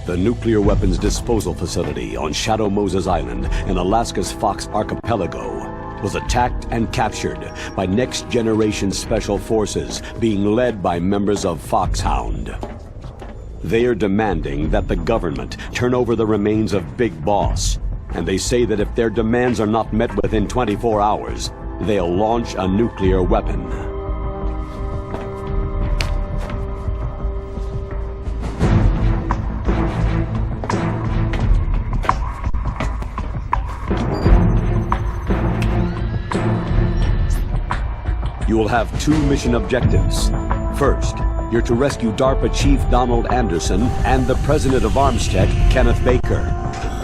The nuclear weapons disposal facility on Shadow Moses Island in Alaska's Fox Archipelago was attacked and captured by next-generation special forces being led by members of Foxhound. They are demanding that the government turn over the remains of Big Boss, and they say that if their demands are not met within 24 hours, they'll launch a nuclear weapon. You will have two mission objectives. First, you're to rescue DARPA Chief Donald Anderson and the President of Armstech, Kenneth Baker.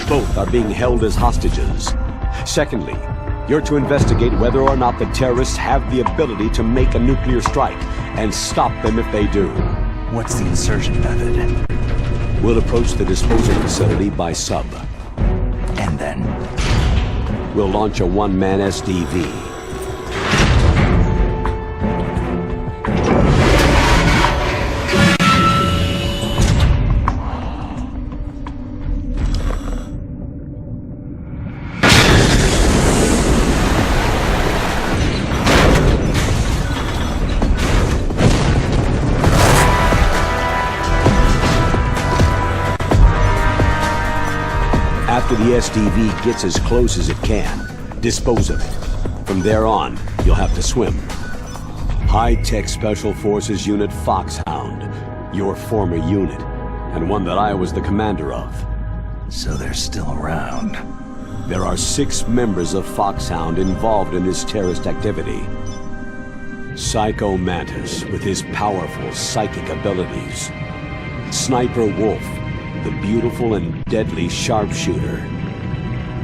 Both are being held as hostages. Secondly, you're to investigate whether or not the terrorists have the ability to make a nuclear strike and stop them if they do. What's the insertion method? We'll approach the disposal facility by sub. And then? We'll launch a one-man SDV. After the SDV gets as close as it can, dispose of it. From there on, you'll have to swim. High-tech Special Forces Unit Foxhound, your former unit, and one that I was the commander of. So they're still around. There are 6 members of Foxhound involved in this terrorist activity. Psycho Mantis, with his powerful psychic abilities. Sniper Wolf, the beautiful and deadly sharpshooter.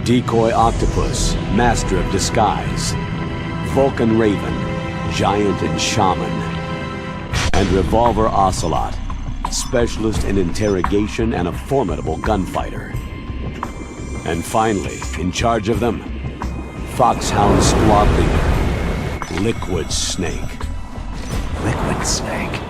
Decoy Octopus, master of disguise. Vulcan Raven, giant and shaman. And Revolver Ocelot, specialist in interrogation and a formidable gunfighter. And finally, in charge of them, Foxhound squad leader, Liquid Snake. Liquid Snake.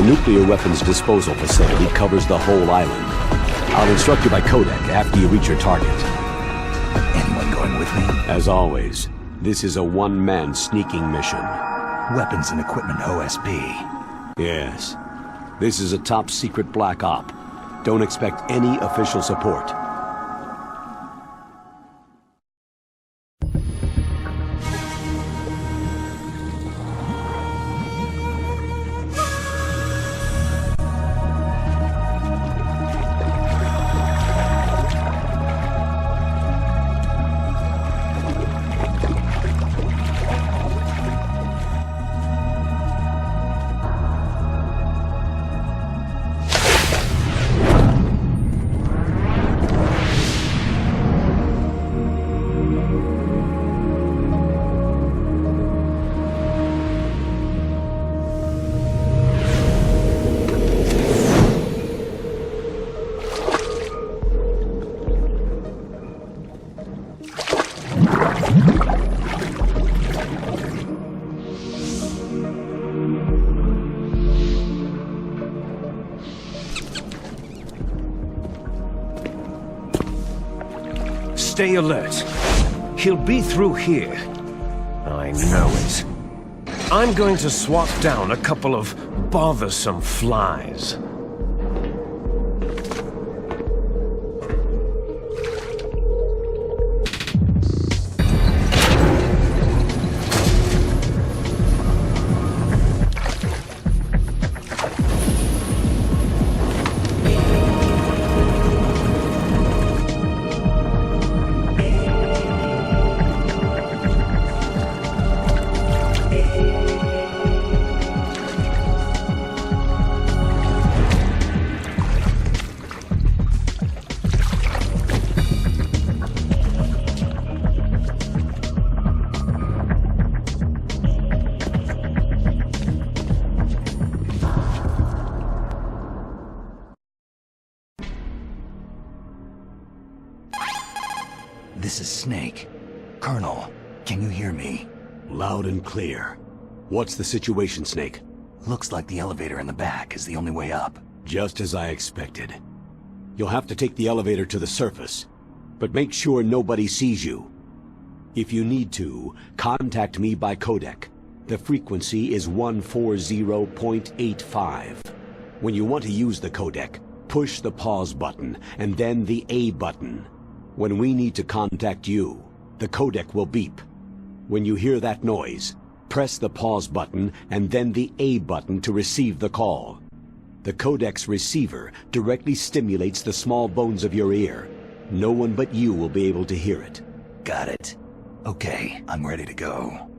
Nuclear weapons disposal facility covers the whole island. I'll instruct you by codec after you reach your target. Anyone going with me? As always, this is a one-man sneaking mission. Weapons and equipment OSP. Yes. This is a top-secret black op. Don't expect any official support. Stay alert. He'll be through here. I know it. I'm going to swat down a couple of bothersome flies. Snake. Colonel, can you hear me? Loud and clear. What's the situation, Snake? Looks like the elevator in the back is the only way up. Just as I expected. You'll have to take the elevator to the surface, but make sure nobody sees you. If you need to, contact me by codec. The frequency is 140.85. When you want to use the codec, push the pause button and then the A button. When we need to contact you, the codec will beep. When you hear that noise, press the pause button and then the A button to receive the call. The codec's receiver directly stimulates the small bones of your ear. No one but you will be able to hear it. Got it. Okay, I'm ready to go.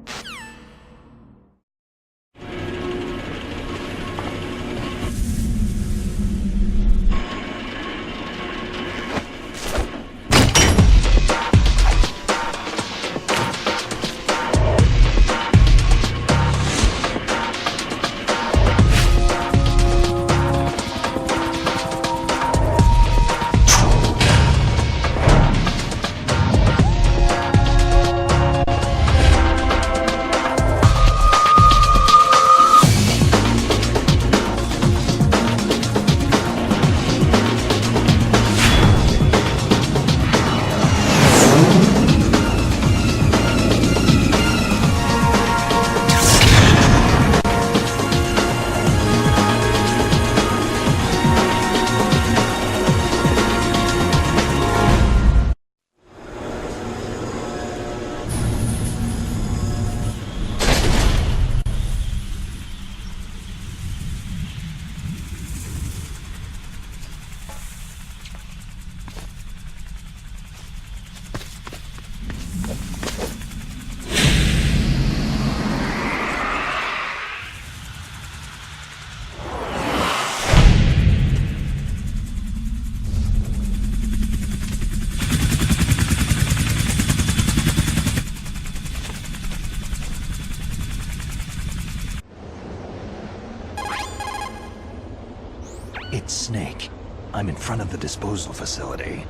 It's Snake. I'm in front of the disposal facility.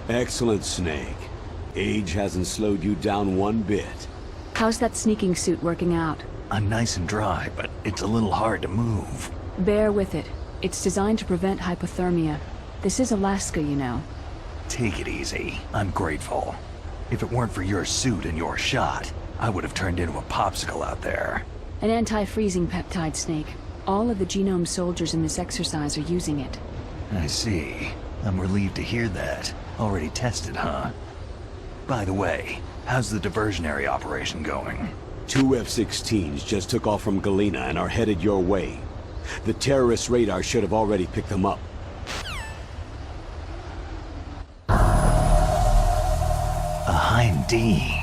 Excellent, Snake. Age hasn't slowed you down one bit. How's that sneaking suit working out? I'm nice and dry, but it's a little hard to move. Bear with it. It's designed to prevent hypothermia. This is Alaska, you know. Take it easy. I'm grateful. If it weren't for your suit and your shot, I would have turned into a popsicle out there. An anti-freezing peptide, Snake. All of the genome soldiers in this exercise are using it. I see. I'm relieved to hear that. Already tested, huh? By the way, how's the diversionary operation going? 2 F-16s just took off from Galena and are headed your way. The terrorist radar should have already picked them up. A Hind D.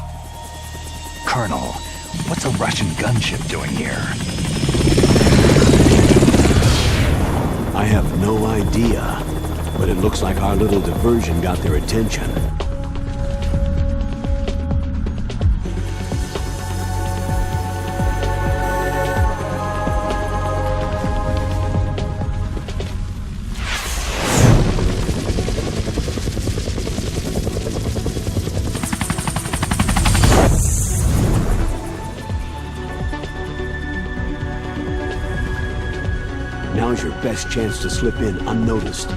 Colonel, what's a Russian gunship doing here? I have no idea, but it looks like our little diversion got their attention. Now's your best chance to slip in unnoticed.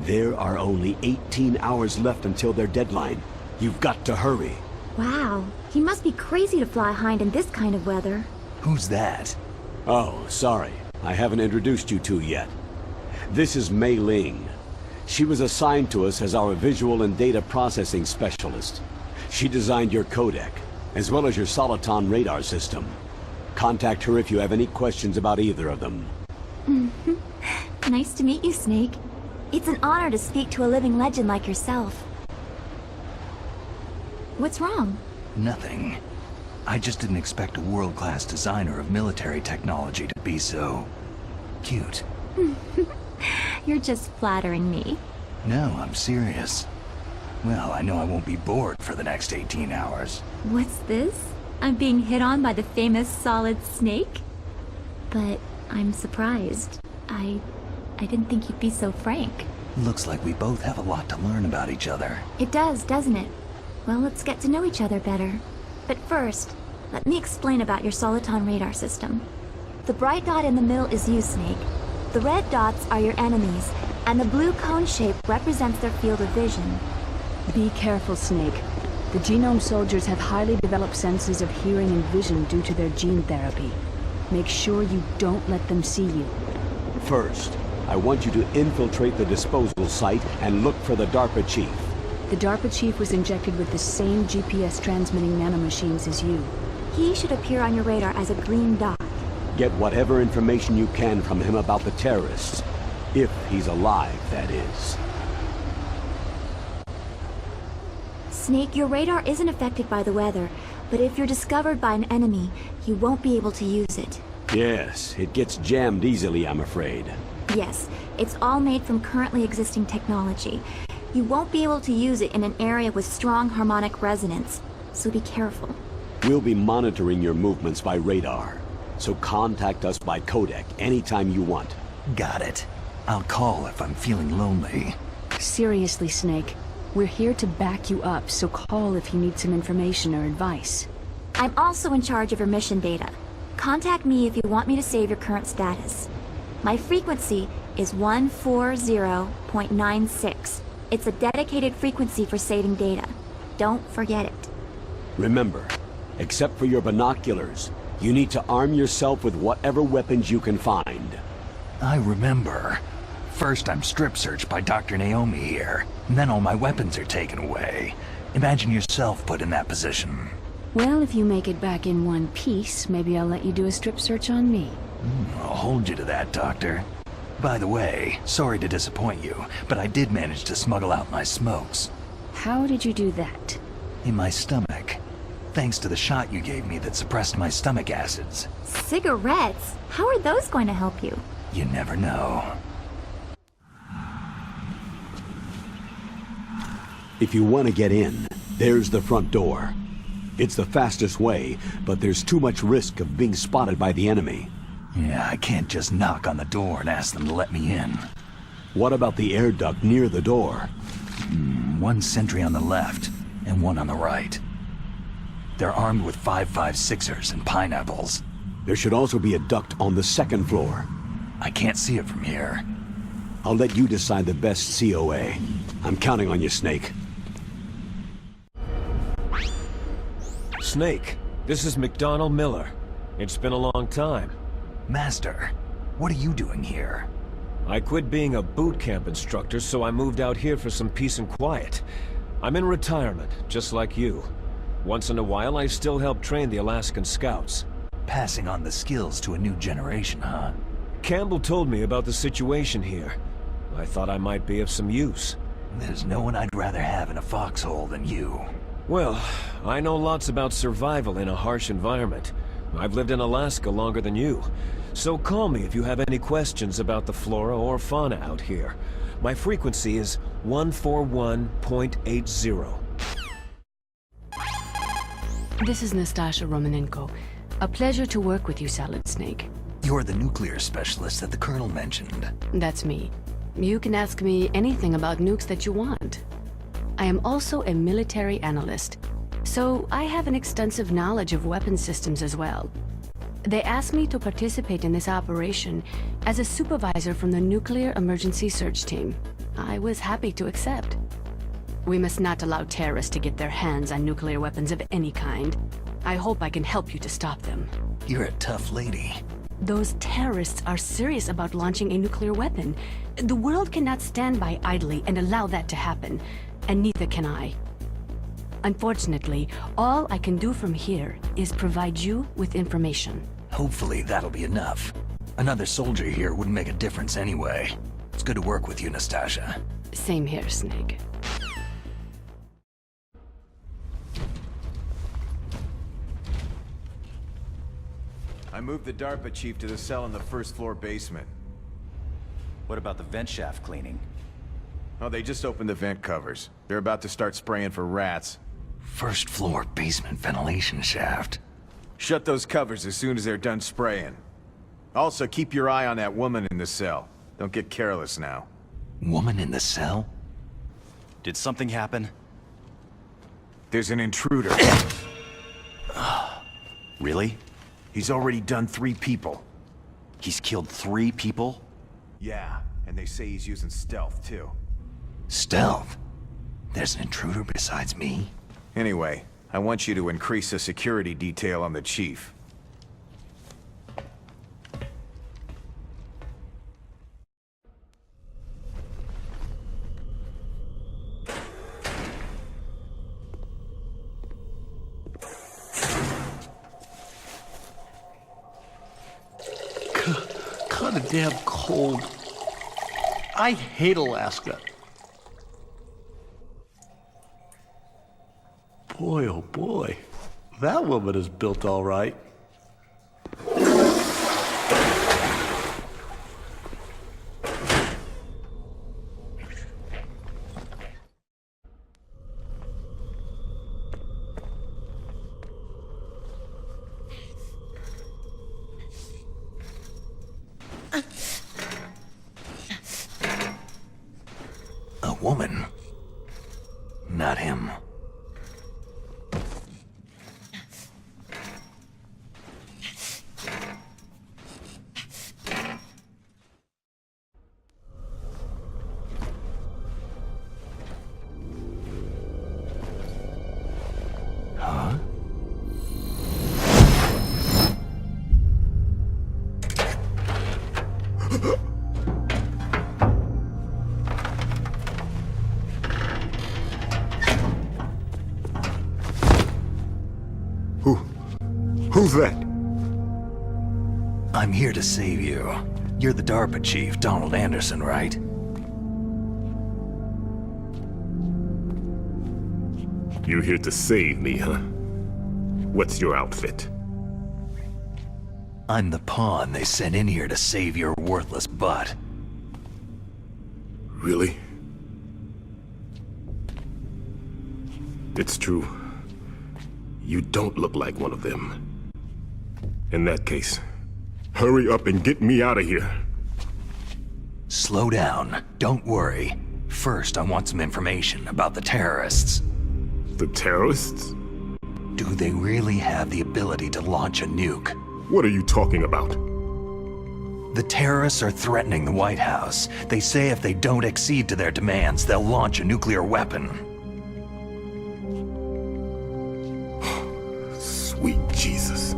There are only 18 hours left until their deadline. You've got to hurry. Wow, he must be crazy to fly Hind in this kind of weather. Who's that? Oh, sorry. I haven't introduced you two yet. This is Mei Ling. She was assigned to us as our visual and data processing specialist. She designed your codec, as well as your Soliton radar system. Contact her if you have any questions about either of them. Nice to meet you, Snake. It's an honor to speak to a living legend like yourself. What's wrong? Nothing. I just didn't expect a world-class designer of military technology to be so... cute. You're just flattering me. No, I'm serious. Well, I know I won't be bored for the next 18 hours. What's this? I'm being hit on by the famous Solid Snake? But I'm surprised. I I didn't think you'd be so frank. Looks like we both have a lot to learn about each other. It does, doesn't it? Well, let's get to know each other better. But first, let me explain about your Soliton radar system. The bright dot in the middle is you, Snake. The red dots are your enemies, and the blue cone shape represents their field of vision. Be careful, Snake. The genome soldiers have highly developed senses of hearing and vision due to their gene therapy. Make sure you don't let them see you. First, I want you to infiltrate the disposal site and look for the DARPA chief. The DARPA chief was injected with the same GPS transmitting nanomachines as you. He should appear on your radar as a green dot. Get whatever information you can from him about the terrorists. If he's alive, that is. Snake, your radar isn't affected by the weather, but if you're discovered by an enemy, you won't be able to use it. Yes, it gets jammed easily, I'm afraid. Yes, it's all made from currently existing technology. You won't be able to use it in an area with strong harmonic resonance, so be careful. We'll be monitoring your movements by radar, so contact us by codec anytime you want. Got it. I'll call if I'm feeling lonely. Seriously, Snake. We're here to back you up, so call if you need some information or advice. I'm also in charge of your mission data. Contact me if you want me to save your current status. My frequency is 140.96. It's a dedicated frequency for saving data. Don't forget it. Remember, except for your binoculars, you need to arm yourself with whatever weapons you can find. I remember. First I'm strip searched by Dr. Naomi here, and then all my weapons are taken away. Imagine yourself put in that position. Well, if you make it back in one piece, maybe I'll let you do a strip search on me. I'll hold you to that, Doctor. By the way, sorry to disappoint you, but I did manage to smuggle out my smokes. How did you do that? In my stomach. Thanks to the shot you gave me that suppressed my stomach acids. Cigarettes? How are those going to help you? You never know. If you want to get in, there's the front door. It's the fastest way, but there's too much risk of being spotted by the enemy. Yeah, I can't just knock on the door and ask them to let me in. What about the air duct near the door? One sentry on the left, and one on the right. They're armed with 5.56ers and pineapples. There should also be a duct on the second floor. I can't see it from here. I'll let you decide the best COA. I'm counting on you, Snake. Snake, this is McDonald Miller. It's been a long time. Master, what are you doing here? I quit being a boot camp instructor, so I moved out here for some peace and quiet. I'm in retirement, just like you. Once in a while, I still help train the Alaskan Scouts. Passing on the skills to a new generation, huh? Campbell told me about the situation here. I thought I might be of some use. There's no one I'd rather have in a foxhole than you. Well, I know lots about survival in a harsh environment. I've lived in Alaska longer than you. So call me if you have any questions about the flora or fauna out here. My frequency is 141.80. This is Nastasha Romanenko. A pleasure to work with you, Solid Snake. You're the nuclear specialist that the Colonel mentioned. That's me. You can ask me anything about nukes that you want. I am also a military analyst, so I have an extensive knowledge of weapon systems as well. They asked me to participate in this operation as a supervisor from the Nuclear Emergency Search Team. I was happy to accept. We must not allow terrorists to get their hands on nuclear weapons of any kind. I hope I can help you to stop them. You're a tough lady. Those terrorists are serious about launching a nuclear weapon. The world cannot stand by idly and allow that to happen, and neither can I. Unfortunately, all I can do from here is provide you with information. Hopefully that'll be enough. Another soldier here wouldn't make a difference anyway. It's good to work with you, Nastasha. Same here, Snake. I moved the DARPA chief to the cell in the first floor basement. What about the vent shaft cleaning? Oh, they just opened the vent covers. They're about to start spraying for rats. First floor basement ventilation shaft. Shut those covers as soon as they're done spraying. Also, keep your eye on that woman in the cell. Don't get careless now. Woman in the cell? Did something happen? There's an intruder. Really? He's already done 3 people. He's killed 3 people? Yeah, and they say he's using stealth, too. Stealth? There's an intruder besides me? Anyway, I want you to increase the security detail on the chief. Kinda damn cold. I hate Alaska. Boy, oh boy. That woman is built all right. A woman? Not him. Huh? Who's that? I'm here to save you. You're the DARPA chief, Donald Anderson, right? You're here to save me, huh? What's your outfit? I'm the pawn they sent in here to save your worthless butt. Really? It's true. You don't look like one of them. In that case, hurry up and get me out of here. Slow down. Don't worry. First, I want some information about the terrorists. The terrorists? Do they really have the ability to launch a nuke? What are you talking about? The terrorists are threatening the White House. They say if they don't accede to their demands, they'll launch a nuclear weapon. Sweet Jesus.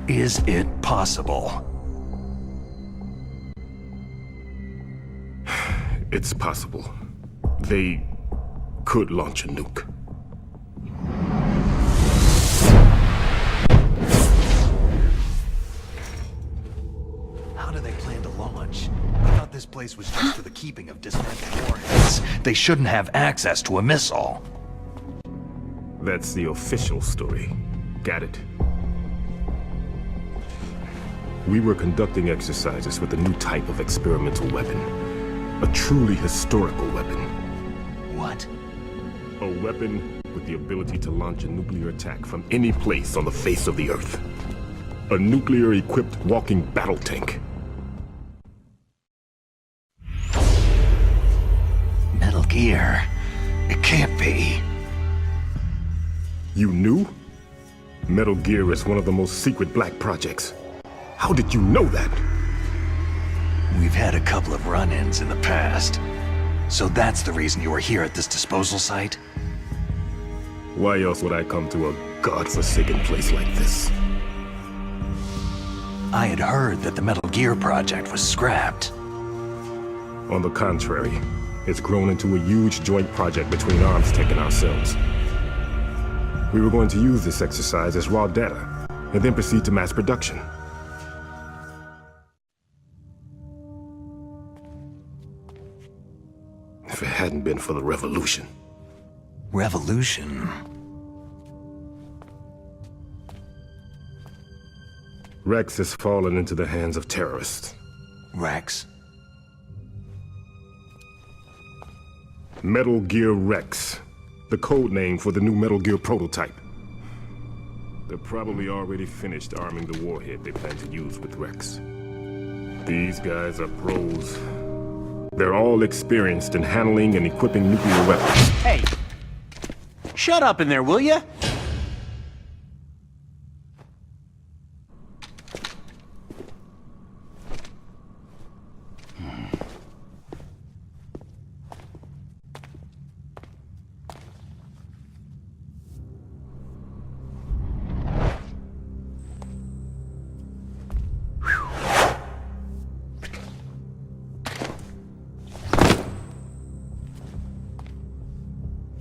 Is it possible? It's possible. They could launch a nuke. How do they plan to launch? I thought this place was just for the keeping of dismantled warheads. They shouldn't have access to a missile. That's the official story. Got it. We were conducting exercises with a new type of experimental weapon. A truly historical weapon. What? A weapon with the ability to launch a nuclear attack from any place on the face of the Earth. A nuclear-equipped walking battle tank. Metal Gear. It can't be. You knew? Metal Gear is one of the most secret black projects. How did you know that? We've had a couple of run-ins in the past. So that's the reason you were here at this disposal site? Why else would I come to a godforsaken place like this? I had heard that the Metal Gear project was scrapped. On the contrary, it's grown into a huge joint project between ArmsTech and ourselves. We were going to use this exercise as raw data, and then proceed to mass production. If it hadn't been for the revolution. Revolution? Rex has fallen into the hands of terrorists. Rex? Metal Gear Rex. The code name for the new Metal Gear prototype. They're probably already finished arming the warhead they plan to use with Rex. These guys are pros. They're all experienced in handling and equipping nuclear weapons. Hey! Shut up in there, will ya?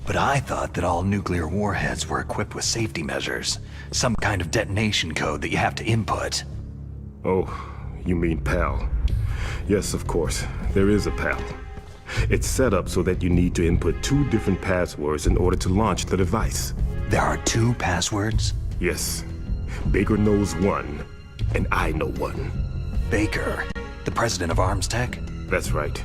But I thought that all nuclear warheads were equipped with safety measures. Some kind of detonation code that you have to input. Oh, you mean PAL. Yes, of course. There is a PAL. It's set up so that you need to input 2 different passwords in order to launch the device. There are 2 passwords? Yes. Baker knows one, and I know one. Baker, the president of Arms Tech? That's right.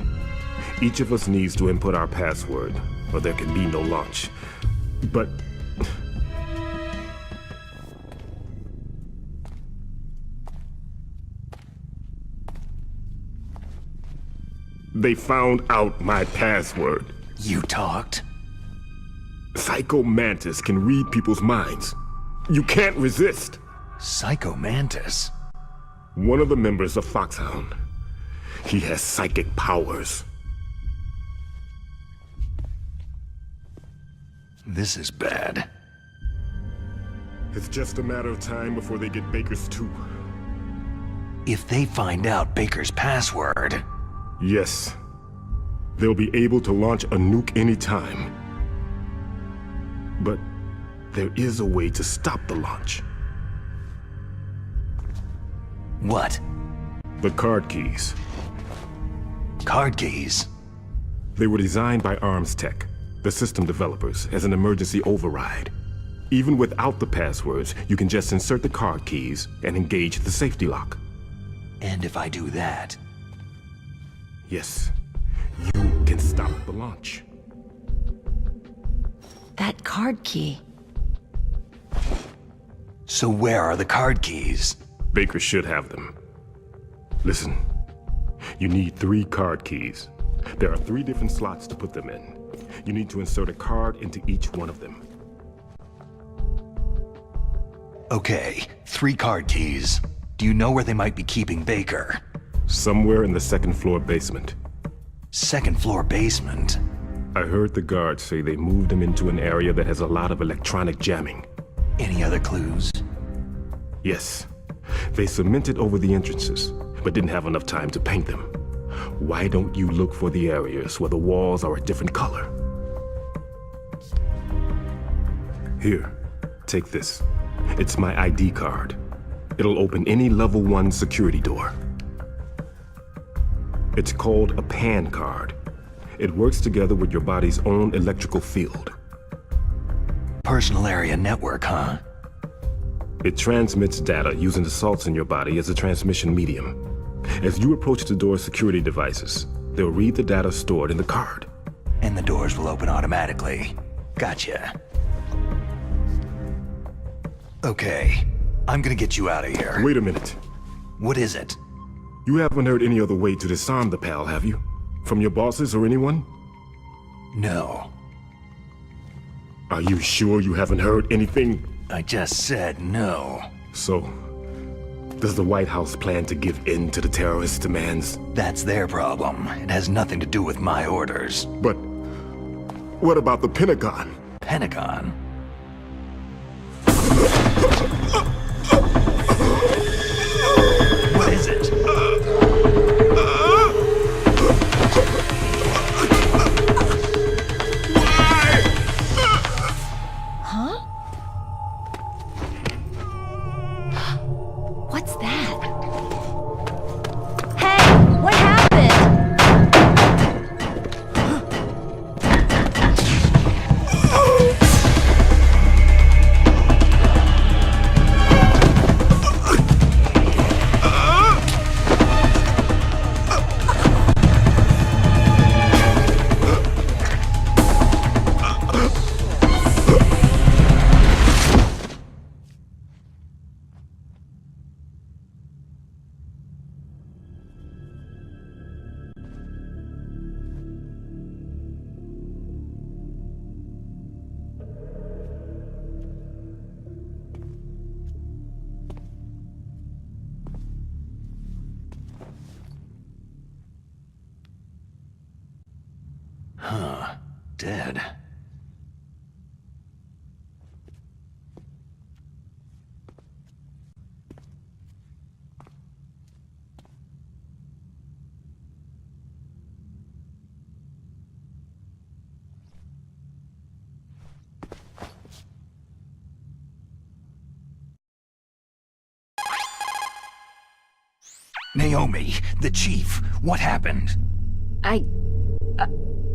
Each of us needs to input our password, or there can be no launch. But... they found out my password. You talked? Psycho Mantis can read people's minds. You can't resist. Psycho Mantis? One of the members of Foxhound. He has psychic powers. This is bad. It's just a matter of time before they get Baker's too. If they find out Baker's password... Yes. They'll be able to launch a nuke anytime. But there is a way to stop the launch. What? The card keys. Card keys? They were designed by Arms Tech, the system developers, as an emergency override. Even without the passwords, you can just insert the card keys and engage the safety lock. And if I do that... Yes, you can stop the launch. That card key. So where are the card keys? Baker should have them. Listen, you need 3 card keys. There are 3 different slots to put them in. You need to insert a card into each one of them. Okay, 3 card keys. Do you know where they might be keeping Baker? Somewhere in the 2nd floor basement. 2nd floor basement? I heard the guards say they moved him into an area that has a lot of electronic jamming. Any other clues? Yes. They cemented over the entrances, but didn't have enough time to paint them. Why don't you look for the areas where the walls are a different color? Here, take this. It's my ID card. It'll open any level 1 security door. It's called a PAN card. It works together with your body's own electrical field. Personal area network, huh? It transmits data using the salts in your body as a transmission medium. As you approach the door's security devices, they'll read the data stored in the card. And the doors will open automatically. Gotcha. Okay, I'm gonna get you out of here. Wait a minute. What is it? You haven't heard any other way to disarm the PAL, have you? From your bosses or anyone? No. Are you sure you haven't heard anything? I just said no. So, does the White House plan to give in to the terrorists' demands? That's their problem. It has nothing to do with my orders. But what about the Pentagon? Pentagon? What is it? Huh? What's that? Hey, what happened? dead. Naomi, the chief, what happened?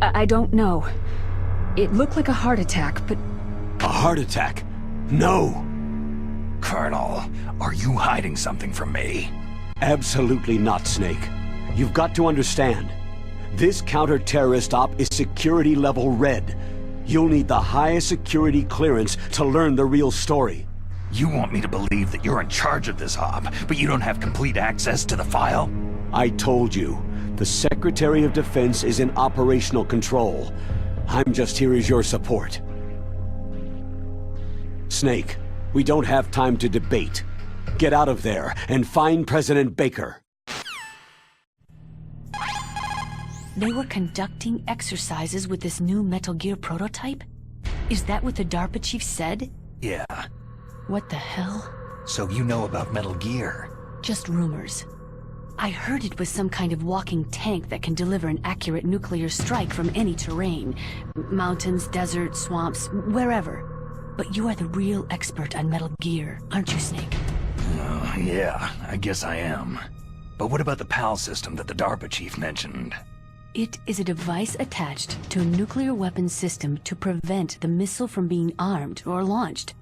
I don't know. It looked like a heart attack, but... A heart attack? No! Colonel, are you hiding something from me? Absolutely not, Snake. You've got to understand. This counter-terrorist op is security level red. You'll need the highest security clearance to learn the real story. You want me to believe that you're in charge of this op, but you don't have complete access to the file? I told you. The Secretary of Defense is in operational control. I'm just here as your support. Snake, we don't have time to debate. Get out of there and find President Baker. They were conducting exercises with this new Metal Gear prototype? Is that what the DARPA chief said? Yeah. What the hell? So you know about Metal Gear? Just rumors. I heard it was some kind of walking tank that can deliver an accurate nuclear strike from any terrain. Mountains, deserts, swamps, wherever. But you are the real expert on Metal Gear, aren't you, Snake? Yeah, I guess I am. But what about the PAL system that the DARPA chief mentioned? It is a device attached to a nuclear weapons system to prevent the missile from being armed or launched.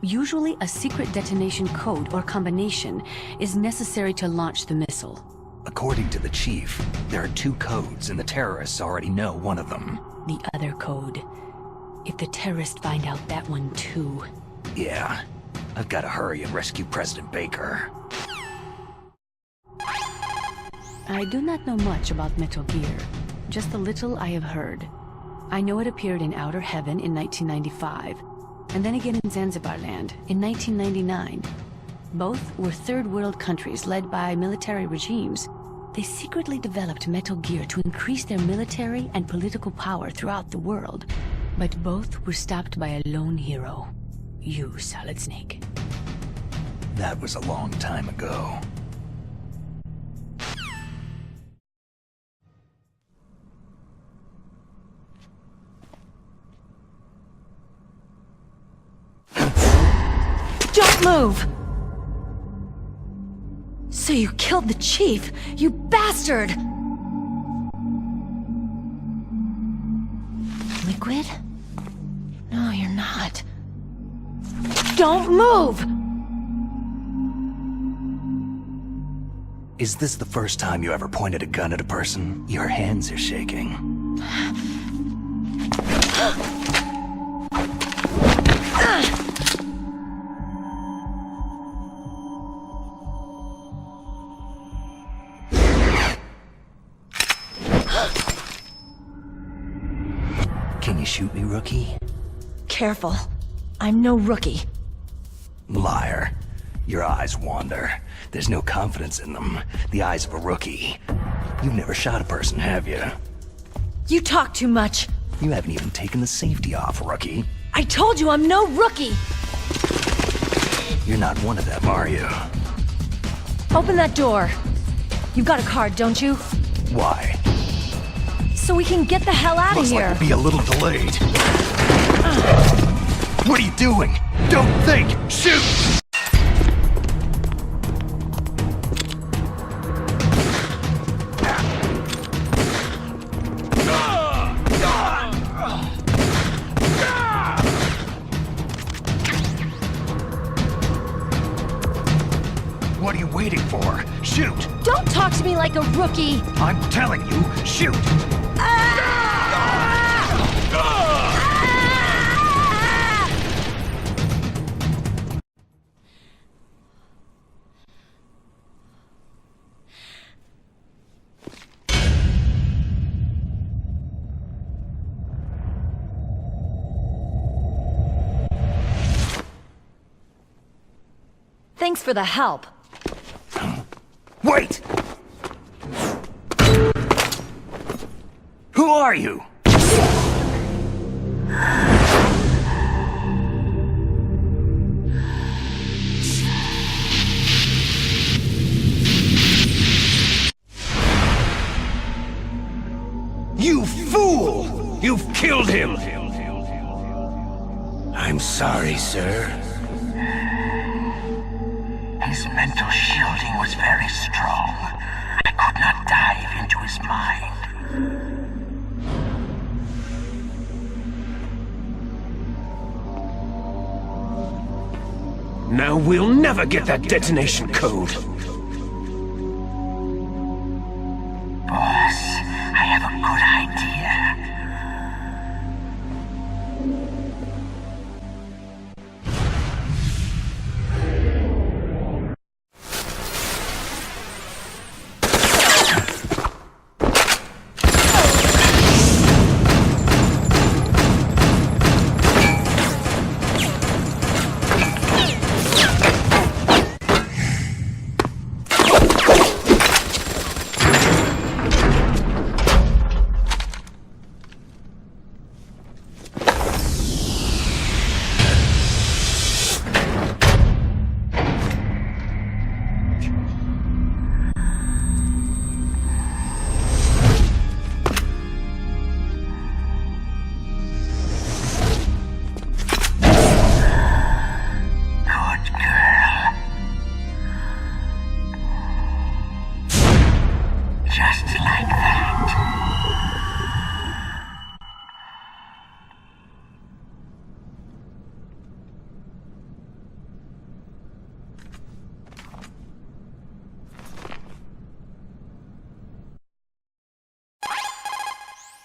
Usually, a secret detonation code or combination is necessary to launch the missile. According to the chief, there are 2 codes and the terrorists already know one of them. The other code. If the terrorists find out that one too... Yeah, I've got to hurry and rescue President Baker. I do not know much about Metal Gear. Just the little I have heard. I know it appeared in Outer Heaven in 1995. And then again in Zanzibar Land in 1999. Both were third world countries led by military regimes. They secretly developed Metal Gear to increase their military and political power throughout the world. But both were stopped by a lone hero. You, Solid Snake. That was a long time ago. Don't move! So you killed the chief, you bastard! Liquid? No, you're not. Don't move! Is this the first time you ever pointed a gun at a person? Your hands are shaking. Can you shoot me, rookie? Careful. I'm no rookie. Liar. Your eyes wander. There's no confidence in them. The eyes of a rookie. You've never shot a person, have you? You talk too much. You haven't even taken the safety off, rookie. I told you I'm no rookie! You're not one of them, are you? Open that door. You've got a card, don't you? Why? So we can get the hell out of here. Looks like we'll be a little delayed. What are you doing? Don't think! Shoot! What are you waiting for? Shoot! Don't talk to me like a rookie! I'm telling you, shoot! Thanks for the help. Wait! Who are you? You fool! You've killed him! I'm sorry, sir. His mental shielding was very strong. I could not dive into his mind. Now we'll never get that detonation code. Boss, I have a good idea.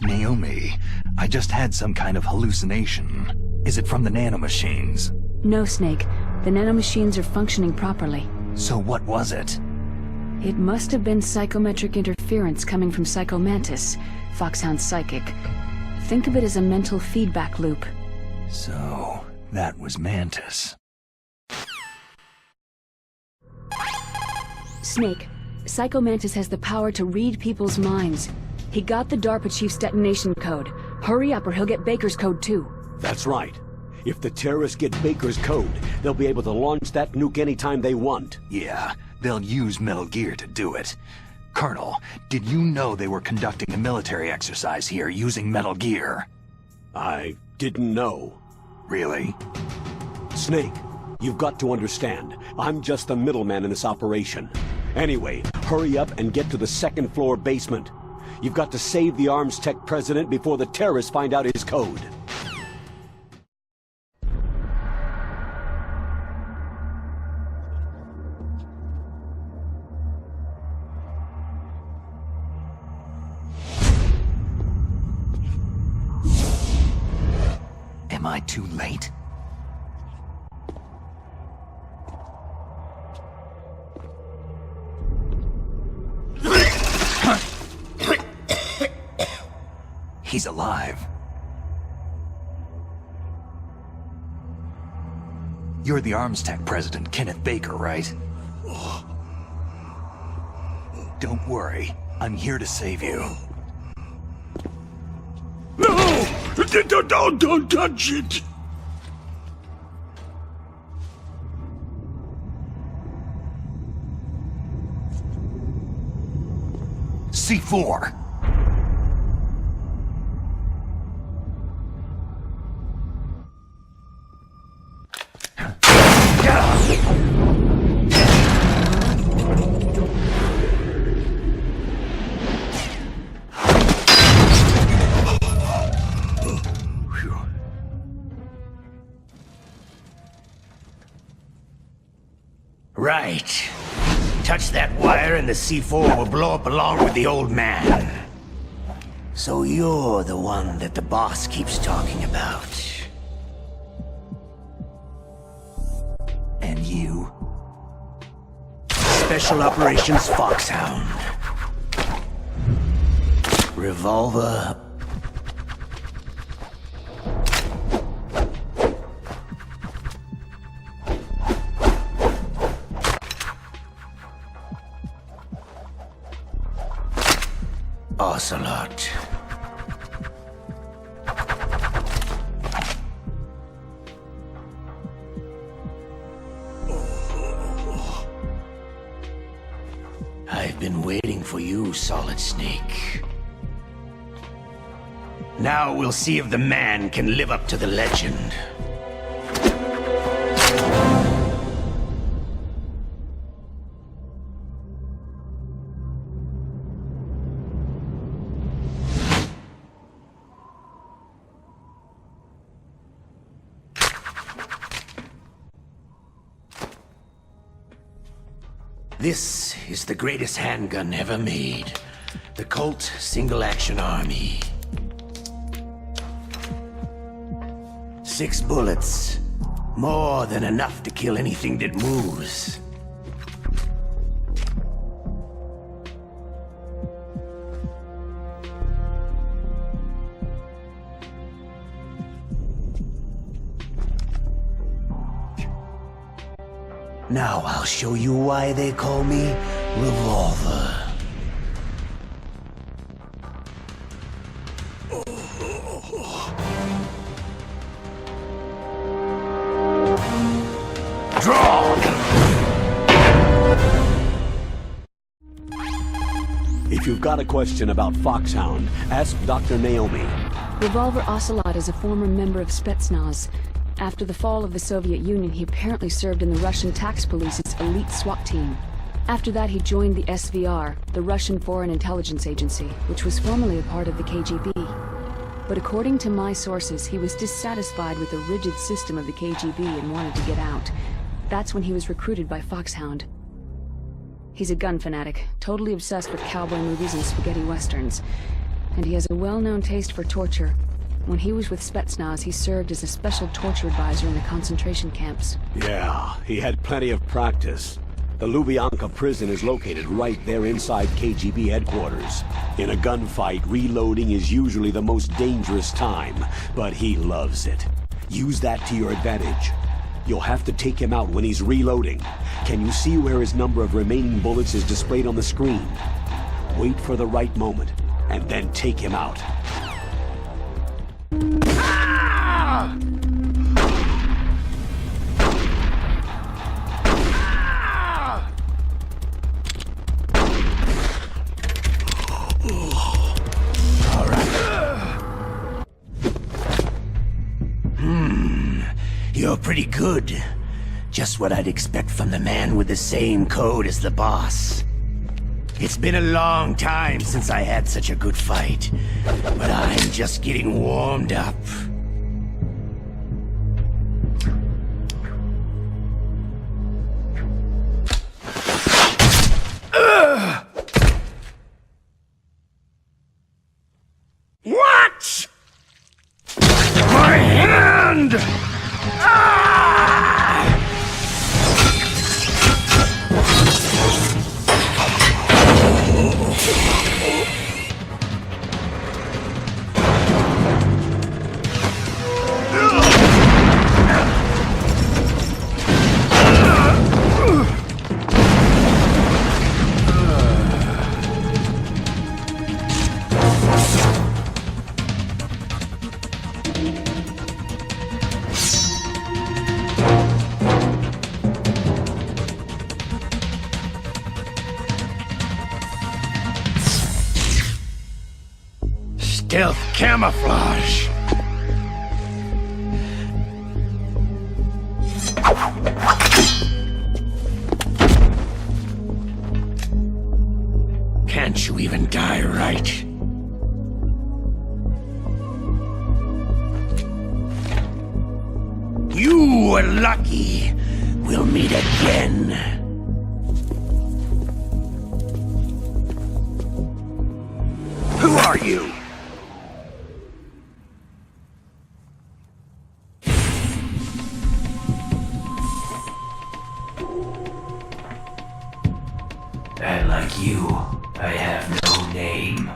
Naomi, I just had some kind of hallucination. Is it from the nanomachines? No, Snake. The nanomachines are functioning properly. So what was it? It must have been psychometric interference coming from Psycho Mantis, Foxhound's psychic. Think of it as a mental feedback loop. So, that was Mantis. Snake, Psycho Mantis has the power to read people's minds. He got the DARPA chief's detonation code. Hurry up or he'll get Baker's code too. That's right. If the terrorists get Baker's code, they'll be able to launch that nuke anytime they want. Yeah, they'll use Metal Gear to do it. Colonel, did you know they were conducting a military exercise here using Metal Gear? I didn't know. Really? Snake, you've got to understand. I'm just the middleman in this operation. Anyway, hurry up and get to the second floor basement. You've got to save the Arms Tech president before the terrorists find out his code. Am I too late? He's alive. You're the Arms Tech president, Kenneth Baker, right? Don't worry. I'm here to save you. No! Don't touch it! C4! Right. Touch that wire and the C4 will blow up along with the old man. So you're the one that the boss keeps talking about. And you? Special Operations Foxhound. Revolver. Ocelot. I've been waiting for you, Solid Snake. Now we'll see if the man can live up to the legend. This is the greatest handgun ever made. The Colt Single Action Army. 6 bullets. More than enough to kill anything that moves. Now I'll show you why they call me Revolver. Draw! If you've got a question about Foxhound, ask Dr. Naomi. Revolver Ocelot is a former member of Spetsnaz. After the fall of the Soviet Union, he apparently served in the Russian tax police's elite SWAT team. After that, he joined the SVR, the Russian Foreign Intelligence Agency, which was formerly a part of the KGB. But according to my sources, he was dissatisfied with the rigid system of the KGB and wanted to get out. That's when he was recruited by Foxhound. He's a gun fanatic, totally obsessed with cowboy movies and spaghetti westerns. And he has a well-known taste for torture. When he was with Spetsnaz, he served as a special torture advisor in the concentration camps. Yeah, he had plenty of practice. The Lubyanka prison is located right there inside KGB headquarters. In a gunfight, reloading is usually the most dangerous time, but he loves it. Use that to your advantage. You'll have to take him out when he's reloading. Can you see where his number of remaining bullets is displayed on the screen? Wait for the right moment, and then take him out. Ah! All right. You're pretty good. Just what I'd expect from the man with the same code as the boss. It's been a long time since I had such a good fight, but I'm just getting warmed up. What? My hand! Stealth camouflage. Can't you even die right? You were lucky. We'll meet again. Who are you? And like you, I have no name.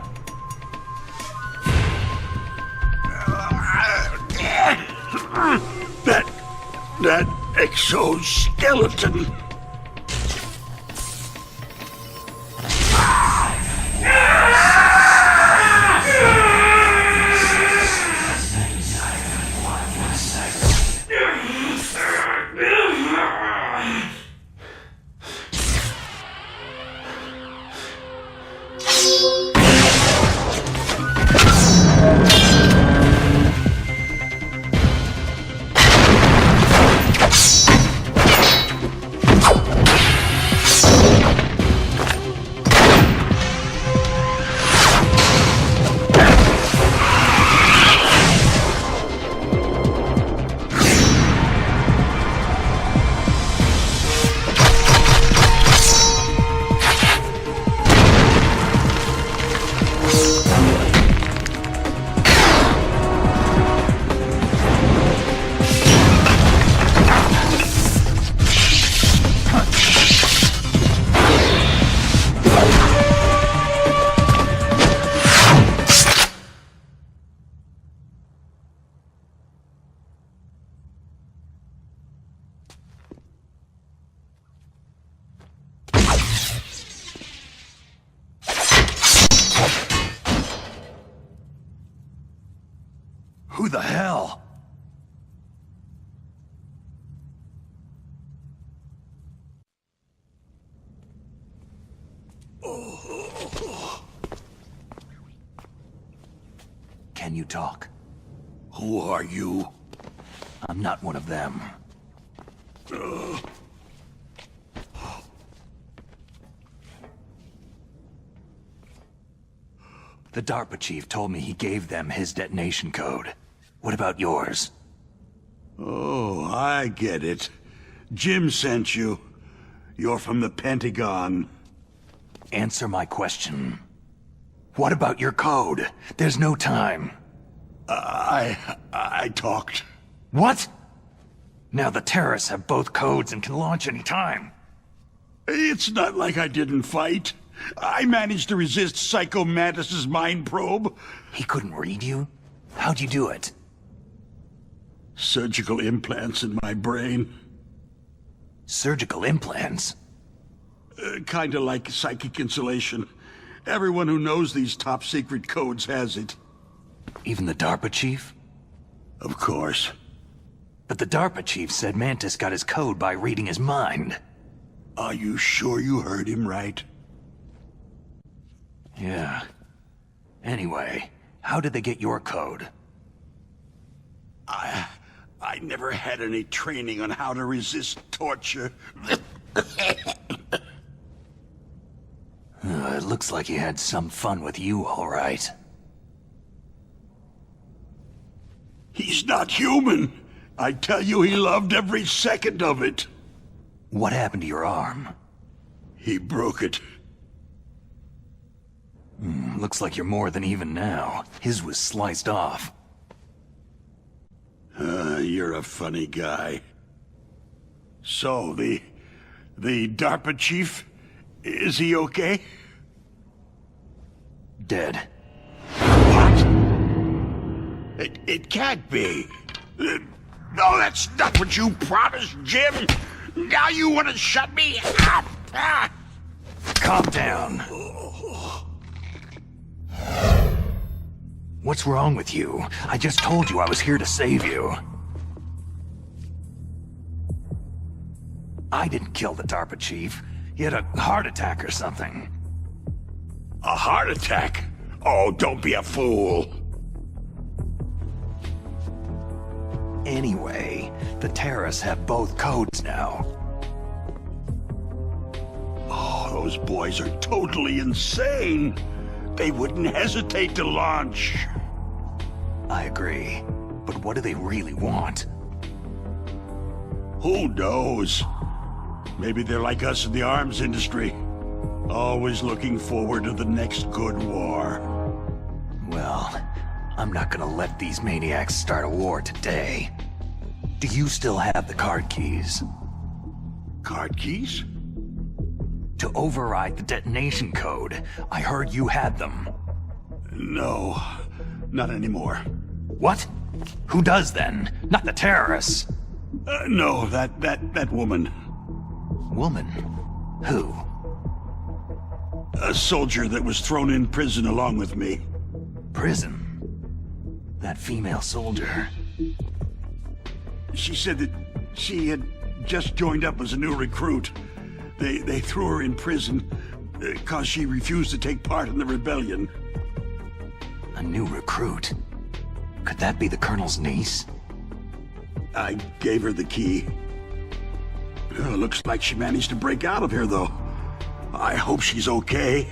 That exoskeleton. the hell? Can you talk? Who are you? I'm not one of them. The DARPA chief told me he gave them his detonation code. What about yours? Oh, I get it. Jim sent you. You're from the Pentagon. Answer my question. What about your code? There's no time. I talked. What? Now the terrorists have both codes and can launch any time. It's not like I didn't fight. I managed to resist Psycho Mantis's mind probe. He couldn't read you? How'd you do it? Surgical implants in my brain. Surgical implants? Kinda like psychic insulation. Everyone who knows these top-secret codes has it. Even the DARPA chief? Of course. But the DARPA chief said Mantis got his code by reading his mind. Are you sure you heard him right? Yeah. Anyway, how did they get your code? I never had any training on how to resist torture. It looks like he had some fun with you, all right. He's not human. I tell you, he loved every second of it. What happened to your arm? He broke it. Looks like you're more than even now. His was sliced off. You're a funny guy. So, the DARPA chief, is he okay? Dead. What? It can't be. No, that's not what you promised, Jim. Now you want to shut me up? Calm down. What's wrong with you? I just told you I was here to save you. I didn't kill the DARPA chief. He had a heart attack or something. A heart attack? Oh, don't be a fool. Anyway, the terrorists have both codes now. Oh, those boys are totally insane. They wouldn't hesitate to launch. I agree. But what do they really want? Who knows? Maybe they're like us in the arms industry. Always looking forward to the next good war. Well, I'm not gonna let these maniacs start a war today. Do you still have the card keys? Card keys? To override the detonation code. I heard you had them. No, not anymore. What? Who does then? Not the terrorists. No, that woman. Woman? Who? A soldier that was thrown in prison along with me. Prison? That female soldier. She said that she had just joined up as a new recruit. They threw her in prison because she refused to take part in the rebellion. A new recruit? Could that be the Colonel's niece? I gave her the key. Looks like she managed to break out of here, though. I hope she's okay.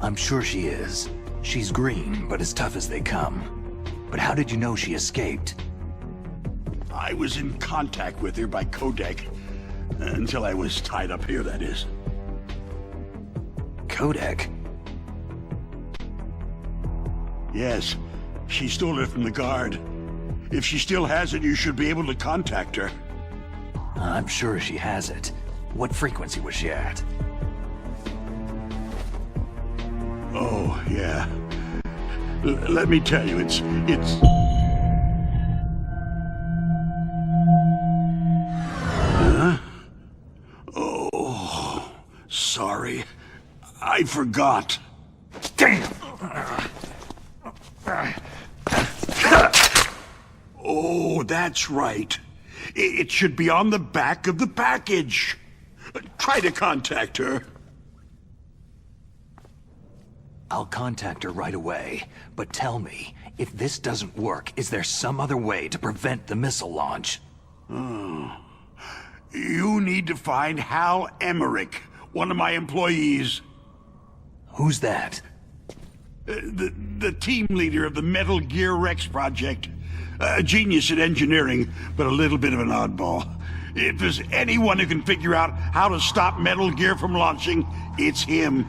I'm sure she is. She's green, but as tough as they come. But how did you know she escaped? I was in contact with her by codec. Until I was tied up here, that is. Codec? Yes. She stole it from the guard. If she still has it, you should be able to contact her. I'm sure she has it. What frequency was she at? Oh, yeah. Let me tell you, it's... Huh? Oh, sorry. I forgot. Damn! That's right. It should be on the back of the package. Try to contact her. I'll contact her right away, but tell me, if this doesn't work, is there some other way to prevent the missile launch? You need to find Hal Emmerich, one of my employees. Who's that? The team leader of the Metal Gear Rex project. A genius at engineering, but a little bit of an oddball. If there's anyone who can figure out how to stop Metal Gear from launching, it's him.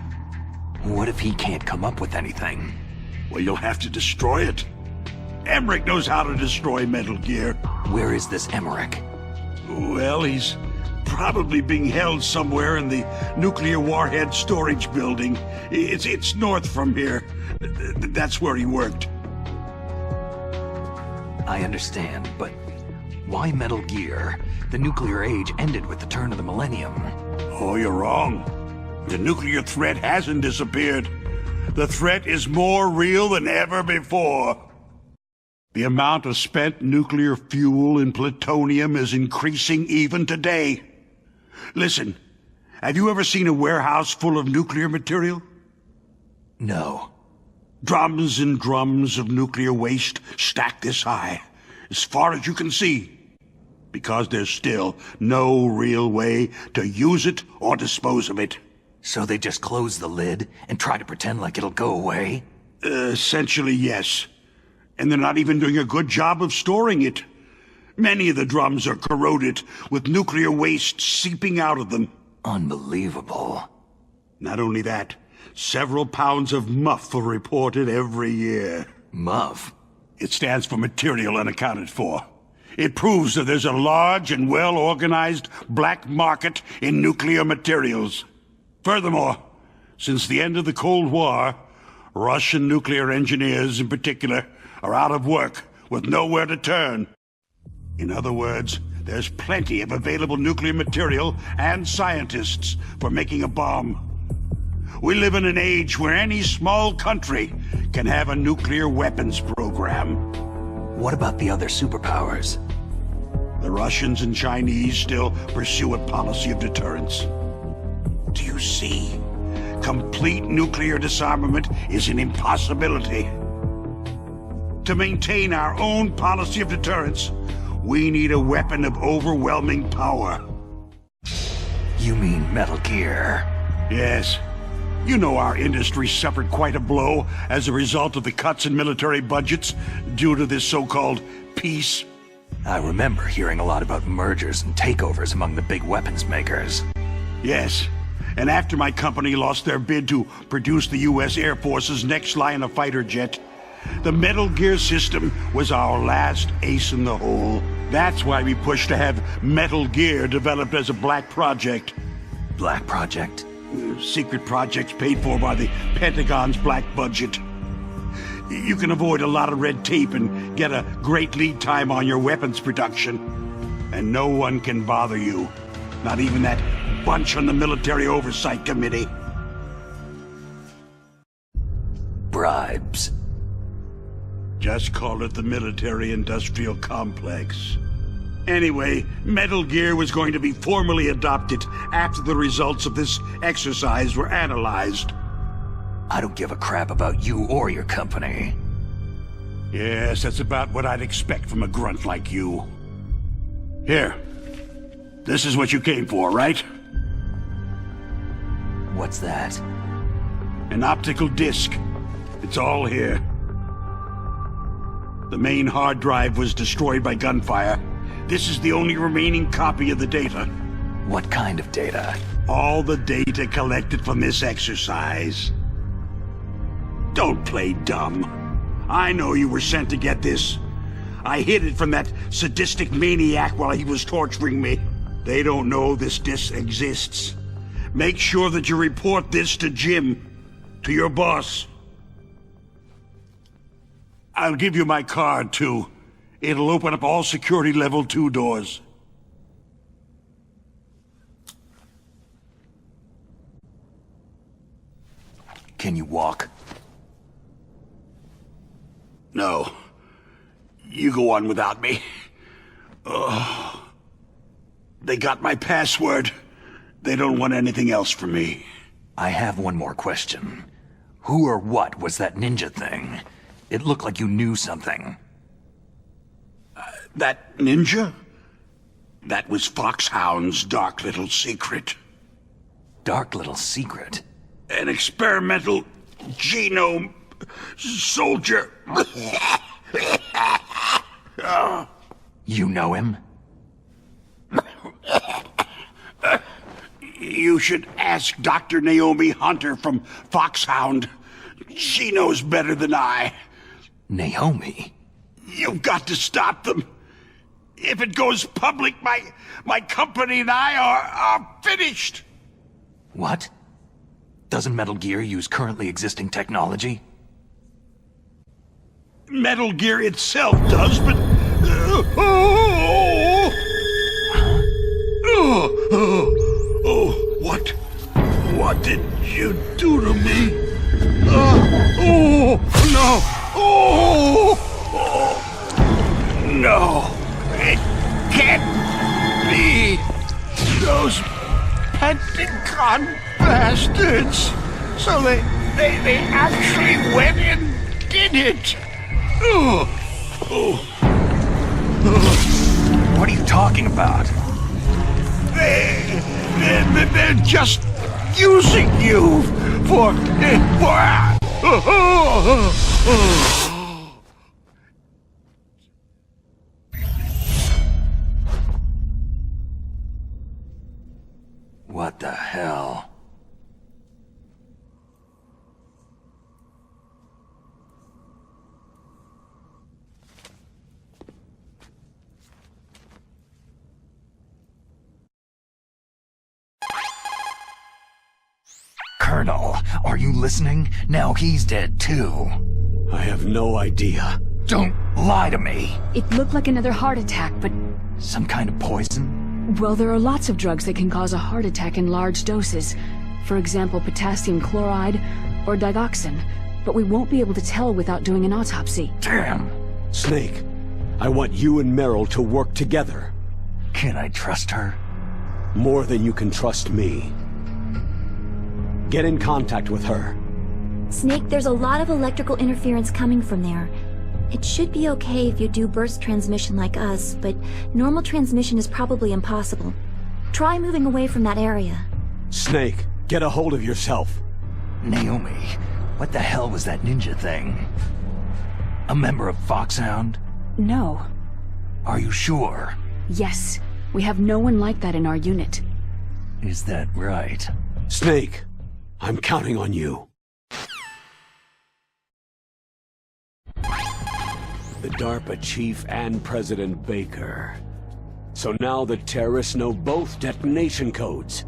What if he can't come up with anything? Well, you'll have to destroy it. Emmerich knows how to destroy Metal Gear. Where is this Emmerich? Well, he's probably being held somewhere in the nuclear warhead storage building. It's north from here. That's where he worked. I understand, but why Metal Gear? The nuclear age ended with the turn of the millennium. Oh, you're wrong. The nuclear threat hasn't disappeared. The threat is more real than ever before. The amount of spent nuclear fuel and plutonium is increasing even today. Listen, have you ever seen a warehouse full of nuclear material? No. Drums and drums of nuclear waste stacked this high, as far as you can see. Because there's still no real way to use it or dispose of it. So they just close the lid and try to pretend like it'll go away? Essentially, yes. And they're not even doing a good job of storing it. Many of the drums are corroded, with nuclear waste seeping out of them. Unbelievable. Not only that, several pounds of MUF are reported every year. MUF? It stands for Material Unaccounted For. It proves that there's a large and well-organized black market in nuclear materials. Furthermore, since the end of the Cold War, Russian nuclear engineers in particular are out of work with nowhere to turn. In other words, there's plenty of available nuclear material and scientists for making a bomb. We live in an age where any small country can have a nuclear weapons program. What about the other superpowers? The Russians and Chinese still pursue a policy of deterrence. Do you see? Complete nuclear disarmament is an impossibility. To maintain our own policy of deterrence, we need a weapon of overwhelming power. You mean Metal Gear? Yes. You know our industry suffered quite a blow as a result of the cuts in military budgets due to this so-called peace. I remember hearing a lot about mergers and takeovers among the big weapons makers. Yes. And after my company lost their bid to produce the U.S. Air Force's next line of fighter jet, the Metal Gear system was our last ace in the hole. That's why we pushed to have Metal Gear developed as a black project. Black project? Secret projects paid for by the Pentagon's black budget. You can avoid a lot of red tape and get a great lead time on your weapons production. And no one can bother you. Not even that bunch on the Military Oversight Committee. Bribes. Just call it the military-industrial complex. Anyway, Metal Gear was going to be formally adopted after the results of this exercise were analyzed. I don't give a crap about you or your company. Yes, that's about what I'd expect from a grunt like you. Here. This is what you came for, right? What's that? An optical disc. It's all here. The main hard drive was destroyed by gunfire. This is the only remaining copy of the data. What kind of data? All the data collected from this exercise. Don't play dumb. I know you were sent to get this. I hid it from that sadistic maniac while he was torturing me. They don't know this disc exists. Make sure that you report this to Jim, to your boss. I'll give you my card, too. It'll open up all security level 2 doors. Can you walk? No. You go on without me. They got my password. They don't want anything else from me. I have one more question. Who or what was that ninja thing? It looked like you knew something. That ninja? That was Foxhound's dark little secret. Dark little secret? An experimental genome soldier. You know him? You should ask Dr. Naomi Hunter from Foxhound. She knows better than I. Naomi? You've got to stop them. If it goes public, my company and I are finished. What? Doesn't Metal Gear use currently existing technology? Metal Gear itself does, but... What did you do to me? No! No! It can't be! Those Pentagon bastards! So they actually went and did it! What are you talking about? They're just using you for... What the hell? Colonel, are you listening? Now he's dead too. I have no idea. Don't lie to me. It looked like another heart attack, but... Some kind of poison? Well, there are lots of drugs that can cause a heart attack in large doses. For example, potassium chloride or digoxin. But we won't be able to tell without doing an autopsy. Damn. Snake, I want you and Meryl to work together. Can I trust her? More than you can trust me. Get in contact with her. Snake, there's a lot of electrical interference coming from there. It should be okay if you do burst transmission like us, but normal transmission is probably impossible. Try moving away from that area. Snake, get a hold of yourself. Naomi, what the hell was that ninja thing? A member of Foxhound? No. Are you sure? Yes. We have no one like that in our unit. Is that right? Snake, I'm counting on you. The DARPA chief and President Baker. So now the terrorists know both detonation codes.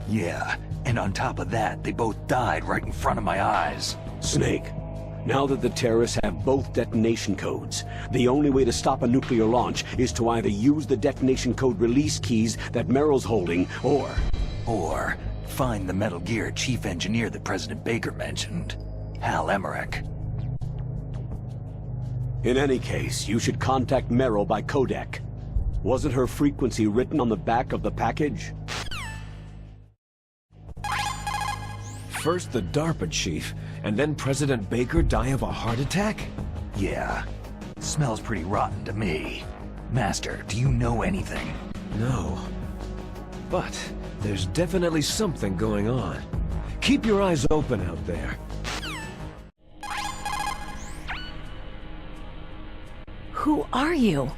Yeah, and on top of that, they both died right in front of my eyes. Snake, now that the terrorists have both detonation codes, the only way to stop a nuclear launch is to either use the detonation code release keys that Meryl's holding, or find the Metal Gear chief engineer that President Baker mentioned, Hal Emmerich. In any case, you should contact Meryl by codec. Wasn't her frequency written on the back of the package? First the DARPA chief, and then President Baker die of a heart attack? Yeah. Smells pretty rotten to me. Master, do you know anything? No. But there's definitely something going on. Keep your eyes open out there. Who are you?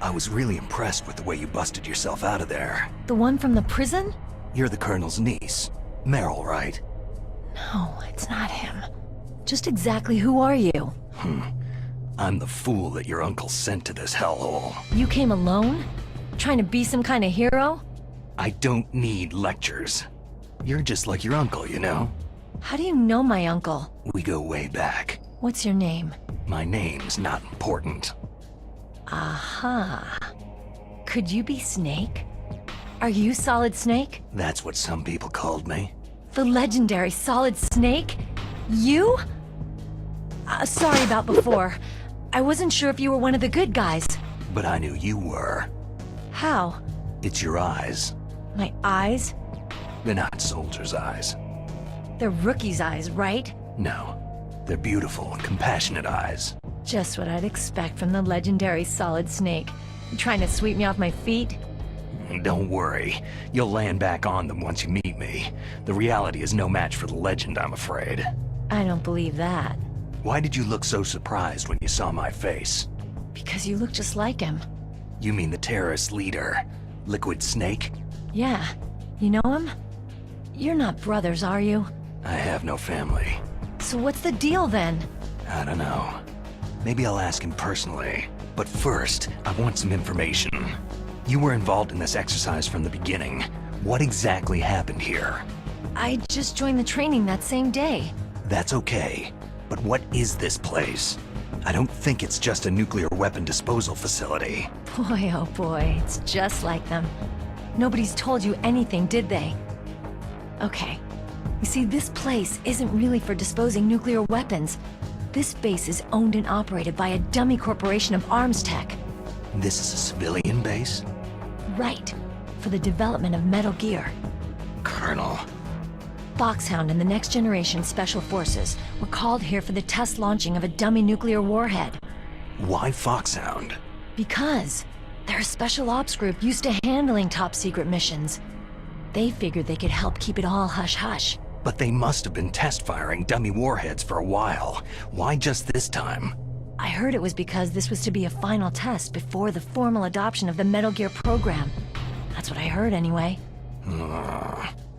I was really impressed with the way you busted yourself out of there. The one from the prison? You're the Colonel's niece. Meryl, right? No, it's not him. Just exactly who are you? I'm the fool that your uncle sent to this hellhole. You came alone? Trying to be some kind of hero? I don't need lectures. You're just like your uncle, you know? How do you know my uncle? We go way back. What's your name? My name's not important. Aha. Could you be Snake? Are you Solid Snake? That's what some people called me. The legendary Solid Snake? You? Sorry about before. I wasn't sure if you were one of the good guys. But I knew you were. How? It's your eyes. My eyes? They're not soldiers' eyes. They're rookie's eyes, right? No. They're beautiful, compassionate eyes. Just what I'd expect from the legendary Solid Snake. You trying to sweep me off my feet? Don't worry. You'll land back on them once you meet me. The reality is no match for the legend, I'm afraid. I don't believe that. Why did you look so surprised when you saw my face? Because you look just like him. You mean the terrorist leader, Liquid Snake? Yeah. You know him? You're not brothers, are you? I have no family. So what's the deal then? I don't know. Maybe I'll ask him personally. But first, I want some information. You were involved in this exercise from the beginning. What exactly happened here? I just joined the training that same day. That's okay. But what is this place? I don't think it's just a nuclear weapon disposal facility. Boy, oh boy, it's just like them. Nobody's told you anything, did they? Okay. You see, this place isn't really for disposing nuclear weapons. This base is owned and operated by a dummy corporation of arms tech. This is a civilian base? Right. For the development of Metal Gear. Colonel. Foxhound and the Next Generation Special Forces were called here for the test launching of a dummy nuclear warhead. Why Foxhound? Because they're a special ops group used to handling top-secret missions. They figured they could help keep it all hush-hush. But they must have been test-firing dummy warheads for a while. Why just this time? I heard it was because this was to be a final test before the formal adoption of the Metal Gear program. That's what I heard anyway.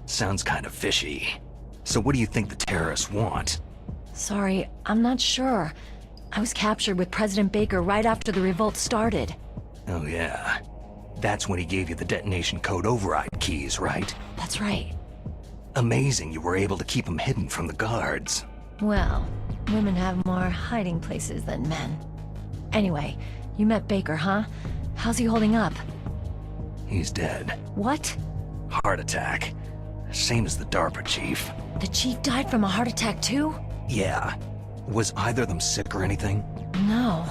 Sounds kind of fishy. So what do you think the terrorists want? Sorry, I'm not sure. I was captured with President Baker right after the revolt started. Oh yeah. That's when he gave you the detonation code override keys, right? That's right. Amazing you were able to keep them hidden from the guards. Well, women have more hiding places than men. Anyway, you met Baker, huh? How's he holding up? He's dead. What? Heart attack. Same as the DARPA chief. The chief died from a heart attack too? Yeah. Was either of them sick or anything? No.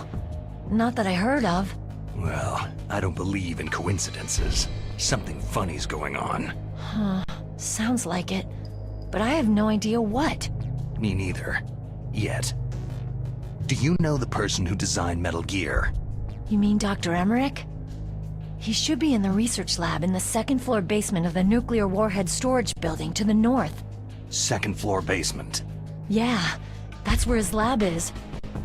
Not that I heard of. Well, I don't believe in coincidences. Something funny's going on. Huh. Sounds like it. But I have no idea what. Me neither. Yet. Do you know the person who designed Metal Gear? You mean Dr. Emmerich? He should be in the research lab in the second-floor basement of the nuclear warhead storage building to the north. Second floor basement? Yeah, that's where his lab is.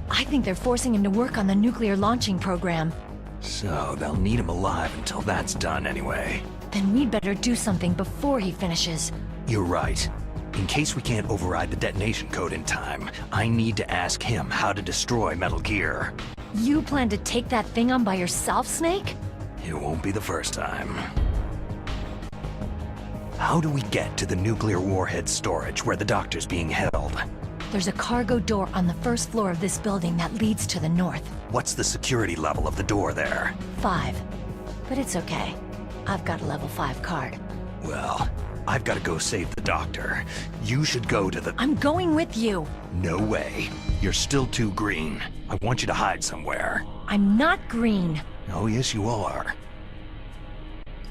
I think they're forcing him to work on the nuclear launching program. So they'll need him alive until that's done anyway. Then we'd better do something before he finishes. You're right. In case we can't override the detonation code in time, I need to ask him how to destroy Metal Gear. You plan to take that thing on by yourself, Snake? It won't be the first time. How do we get to the nuclear warhead storage where the doctor's being held? There's a cargo door on the first floor of this building that leads to the north. What's the security level of the door there? 5. But it's okay. I've got a level 5 card. Well, I've got to go save the doctor. You should go to the... I'm going with you! No way. You're still too green. I want you to hide somewhere. I'm not green. Oh, yes, you are.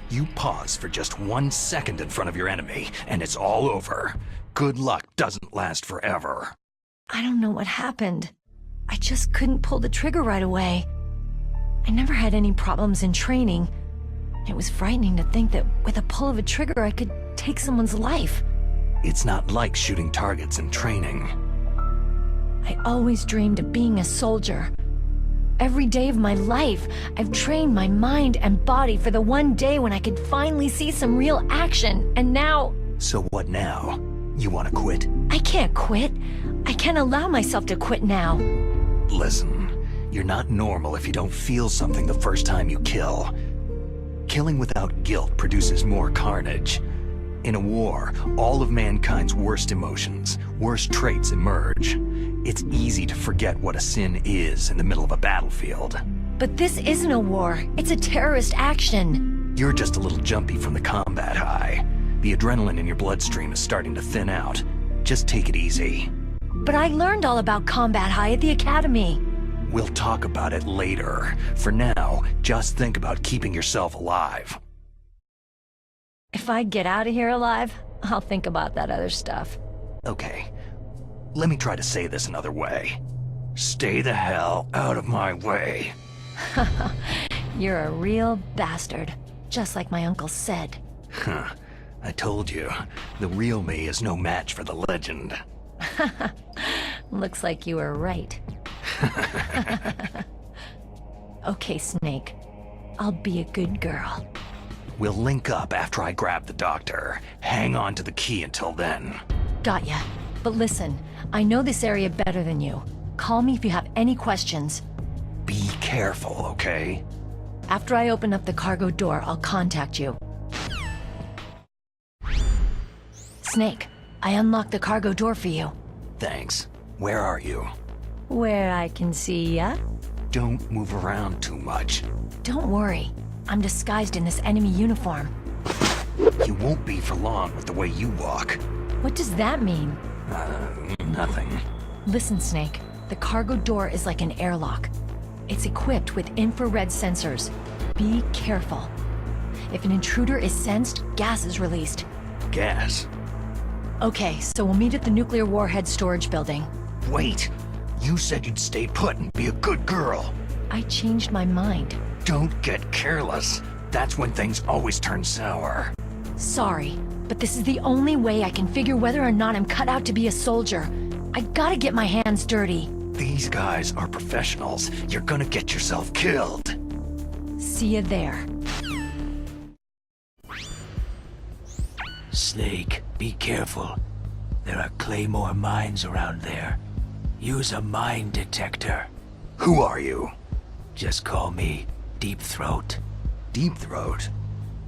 You pause for just 1 second in front of your enemy, and it's all over. Good luck doesn't last forever. I don't know what happened. I just couldn't pull the trigger right away. I never had any problems in training. It was frightening to think that with a pull of a trigger I could take someone's life. It's not like shooting targets in training. I always dreamed of being a soldier. Every day of my life, I've trained my mind and body for the one day when I could finally see some real action, and now... So what now? You want to quit? I can't quit. I can't allow myself to quit now. Listen, you're not normal if you don't feel something the first time you kill. Killing without guilt produces more carnage. In a war, all of mankind's worst emotions, worst traits emerge. It's easy to forget what a sin is in the middle of a battlefield. But this isn't a war. It's a terrorist action. You're just a little jumpy from the combat high. The adrenaline in your bloodstream is starting to thin out. Just take it easy. But I learned all about combat high at the academy. We'll talk about it later. For now, just think about keeping yourself alive. If I get out of here alive, I'll think about that other stuff. Okay, let me try to say this another way. Stay the hell out of my way. You're a real bastard, just like my uncle said. Huh. I told you, the real me is no match for the legend. Looks like you were right. Okay, Snake. I'll be a good girl. We'll link up after I grab the doctor. Hang on to the key until then. Got ya. But listen, I know this area better than you. Call me if you have any questions. Be careful, okay? After I open up the cargo door, I'll contact you. Snake, I unlocked the cargo door for you. Thanks. Where are you? Where I can see ya. Don't move around too much. Don't worry. I'm disguised in this enemy uniform. You won't be for long with the way you walk. What does that mean? Nothing. Listen, Snake. The cargo door is like an airlock. It's equipped with infrared sensors. Be careful. If an intruder is sensed, gas is released. Gas? Okay, so we'll meet at the nuclear warhead storage building. Wait! You said you'd stay put and be a good girl. I changed my mind. Don't get careless. That's when things always turn sour. Sorry, but this is the only way I can figure whether or not I'm cut out to be a soldier. I gotta get my hands dirty. These guys are professionals. You're gonna get yourself killed. See you there. Snake, be careful. There are Claymore mines around there. Use a mine detector. Who are you? Just call me Deep Throat. Deep Throat?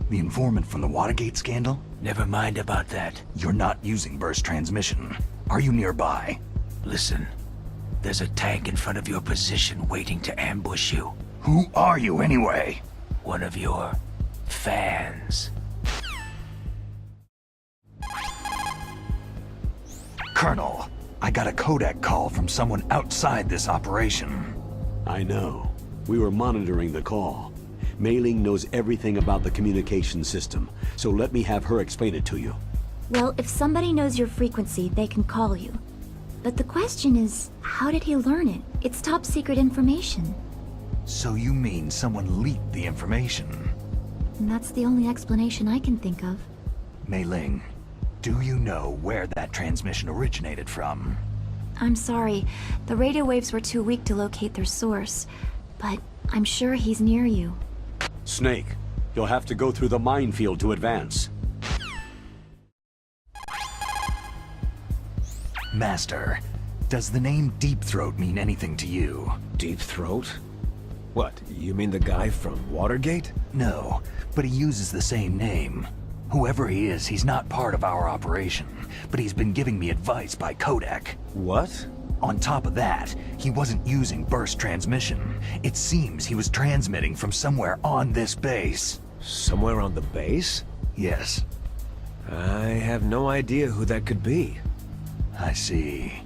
The informant from the Watergate scandal? Never mind about that. You're not using burst transmission. Are you nearby? Listen, there's a tank in front of your position waiting to ambush you. Who are you anyway? One of your fans. Colonel, I got a Kodak call from someone outside this operation. I know. We were monitoring the call. Mei Ling knows everything about the communication system, so let me have her explain it to you. Well, if somebody knows your frequency, they can call you. But the question is, how did he learn it? It's top secret information. So you mean someone leaked the information? And that's the only explanation I can think of. Mei Ling, do you know where that transmission originated from? I'm sorry. The radio waves were too weak to locate their source. But I'm sure he's near you. Snake, you'll have to go through the minefield to advance. Master, does the name Deep Throat mean anything to you? Deep Throat? What, you mean the guy from Watergate? No, but he uses the same name. Whoever he is, he's not part of our operation, but he's been giving me advice by Kodak. What? On top of that, he wasn't using burst transmission. It seems he was transmitting from somewhere on this base. Somewhere on the base? Yes. I have no idea who that could be. I see.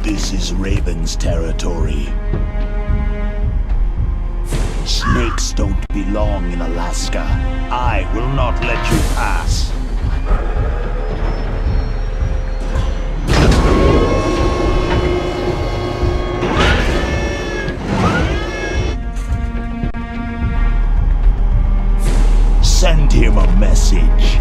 This is Raven's territory. Snakes don't belong in Alaska. I will not let you pass. Send him a message.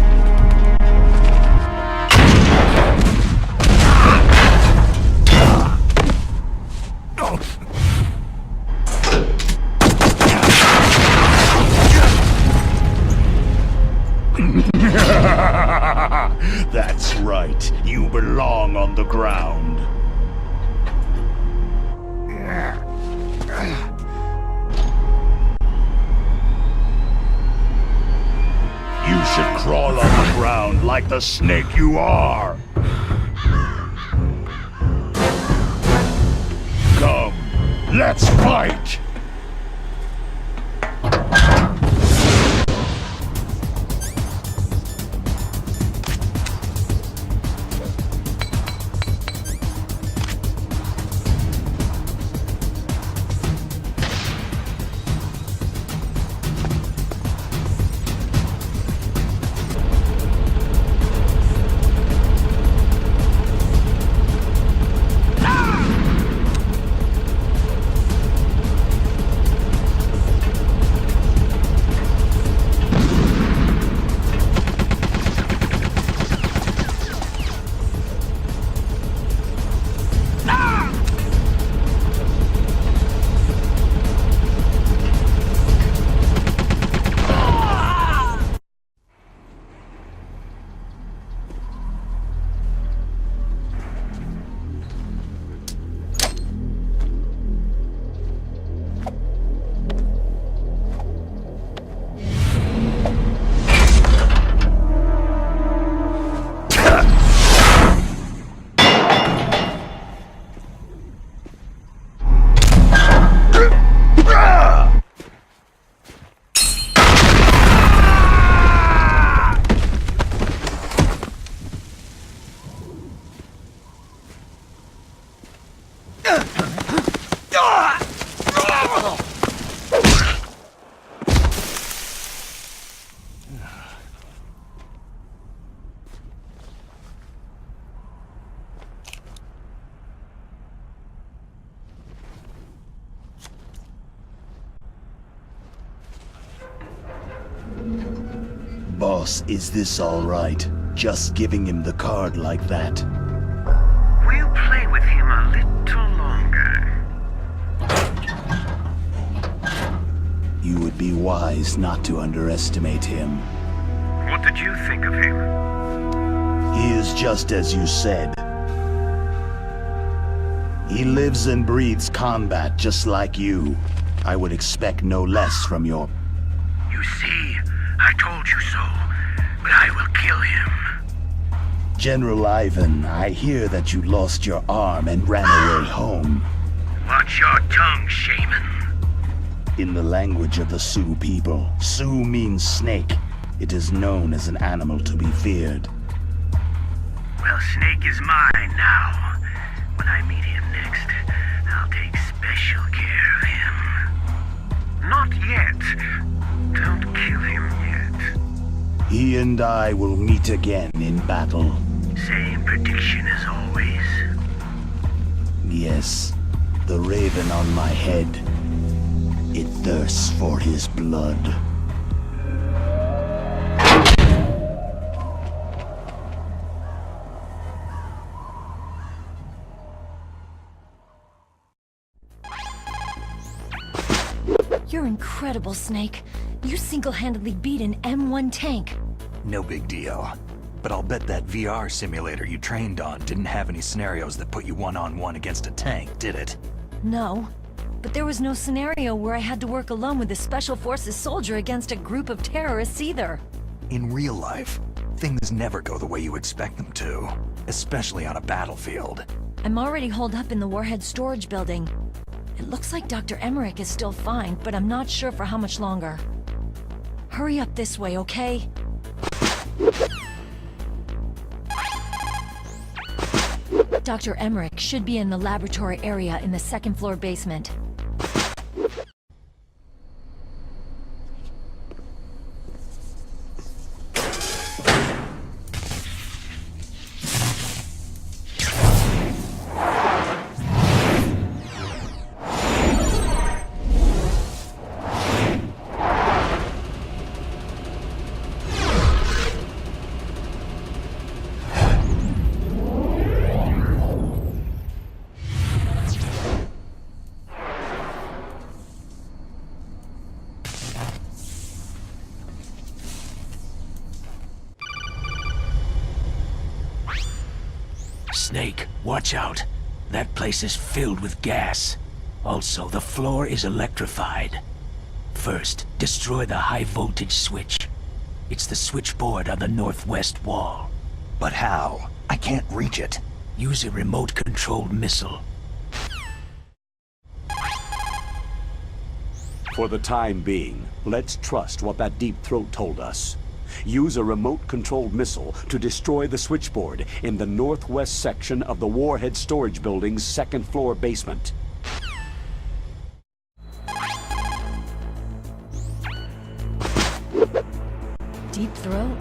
That's right. You belong on the ground. You should crawl on the ground like the snake you are. Come, let's fight! Boss, is this all right? Just giving him the card like that? We'll play with him a little longer. You would be wise not to underestimate him. What did you think of him? He is just as you said. He lives and breathes combat just like you. I would expect no less from your... You see, I told you so, but I will kill him. General Ivan, I hear that you lost your arm and ran away home. Watch your tongue, shaman. In the language of the Sioux people, Sioux means snake. It is known as an animal to be feared. Well, Snake is mine now. When I meet him next, I'll take special care of him. Not yet. Don't kill him yet. He and I will meet again in battle. Same prediction as always. Yes, the raven on my head. It thirsts for his blood. You're incredible, Snake. You single-handedly beat an M1 tank. No big deal. But I'll bet that VR simulator you trained on didn't have any scenarios that put you one-on-one against a tank, did it? No. But there was no scenario where I had to work alone with a Special Forces soldier against a group of terrorists either. In real life, things never go the way you expect them to. Especially on a battlefield. I'm already holed up in the Warhead storage building. It looks like Dr. Emmerich is still fine, but I'm not sure for how much longer. Hurry up this way, okay? Dr. Emmerich should be in the laboratory area in the second-floor basement. Snake, watch out. That place is filled with gas. Also, the floor is electrified. First, destroy the high-voltage switch. It's the switchboard on the northwest wall. But how? I can't reach it. Use a remote-controlled missile. For the time being, let's trust what that deep throat told us. Use a remote-controlled missile to destroy the switchboard in the northwest section of the Warhead Storage Building's second-floor basement. Deep throat?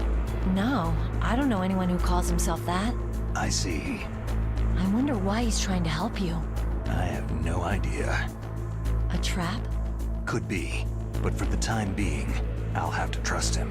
No, I don't know anyone who calls himself that. I see. I wonder why he's trying to help you. I have no idea. A trap? Could be, but for the time being, I'll have to trust him.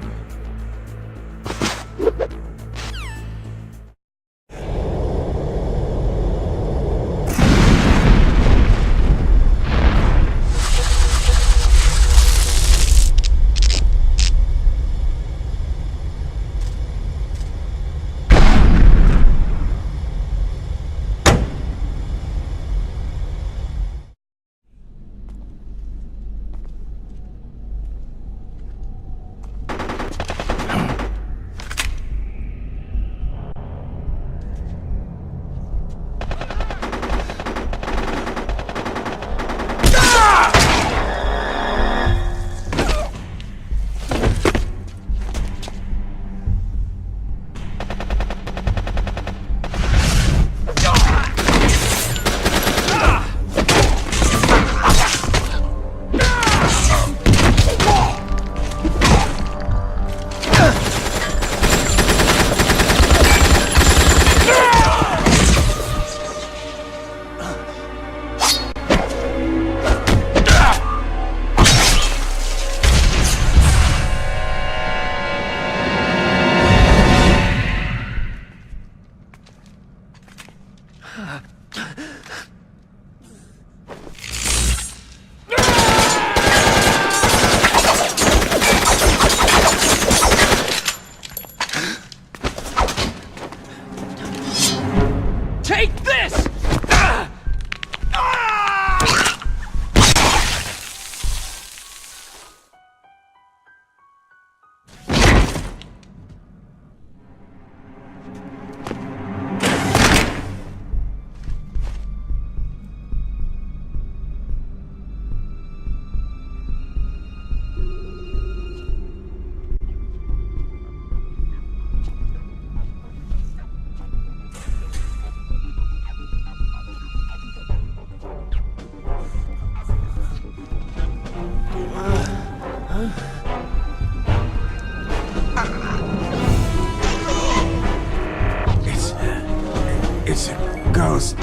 It's a ghost.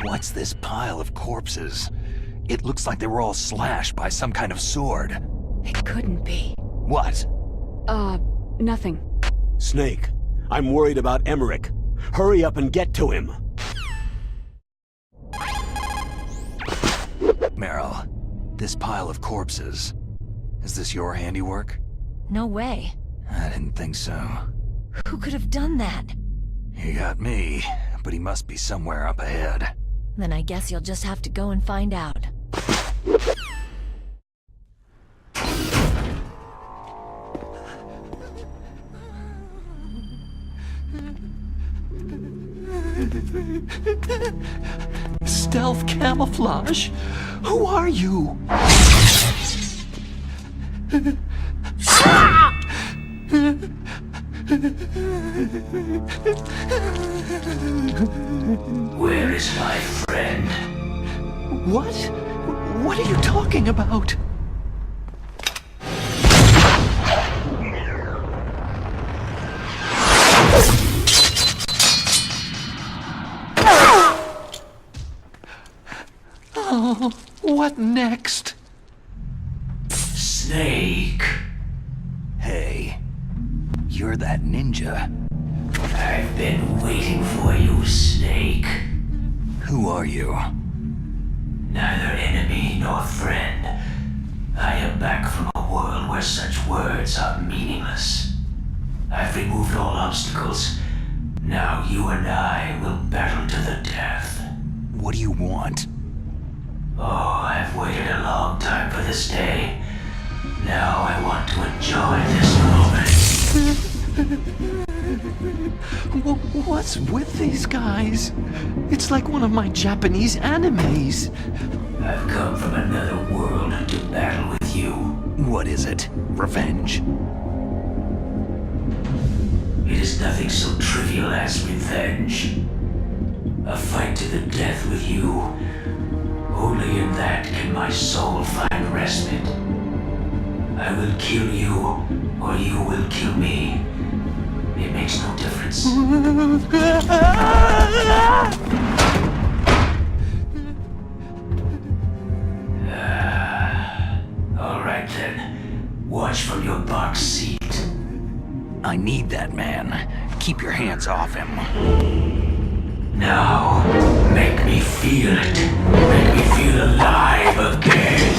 What's this pile of corpses? It looks like they were all slashed by some kind of sword. It couldn't be. What? Nothing. Snake, I'm worried about Emmerich. Hurry up and get to him. Meryl, this pile of corpses, is this your handiwork? No way. I didn't think so. Who could have done that? He got me, but he must be somewhere up ahead. Then I guess you'll just have to go and find out. Stealth camouflage? Who are you? Where is my friend? What? What are you talking about? Oh, what next? waiting for you, Snake. Who are you? Neither enemy nor friend. I am back from a world where such words are meaningless. I've removed all obstacles. Now you and I will battle to the death. What do you want? Oh, I've waited a long time for this day. Now I want to enjoy this moment. What's with these guys? It's like one of my Japanese animes. I've come from another world to battle with you. What is it? Revenge? It is nothing so trivial as revenge. A fight to the death with you. Only in that can my soul find respite. I will kill you, or you will kill me. It makes no difference. All right then. Watch from your box seat. I need that man. Keep your hands off him. Now, make me feel it. Make me feel alive again.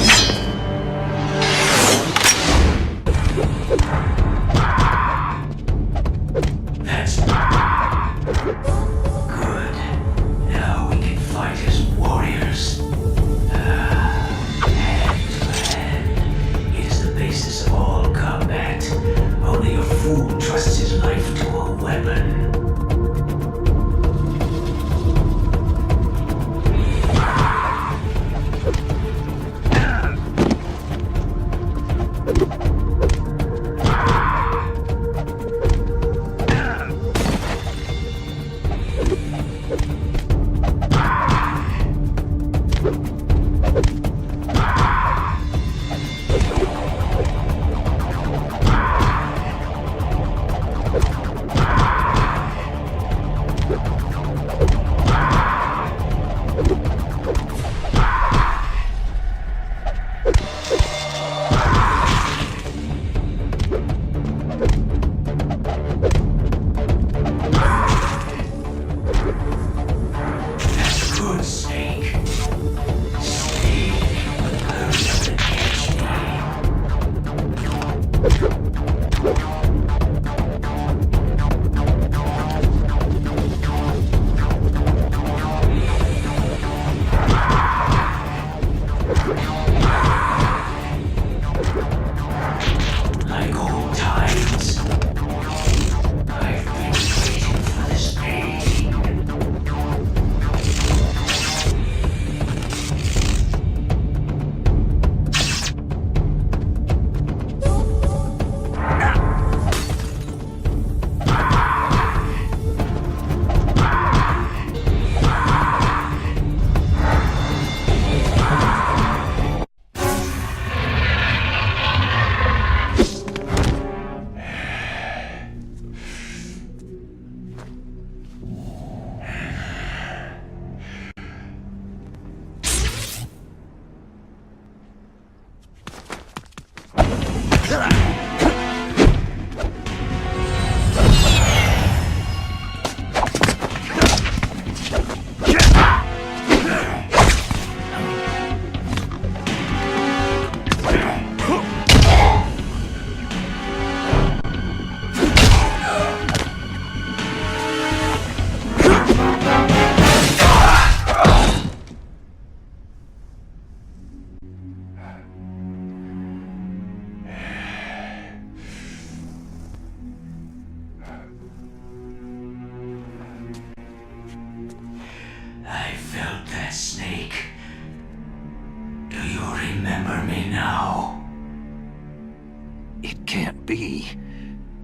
That's good. Now we can fight as warriors. Hand to hand. It is the basis of all combat. Only a fool trusts his life to a weapon.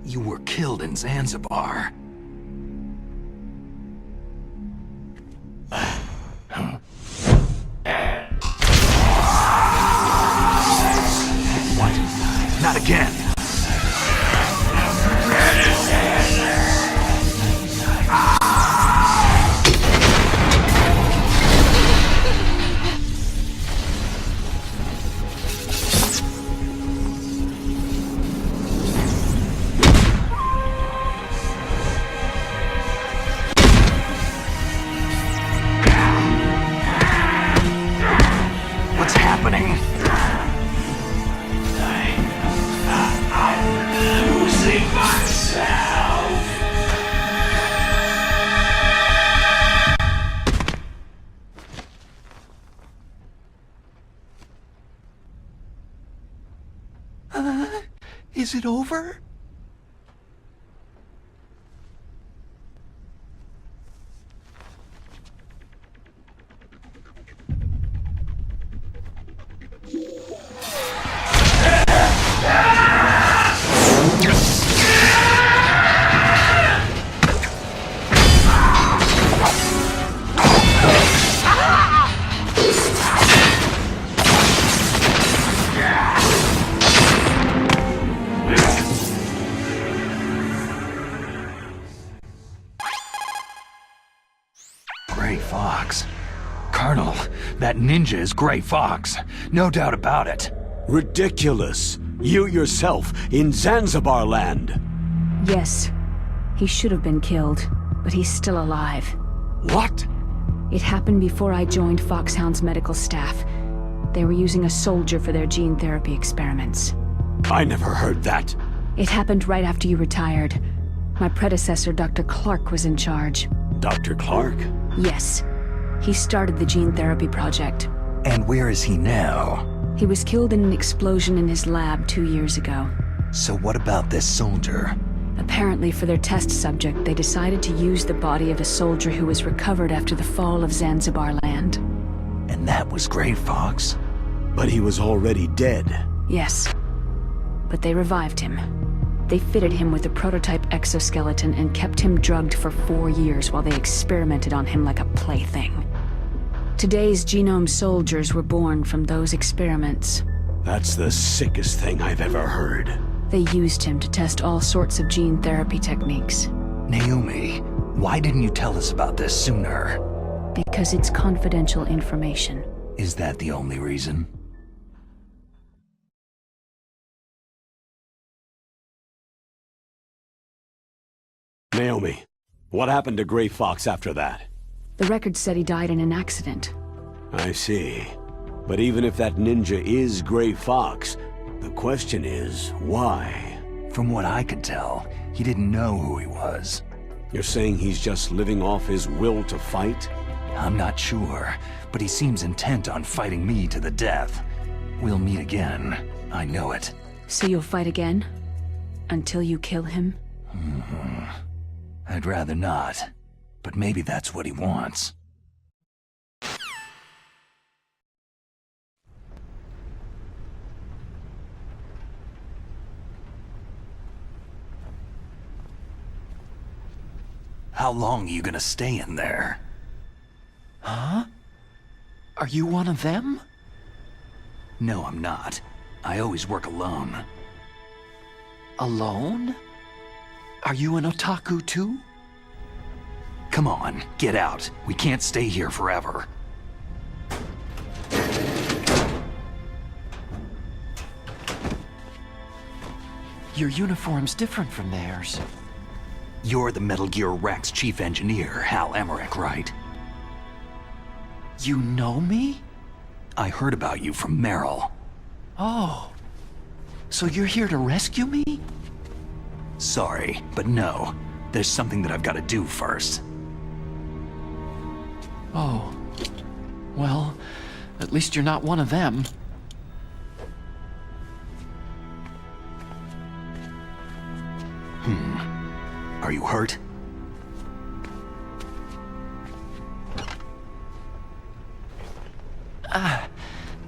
You were killed in Zanzibar. What? Not again! Is it over? Colonel, that ninja is Gray Fox. No doubt about it. Ridiculous. You yourself in Zanzibar land. Yes. He should have been killed, but he's still alive. What? It happened before I joined Foxhound's medical staff. They were using a soldier for their gene therapy experiments. I never heard that. It happened right after you retired. My predecessor, Dr. Clark, was in charge. Dr. Clark? Yes. He started the gene therapy project. And where is he now? He was killed in an explosion in his lab 2 years ago. So what about this soldier? Apparently, for their test subject, they decided to use the body of a soldier who was recovered after the fall of Zanzibar land. And that was Gray Fox? But he was already dead. Yes. But they revived him. They fitted him with a prototype exoskeleton and kept him drugged for 4 years while they experimented on him like a plaything. Today's genome soldiers were born from those experiments. That's the sickest thing I've ever heard. They used him to test all sorts of gene therapy techniques. Naomi, why didn't you tell us about this sooner? Because it's confidential information. Is that the only reason? Naomi, what happened to Gray Fox after that? The record said he died in an accident. I see. But even if that ninja is Gray Fox, the question is, why? From what I could tell, he didn't know who he was. You're saying he's just living off his will to fight? I'm not sure, but he seems intent on fighting me to the death. We'll meet again. I know it. So you'll fight again? Until you kill him? I'd rather not, but maybe that's what he wants. How long are you gonna stay in there? Huh? Are you one of them? No, I'm not. I always work alone. Alone? Are you an otaku too? Come on, get out. We can't stay here forever. Your uniform's different from theirs. You're the Metal Gear Rex chief engineer, Hal Emmerich, right? You know me? I heard about you from Meryl. Oh. So you're here to rescue me? Sorry, but no. There's something that I've got to do first. Oh. Well, at least you're not one of them. Are you hurt?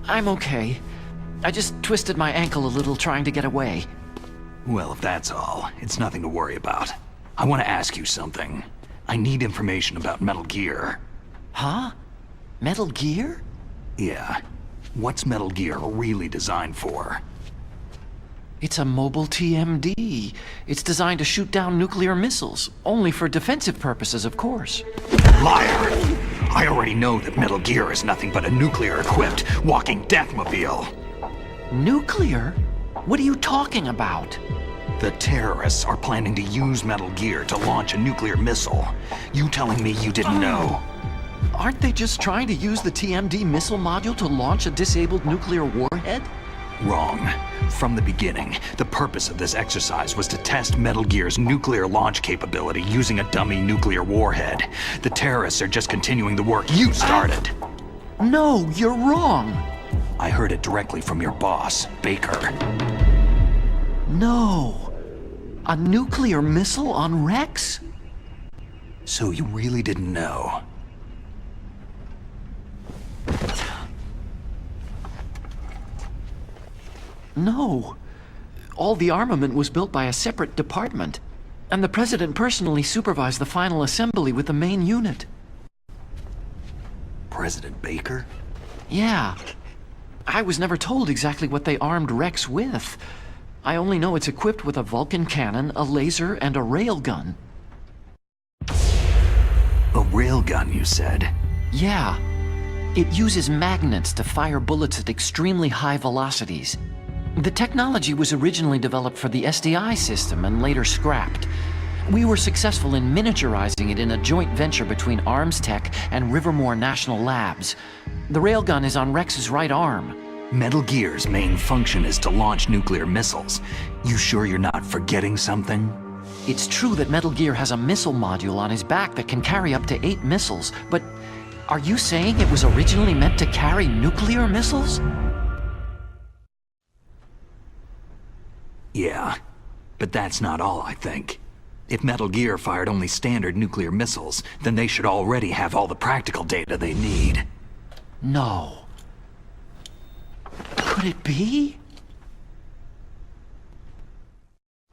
I'm okay. I just twisted my ankle a little trying to get away. Well, if that's all, it's nothing to worry about. I want to ask you something. I need information about Metal Gear. Huh? Metal Gear? Yeah. What's Metal Gear really designed for? It's a mobile TMD. It's designed to shoot down nuclear missiles. Only for defensive purposes, of course. Liar! I already know that Metal Gear is nothing but a nuclear-equipped walking deathmobile. Nuclear? What are you talking about? The terrorists are planning to use Metal Gear to launch a nuclear missile. You telling me you didn't know? Aren't they just trying to use the TMD missile module to launch a disabled nuclear warhead? Wrong. From the beginning, the purpose of this exercise was to test Metal Gear's nuclear launch capability using a dummy nuclear warhead. The terrorists are just continuing the work you started. No, you're wrong. I heard it directly from your boss, Baker. No! A nuclear missile on Rex? So you really didn't know? No. All the armament was built by a separate department, and the President personally supervised the final assembly with the main unit. President Baker? Yeah. I was never told exactly what they armed Rex with. I only know it's equipped with a Vulcan cannon, a laser, and a railgun. A railgun, you said? Yeah. It uses magnets to fire bullets at extremely high velocities. The technology was originally developed for the SDI system and later scrapped. We were successful in miniaturizing it in a joint venture between Arms Tech and Rivermore National Labs. The railgun is on Rex's right arm. Metal Gear's main function is to launch nuclear missiles. You sure you're not forgetting something? It's true that Metal Gear has a missile module on his back that can carry up to 8 missiles, but are you saying it was originally meant to carry nuclear missiles? Yeah, but that's not all, I think. If Metal Gear fired only standard nuclear missiles, then they should already have all the practical data they need. No. Could it be?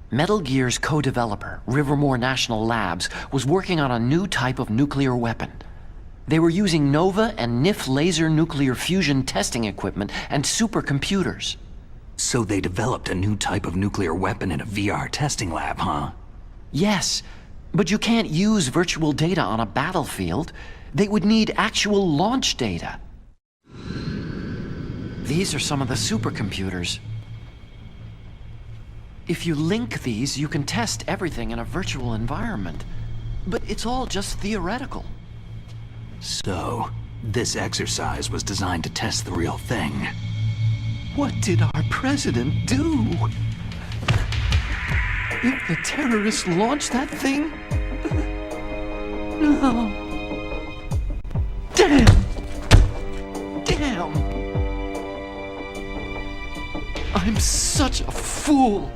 Metal Gear's co-developer, Rivermore National Labs, was working on a new type of nuclear weapon. They were using NOVA and NIF laser nuclear fusion testing equipment and supercomputers. So they developed a new type of nuclear weapon in a VR testing lab, huh? Yes, but you can't use virtual data on a battlefield. They would need actual launch data. These are some of the supercomputers. If you link these, you can test everything in a virtual environment. But it's all just theoretical. So, this exercise was designed to test the real thing. What did our president do? Did the terrorists launch that thing? No. Damn! Damn! I'm such a fool.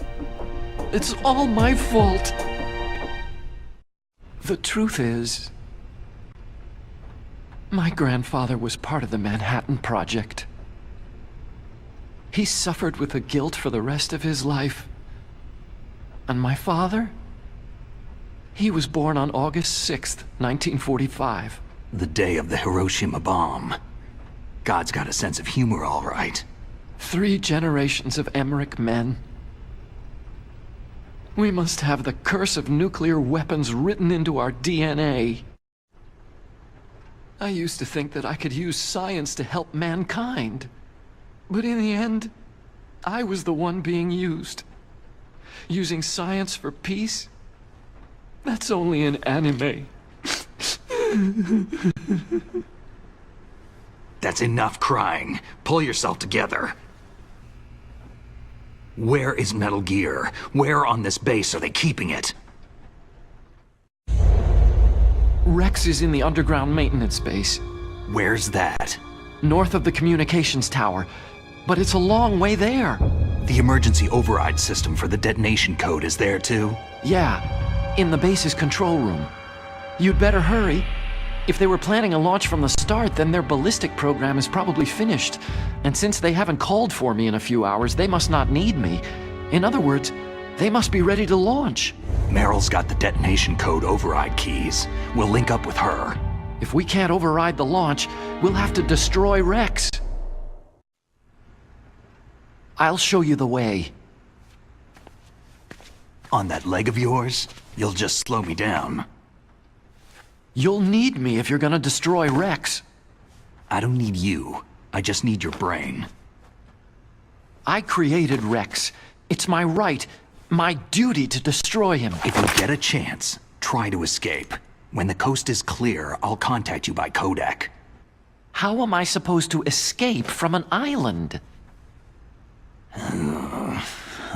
It's all my fault. The truth is, my grandfather was part of the Manhattan Project. He suffered with the guilt for the rest of his life. And my father? He was born on August 6th, 1945. The day of the Hiroshima bomb. God's got a sense of humor, all right. 3 generations of Emmerich men. We must have the curse of nuclear weapons written into our DNA. I used to think that I could use science to help mankind. But in the end, I was the one being used. Using science for peace? That's only in anime. That's enough crying. Pull yourself together. Where is Metal Gear? Where on this base are they keeping it? Rex is in the underground maintenance base. Where's that? North of the communications tower. But it's a long way there. The emergency override system for the detonation code is there too? Yeah, in the base's control room. You'd better hurry. If they were planning a launch from the start, then their ballistic program is probably finished. And since they haven't called for me in a few hours, they must not need me. In other words, they must be ready to launch. Meryl's got the detonation code override keys. We'll link up with her. If we can't override the launch, we'll have to destroy Rex. I'll show you the way. On that leg of yours, you'll just slow me down. You'll need me if you're gonna destroy Rex. I don't need you. I just need your brain. I created Rex. It's my right, my duty to destroy him. If you get a chance, try to escape. When the coast is clear, I'll contact you by codec. How am I supposed to escape from an island?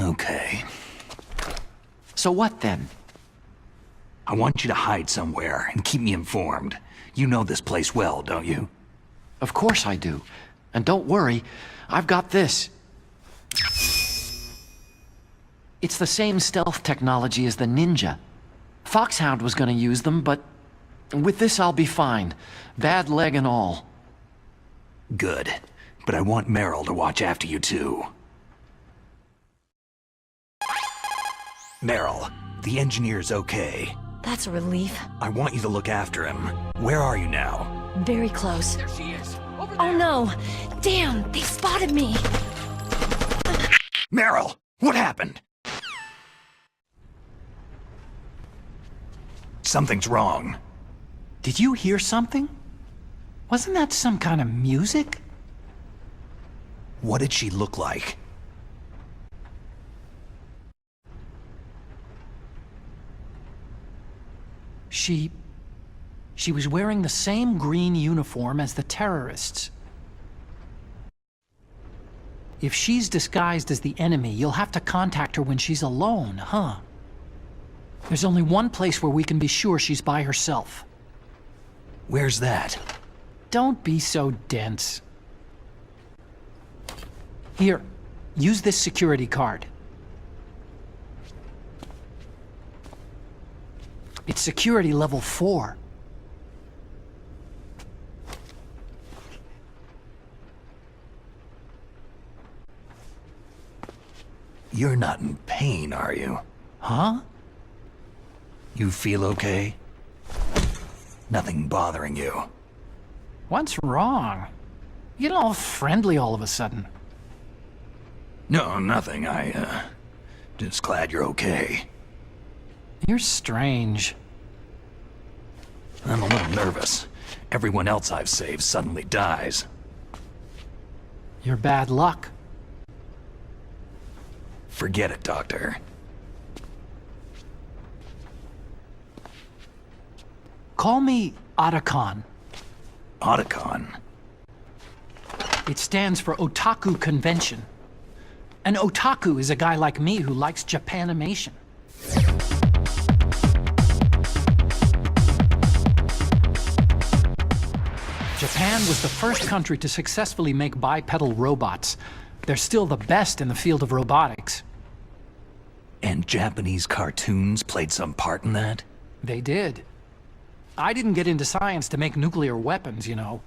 Okay. So what then? I want you to hide somewhere and keep me informed. You know this place well, don't you? Of course I do. And don't worry, I've got this. It's the same stealth technology as the Ninja. Foxhound was gonna use them, but with this I'll be fine. Bad leg and all. Good. But I want Meryl to watch after you too. Meryl, the engineer's okay. That's a relief. I want you to look after him. Where are you now? Very close. There she is. Oh no! Damn, they spotted me! Meryl, what happened? Something's wrong. Did you hear something? Wasn't that some kind of music? What did she look like? She was wearing the same green uniform as the terrorists. If she's disguised as the enemy, you'll have to contact her when she's alone, huh? There's only one place where we can be sure she's by herself. Where's that? Don't be so dense. Here, use this security card. It's security level 4. You're not in pain, are you? Huh? You feel okay? Nothing bothering you? What's wrong? You get all friendly all of a sudden. No, nothing. Just glad you're okay. You're strange. I'm a little nervous. Everyone else I've saved suddenly dies. You're bad luck. Forget it, Doctor. Call me Otacon. Otacon? It stands for Otaku Convention. An otaku is a guy like me who likes Japanimation. Japan was the first country to successfully make bipedal robots. They're still the best in the field of robotics. And Japanese cartoons played some part in that? They did. I didn't get into science to make nuclear weapons, you know.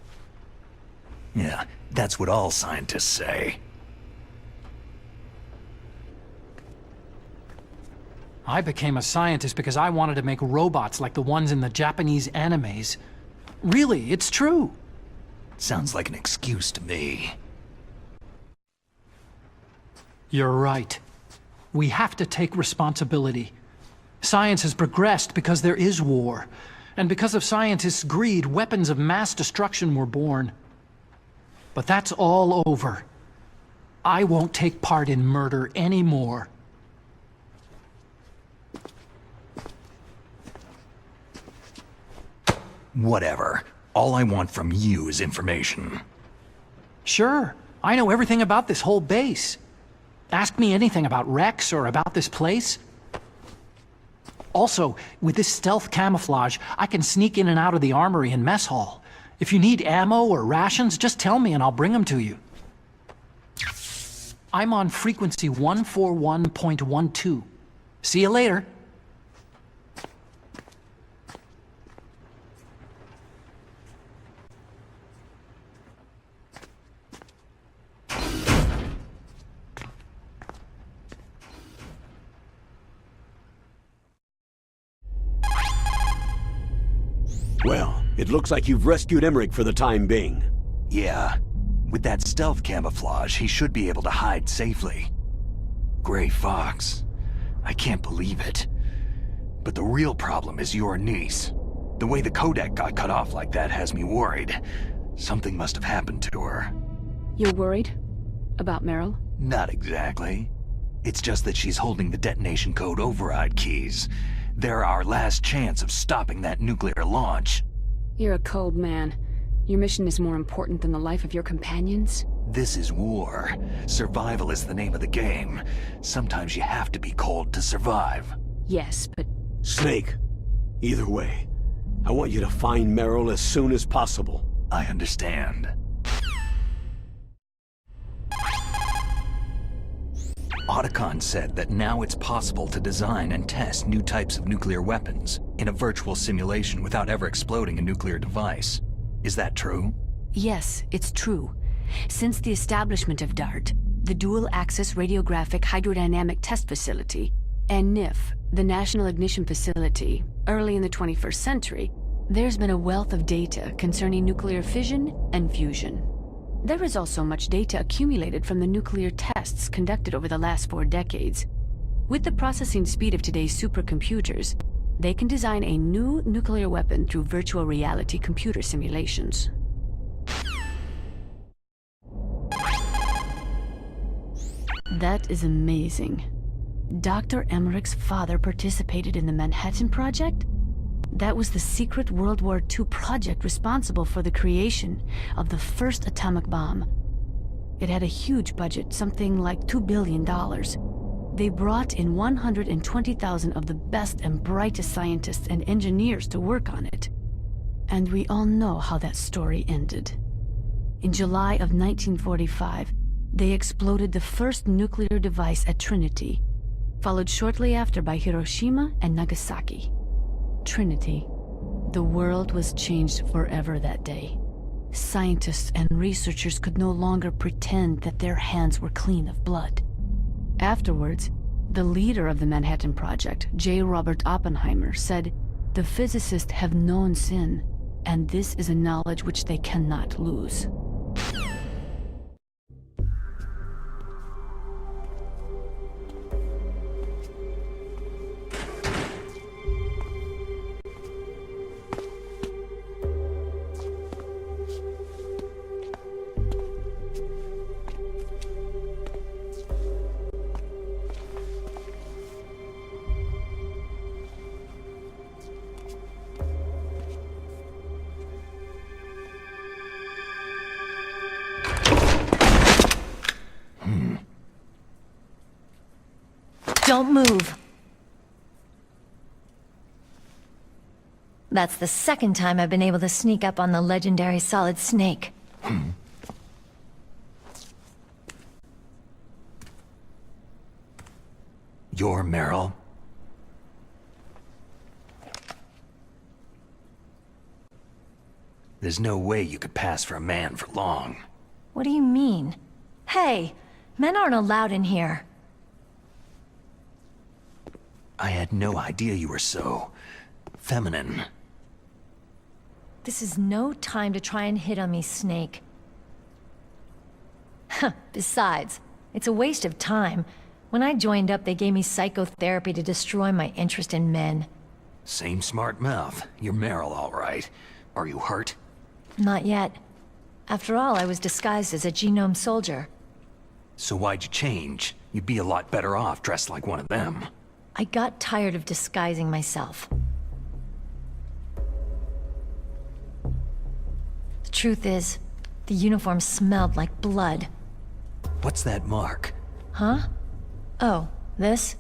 Yeah, that's what all scientists say. I became a scientist because I wanted to make robots like the ones in the Japanese animes. Really, it's true. Sounds like an excuse to me. You're right. We have to take responsibility. Science has progressed because there is war. And because of scientists' greed, weapons of mass destruction were born. But that's all over. I won't take part in murder anymore. Whatever. All I want from you is information. Sure. I know everything about this whole base. Ask me anything about Rex or about this place. Also, with this stealth camouflage, I can sneak in and out of the armory and mess hall. If you need ammo or rations, just tell me and I'll bring them to you. I'm on frequency 141.12. See you later. Well, it looks like you've rescued Emmerich for the time being. Yeah. With that stealth camouflage, he should be able to hide safely. Gray Fox. I can't believe it. But the real problem is your niece. The way the codec got cut off like that has me worried. Something must have happened to her. You're worried? About Meryl? Not exactly. It's just that she's holding the detonation code override keys. They're our last chance of stopping that nuclear launch. You're a cold man. Your mission is more important than the life of your companions? This is war. Survival is the name of the game. Sometimes you have to be cold to survive. Yes, but... Snake, either way, I want you to find Meryl as soon as possible. I understand. Otacon said that now it's possible to design and test new types of nuclear weapons in a virtual simulation without ever exploding a nuclear device. Is that true? Yes, it's true. Since the establishment of DART, the Dual Axis Radiographic Hydrodynamic Test Facility, and NIF, the National Ignition Facility, early in the 21st century, there's been a wealth of data concerning nuclear fission and fusion. There is also much data accumulated from the nuclear tests conducted over the last 4 decades. With the processing speed of today's supercomputers, they can design a new nuclear weapon through virtual reality computer simulations. That is amazing. Dr. Emmerich's father participated in the Manhattan Project? That was the secret World War II project responsible for the creation of the first atomic bomb. It had a huge budget, something like $2 billion. They brought in 120,000 of the best and brightest scientists and engineers to work on it. And we all know how that story ended. In July of 1945, they exploded the first nuclear device at Trinity, followed shortly after by Hiroshima and Nagasaki. Trinity. The world was changed forever that day. Scientists and researchers could no longer pretend that their hands were clean of blood. Afterwards, the leader of the Manhattan Project, J. Robert Oppenheimer, said, "The physicists have known sin, and this is a knowledge which they cannot lose." Don't move. That's the second time I've been able to sneak up on the legendary Solid Snake. You're Meryl? There's no way you could pass for a man for long. What do you mean? Hey, men aren't allowed in here. I had no idea you were so feminine. This is no time to try and hit on me, Snake. Besides, it's a waste of time. When I joined up, they gave me psychotherapy to destroy my interest in men. Same smart mouth. You're Meryl, all right. Are you hurt? Not yet. After all, I was disguised as a genome soldier. So why'd you change? You'd be a lot better off dressed like one of them. I got tired of disguising myself. The truth is, the uniform smelled like blood. What's that mark? Huh? Oh, this?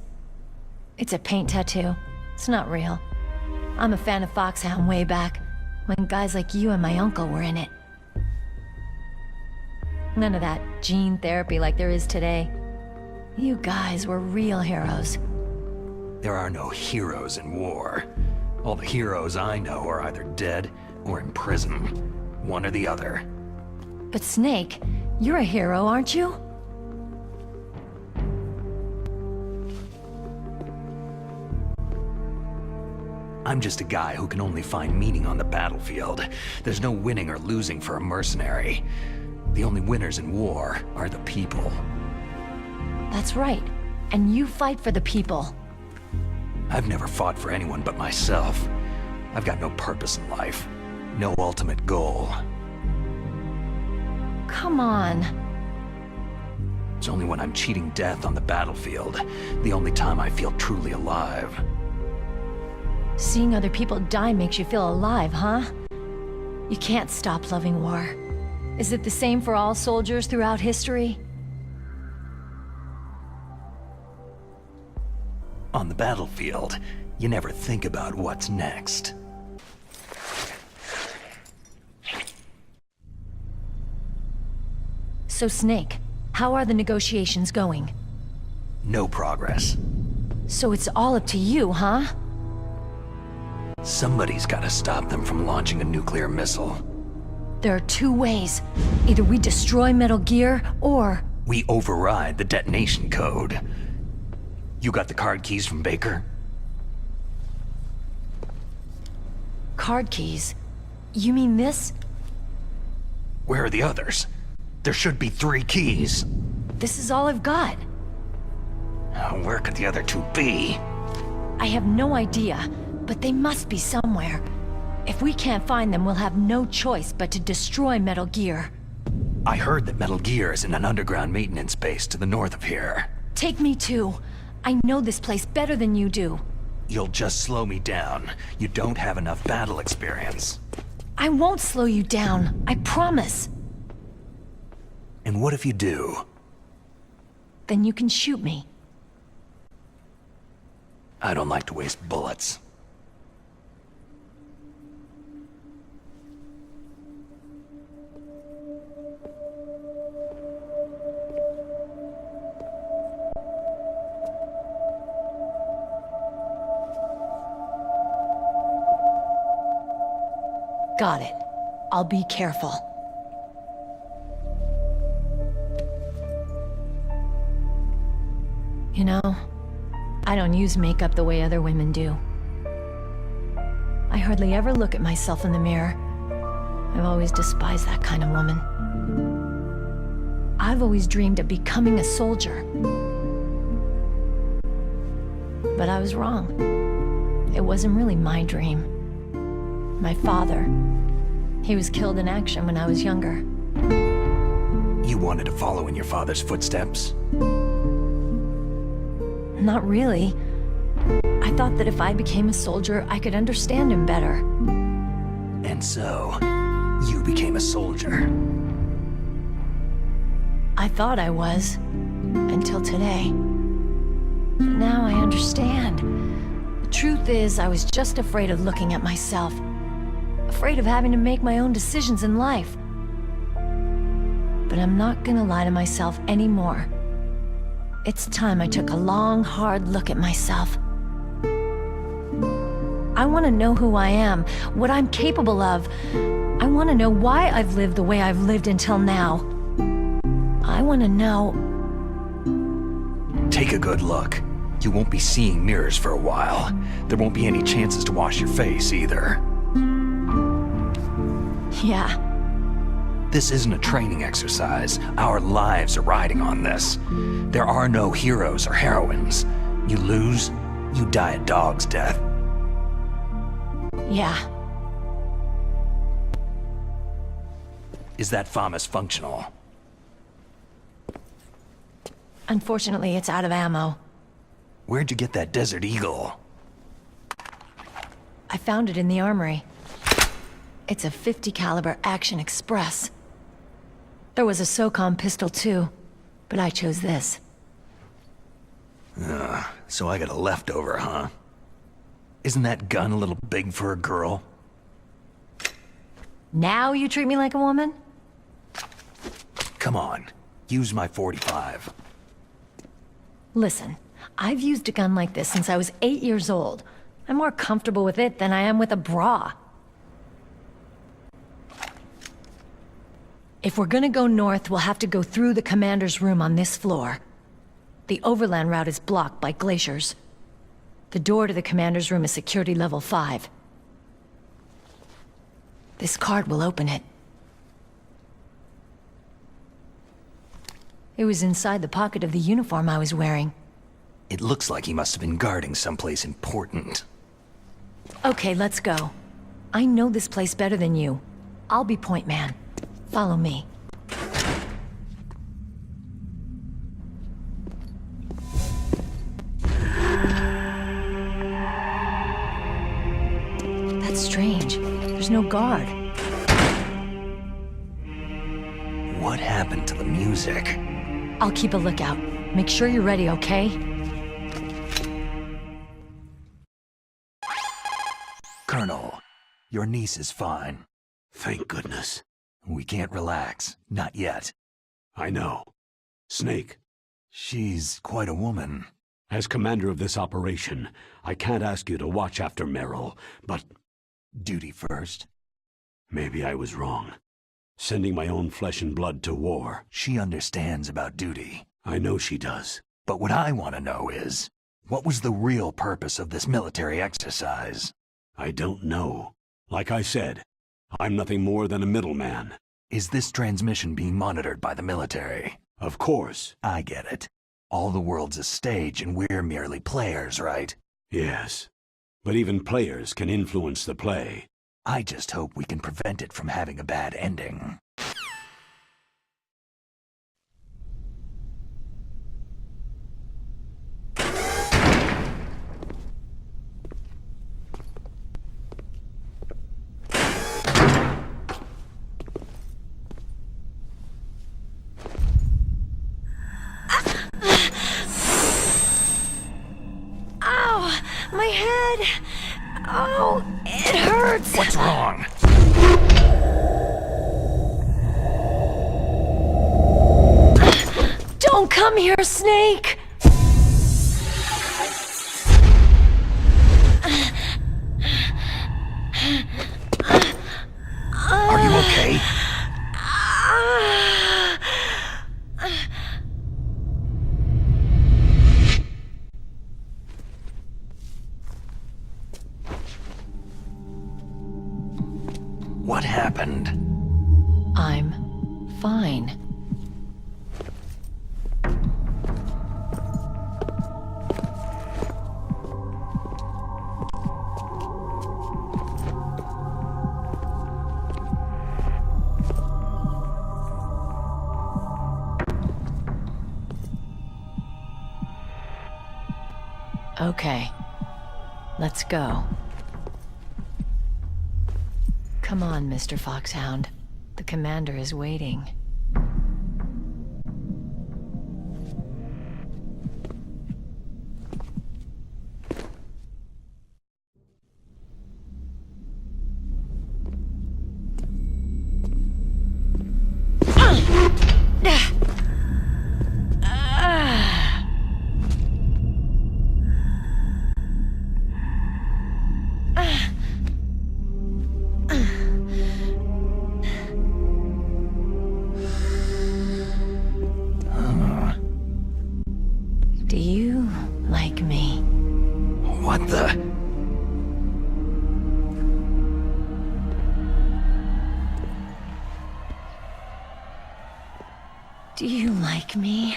It's a paint tattoo. It's not real. I'm a fan of Foxhound way back, when guys like you and my uncle were in it. None of that gene therapy like there is today. You guys were real heroes. There are no heroes in war. All the heroes I know are either dead or in prison. One or the other. But Snake, you're a hero, aren't you? I'm just a guy who can only find meaning on the battlefield. There's no winning or losing for a mercenary. The only winners in war are the people. That's right. And you fight for the people. I've never fought for anyone but myself. I've got no purpose in life. No ultimate goal. Come on. It's only when I'm cheating death on the battlefield, the only time I feel truly alive. Seeing other people die makes you feel alive, huh? You can't stop loving war. Is it the same for all soldiers throughout history? On the battlefield, you never think about what's next. So Snake, how are the negotiations going? No progress. So it's all up to you, huh? Somebody's gotta stop them from launching a nuclear missile. There are two ways. Either we destroy Metal Gear, or... we override the detonation code. You got the card keys from Baker? Card keys? You mean this? Where are the others? There should be 3 keys. This is all I've got. Where could the other 2 be? I have no idea, but they must be somewhere. If we can't find them, we'll have no choice but to destroy Metal Gear. I heard that Metal Gear is in an underground maintenance base to the north of here. Take me too. I know this place better than you do. You'll just slow me down. You don't have enough battle experience. I won't slow you down, I promise. And what if you do? Then you can shoot me. I don't like to waste bullets. Got it. I'll be careful. You know, I don't use makeup the way other women do. I hardly ever look at myself in the mirror. I've always despised that kind of woman. I've always dreamed of becoming a soldier. But I was wrong. It wasn't really my dream. My father, he was killed in action when I was younger. You wanted to follow in your father's footsteps? Not really. I thought that if I became a soldier, I could understand him better. And so, you became a soldier. I thought I was, until today. But now I understand. The truth is, I was just afraid of looking at myself. Afraid of having to make my own decisions in life. But I'm not gonna lie to myself anymore. It's time I took a long, hard look at myself. I want to know who I am, what I'm capable of. I want to know why I've lived the way I've lived until now. I want to know... Take a good look. You won't be seeing mirrors for a while. There won't be any chances to wash your face, either. Yeah. This isn't a training exercise. Our lives are riding on this. There are no heroes or heroines. You lose, you die a dog's death. Yeah. Is that FAMAS functional? Unfortunately, it's out of ammo. Where'd you get that Desert Eagle? I found it in the armory. It's a .50 caliber Action Express. There was a SOCOM pistol too, but I chose this. So I got a leftover, huh? Isn't that gun a little big for a girl? Now you treat me like a woman? Come on, use my .45. Listen, I've used a gun like this since I was 8 years old. I'm more comfortable with it than I am with a bra. If we're gonna go north, we'll have to go through the commander's room on this floor. The overland route is blocked by glaciers. The door to the commander's room is security level 5. This card will open it. It was inside the pocket of the uniform I was wearing. It looks like he must have been guarding someplace important. Okay, let's go. I know this place better than you. I'll be point man. Follow me. That's strange. There's no guard. What happened to the music? I'll keep a lookout. Make sure you're ready, okay? Colonel, your niece is fine. Thank goodness. We can't relax. Not yet. I know. Snake, She's quite a woman. As commander of this operation, I can't ask you to watch after Meryl, but... Duty first. Maybe I was wrong. Sending my own flesh and blood to war. She understands about duty. I know she does. But what I want to know is, what was the real purpose of this military exercise? I don't know. Like I said, I'm nothing more than a middleman. Is this transmission being monitored by the military? Of course. I get it. All the world's a stage and we're merely players, right? Yes. But even players can influence the play. I just hope we can prevent it from having a bad ending. My head! Oh, it hurts! What's wrong? Don't come here, Snake! Are you okay? What happened? I'm fine. Okay, let's go. Come on, Mr. Foxhound. The commander is waiting. Do you like me? What the? Do you like me?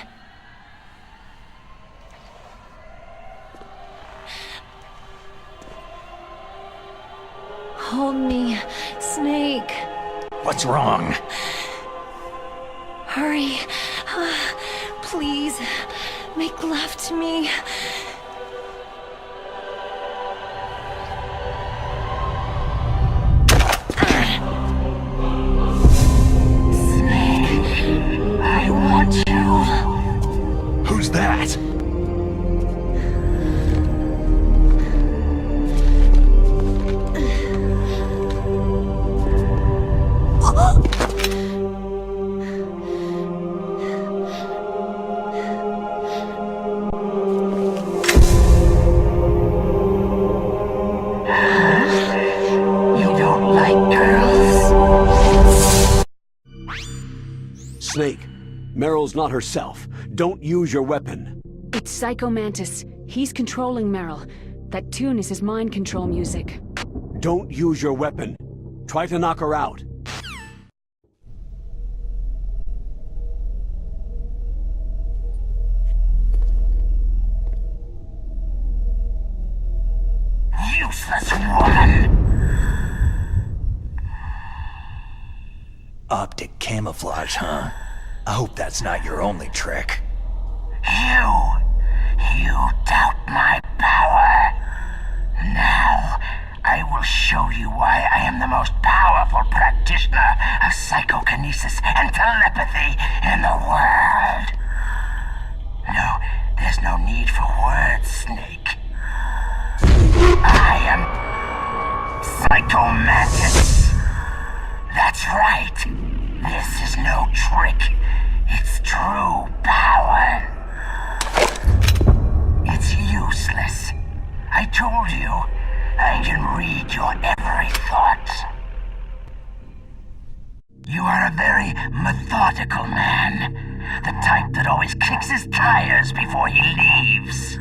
Hold me, Snake. What's wrong? Hurry. Please, make love to me. Snake, I want you. Who's that? Snake, Meryl's not herself. Don't use your weapon. It's Psycho Mantis. He's controlling Meryl. That tune is his mind control music. Don't use your weapon. Try to knock her out. Useless woman! Optic camouflage, huh? I hope that's not your only trick. You doubt my power. Now, I will show you why I am the most powerful practitioner of psychokinesis and telepathy in the world. No, there's no need for words, Snake. I am Psycho Mantis. That's right. This is no trick. It's true power. It's useless. I told you, I can read your every thought. You are a very methodical man. The type that always kicks his tires before he leaves.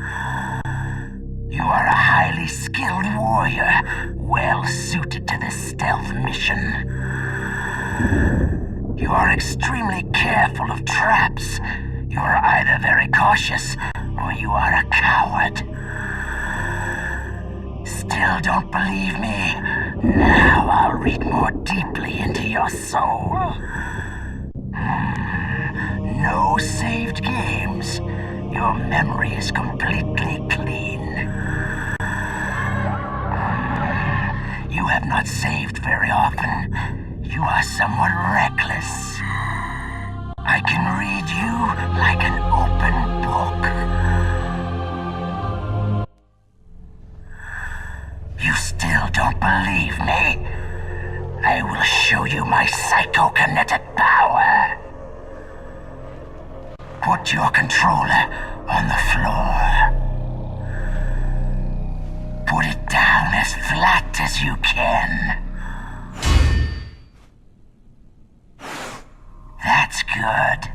You are a highly skilled warrior, well suited to this stealth mission. You are extremely careful of traps. You are either very cautious, or you are a coward. Still don't believe me? Now I'll read more deeply into your soul. No saved games. Your memory is completely clean. You have not saved very often. You are somewhat reckless. I can read you like an open book. You still don't believe me? I will show you my psychokinetic power. Put your controller on the floor. Put it down as flat as you can. That's good.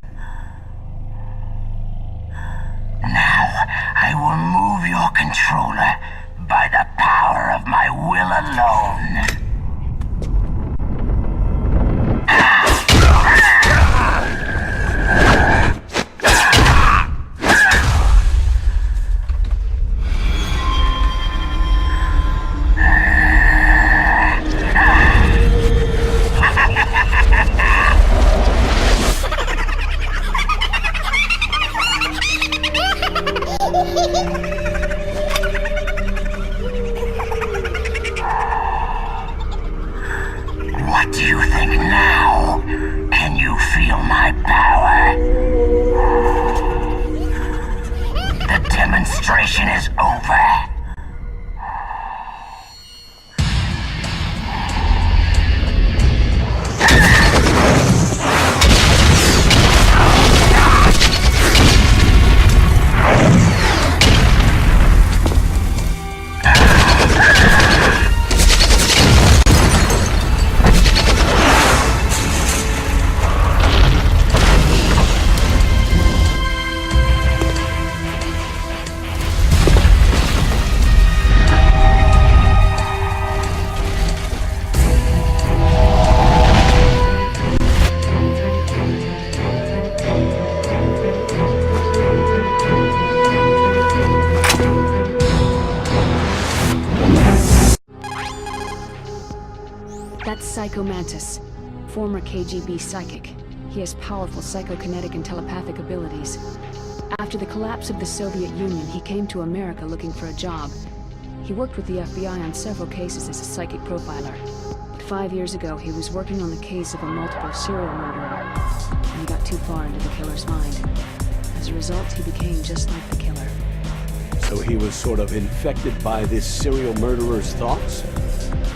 Now, I will move your controller by the power of my will alone. What do you think now? Can you feel my power? The demonstration is over. That's Psycho Mantis, former KGB psychic. He has powerful psychokinetic and telepathic abilities. After the collapse of the Soviet Union, he came to America looking for a job. He worked with the FBI on several cases as a psychic profiler. But 5 years ago, he was working on the case of a multiple serial murderer, and he got too far into the killer's mind. As a result, he became just like the killer. So he was sort of infected by this serial murderer's thoughts?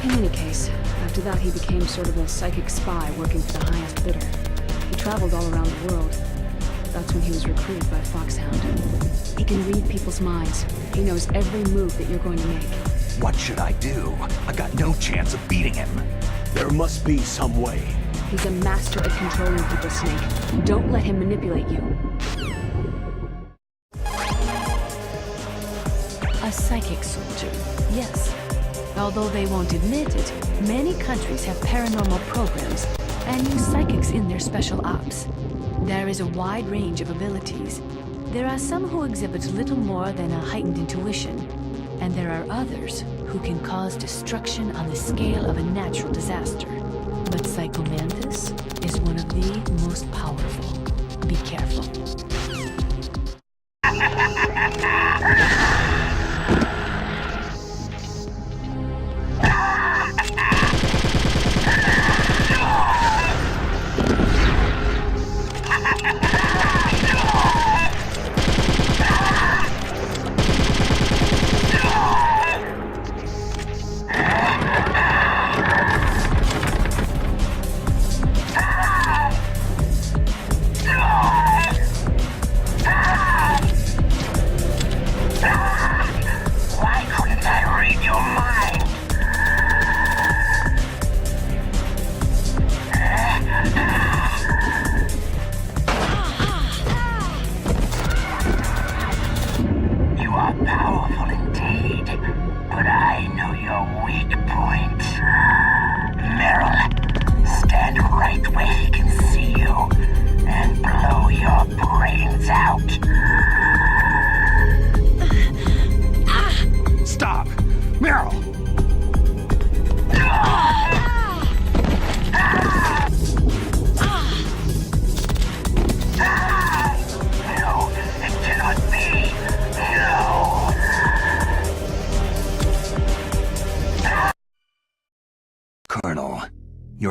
In any case, after that he became sort of a psychic spy working for the highest bidder. He traveled all around the world. That's when he was recruited by Foxhound. He can read people's minds. He knows every move that you're going to make. What should I do? I got no chance of beating him. There must be some way. He's a master at controlling people, Snake. Don't let him manipulate you. A psychic soldier, yes. Although they won't admit it, many countries have paranormal programs and use psychics in their special ops. There is a wide range of abilities. There are some who exhibit little more than a heightened intuition, and there are others who can cause destruction on the scale of a natural disaster. But Psycho Mantis is one of the most powerful. Be careful.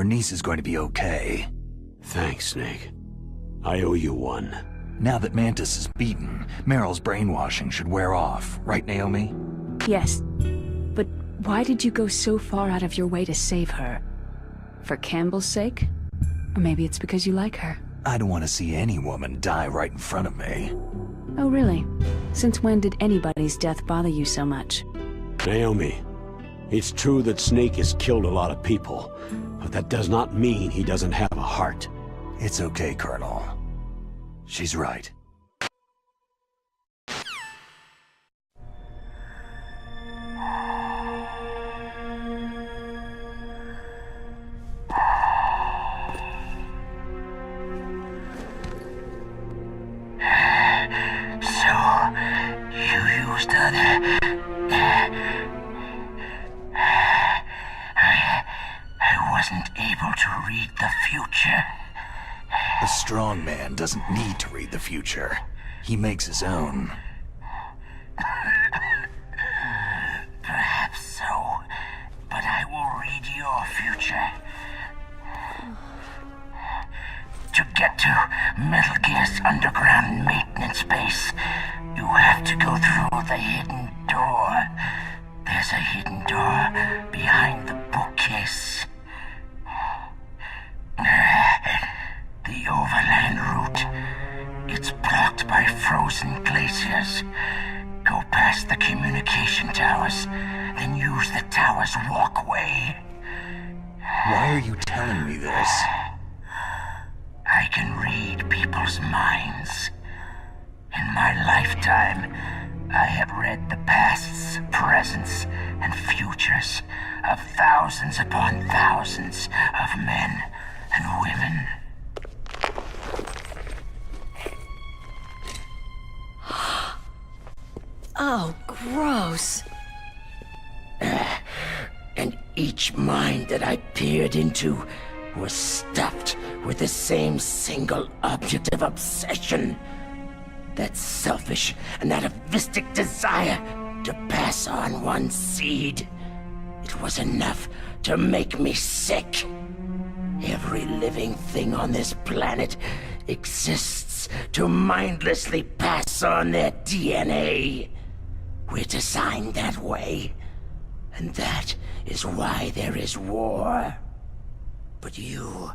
Your niece is going to be okay. Thanks, Snake. I owe you one. Now that Mantis is beaten, Meryl's brainwashing should wear off, right, Naomi? Yes. But why did you go so far out of your way to save her? For Campbell's sake? Or maybe it's because you like her. I don't want to see any woman die right in front of me. Oh, really? Since when did anybody's death bother you so much? Naomi, it's true that Snake has killed a lot of people, but that does not mean he doesn't have a heart. It's okay, Colonel. She's right. A strong man doesn't need to read the future. He makes his own. Perhaps so, but I will read your future. To get to Metal Gear's underground maintenance base, you have to go through the hidden door. There's a hidden door behind the bookcase. The overland route. It's blocked by frozen glaciers. Go past the communication towers, then use the tower's walkway. Why are you telling me this? I can read people's minds. In my lifetime, I have read the pasts, presents, and futures of thousands upon thousands of men and women. Oh, gross. And each mind that I peered into was stuffed with the same single object of obsession. That selfish and atavistic desire to pass on one seed. It was enough to make me sick. Every living thing on this planet exists to mindlessly pass on their DNA. We're designed that way, and that is why there is war. But you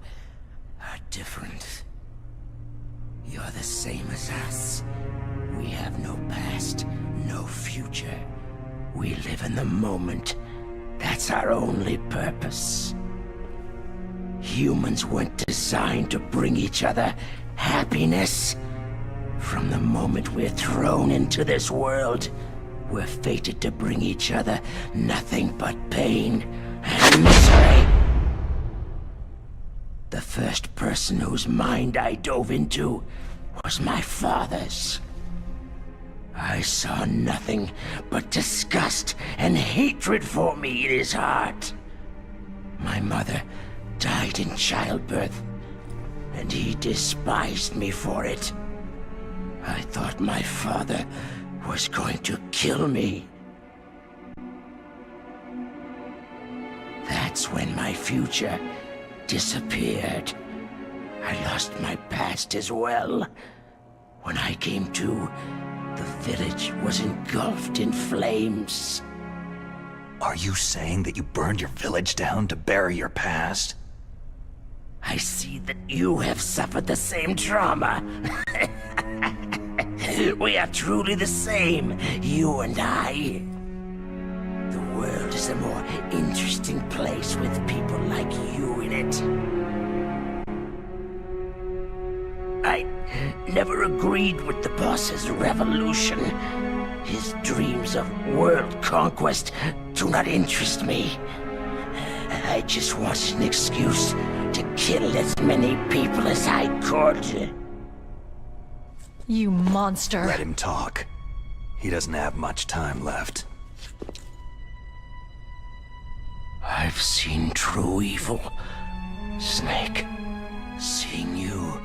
are different. You're the same as us. We have no past, no future. We live in the moment. That's our only purpose. Humans weren't designed to bring each other happiness. From the moment we're thrown into this world, we're fated to bring each other nothing but pain and misery. The first person whose mind I dove into was my father's. I saw nothing but disgust and hatred for me in his heart. My mother died in childbirth, and he despised me for it. I thought my father was going to kill me. That's when my future disappeared. I lost my past as well. When I came to, the village was engulfed in flames. Are you saying that you burned your village down to bury your past? I see that you have suffered the same trauma. We are truly the same, you and I. The world is a more interesting place with people like you in it. I never agreed with the boss's revolution. His dreams of world conquest do not interest me. I just wanted an excuse to kill as many people as I could. You monster. Let him talk. He doesn't have much time left. I've seen true evil, Snake. Seeing you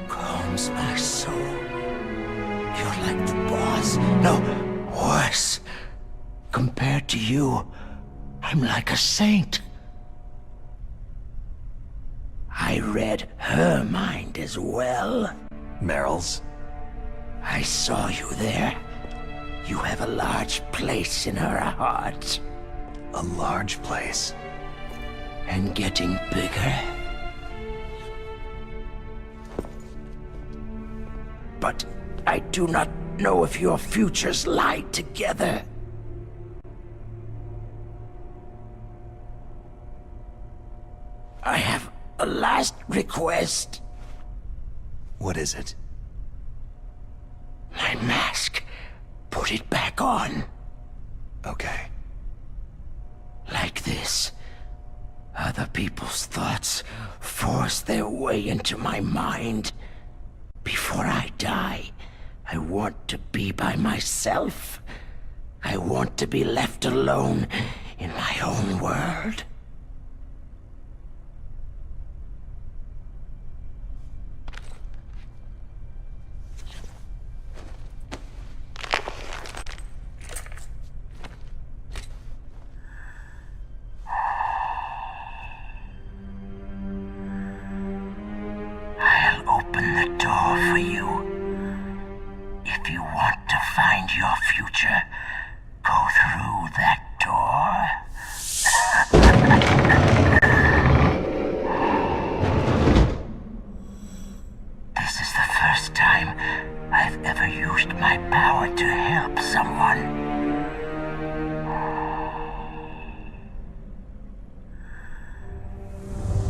calms my soul. You're like the boss. No, worse. Compared to you, I'm like a saint. I read her mind as well. Meryl's? I saw you there. You have a large place in her heart. A large place? And getting bigger. But I do not know if your futures lie together. I have a last request. What is it? My mask. Put it back on. Okay. Like this. Other people's thoughts force their way into my mind. Before I die, I want to be by myself. I want to be left alone in my own world. I'll open the door for you. If you want to find your future, go through that door. This is the first time I've ever used my power to help someone.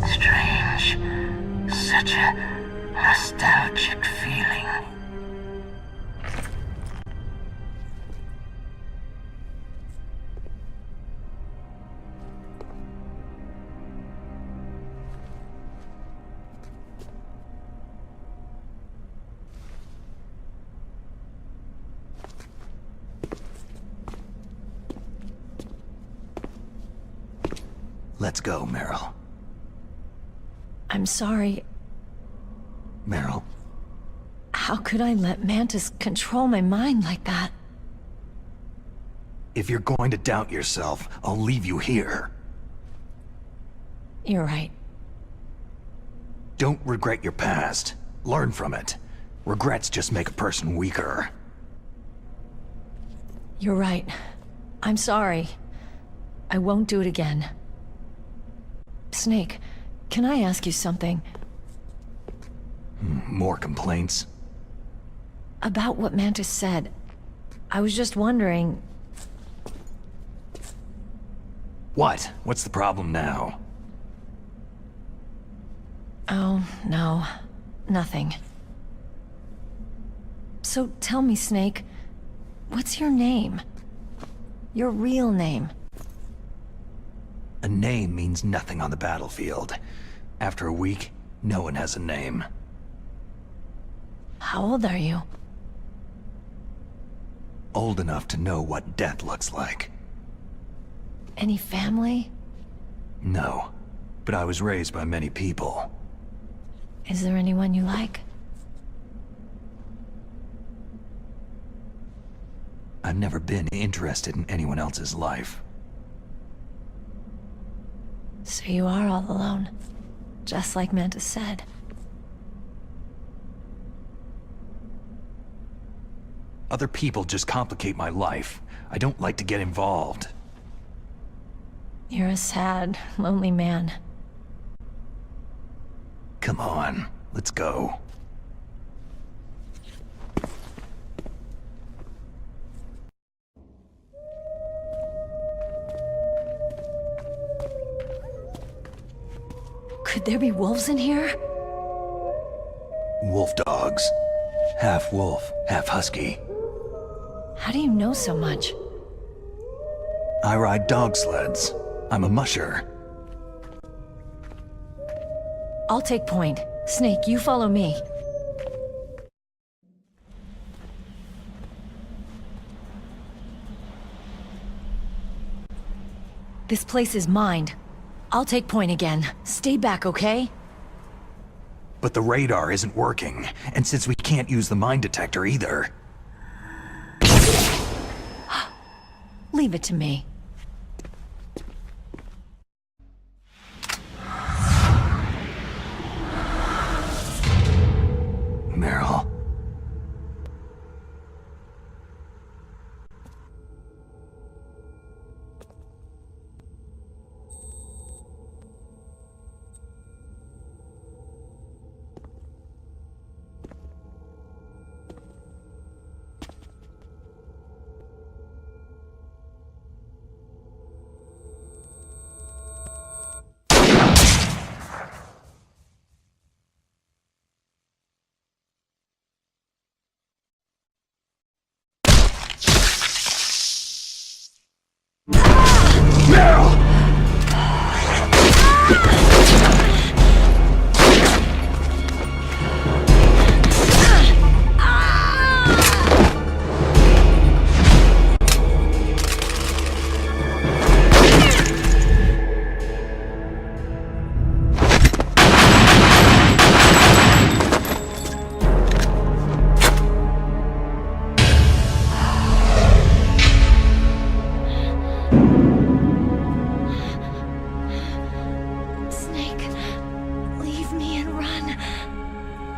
Strange. Such a nostalgic feeling. Let's go, Meryl. I'm sorry. Meryl? How could I let Mantis control my mind like that? If you're going to doubt yourself, I'll leave you here. You're right. Don't regret your past. Learn from it. Regrets just make a person weaker. You're right. I'm sorry. I won't do it again. Snake, can I ask you something? More complaints? About what Mantis said. I was just wondering... What? What's the problem now? Oh, no. Nothing. So tell me, Snake, what's your name? Your real name? A name means nothing on the battlefield. After a week, no one has a name. How old are you? Old enough to know what death looks like. Any family? No, but I was raised by many people. Is there anyone you like? I've never been interested in anyone else's life. So you are all alone, just like Mantis said. Other people just complicate my life. I don't like to get involved. You're a sad, lonely man. Come on, let's go. Could there be wolves in here? Wolf dogs. Half wolf, half husky. How do you know so much? I ride dog sleds. I'm a musher. I'll take point. Snake, you follow me. This place is mine. I'll take point again. Stay back, okay? But the radar isn't working, and since we can't use the mine detector either... Leave it to me.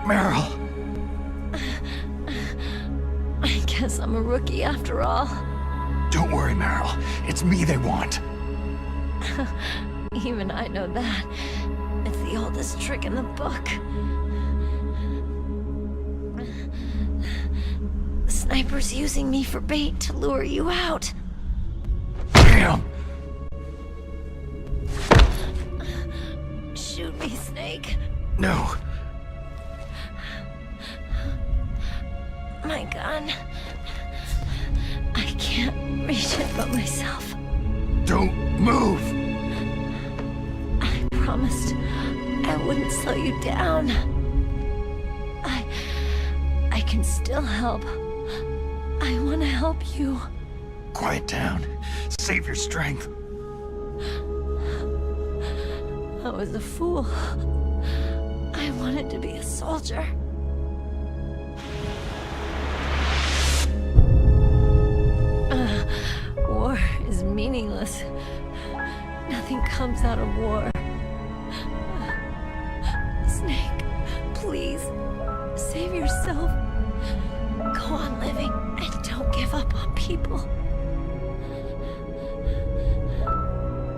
Meryl! I guess I'm a rookie after all. Don't worry, Meryl. It's me they want. Even I know that. It's the oldest trick in the book. The sniper's using me for bait to lure you out. Damn! Shoot me, Snake. No. My gun. I can't reach it but myself. Don't move! I promised I wouldn't slow you down. I can still help. I want to help you. Quiet down. Save your strength. I was a fool. I wanted to be a soldier. War is meaningless. Nothing comes out of war. Snake, please, save yourself. Go on living and don't give up on people.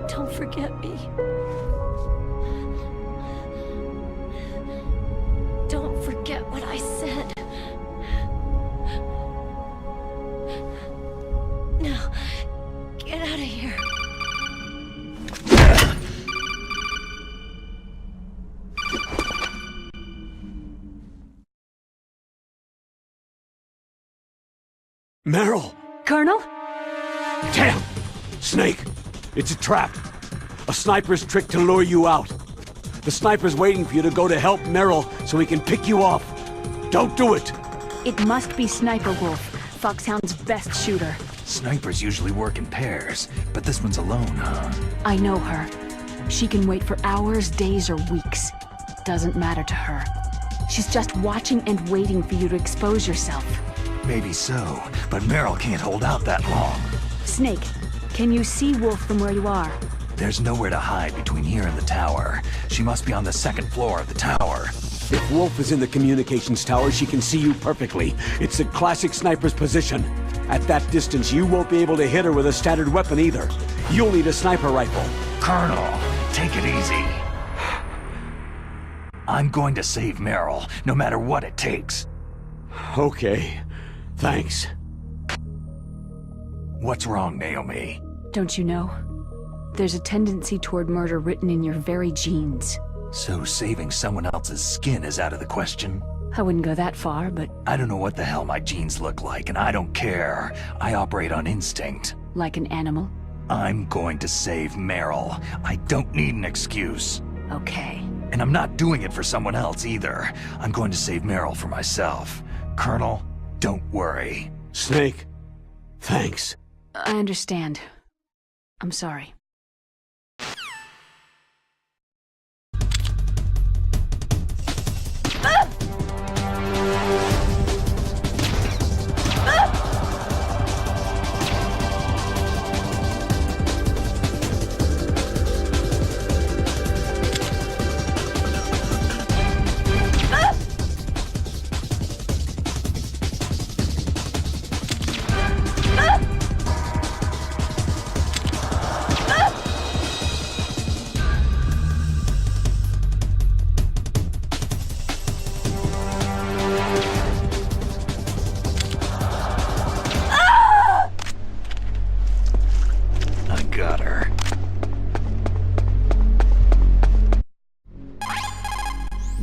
Don't forget me. Don't forget what I said. Now, get out of here. Meryl! Colonel? Damn! Snake! It's a trap. A sniper's trick to lure you out. The sniper's waiting for you to go to help Meryl so he can pick you off. Don't do it! It must be Sniper Wolf, Foxhound's best shooter. Snipers usually work in pairs, but this one's alone, huh? I know her. She can wait for hours, days, or weeks. Doesn't matter to her. She's just watching and waiting for you to expose yourself. Maybe so, but Meryl can't hold out that long. Snake, can you see Wolf from where you are? There's nowhere to hide between here and the tower. She must be on the second floor of the tower. If Wolf is in the communications tower, she can see you perfectly. It's a classic sniper's position. At that distance, you won't be able to hit her with a standard weapon either. You'll need a sniper rifle. Colonel, take it easy. I'm going to save Meryl, no matter what it takes. Okay. Thanks. What's wrong, Naomi? Don't you know? There's a tendency toward murder written in your very genes. So saving someone else's skin is out of the question? I wouldn't go that far, but... I don't know what the hell my genes look like, and I don't care. I operate on instinct. Like an animal? I'm going to save Meryl. I don't need an excuse. Okay. And I'm not doing it for someone else either. I'm going to save Meryl for myself. Colonel, don't worry. Snake, thanks. I understand. I'm sorry.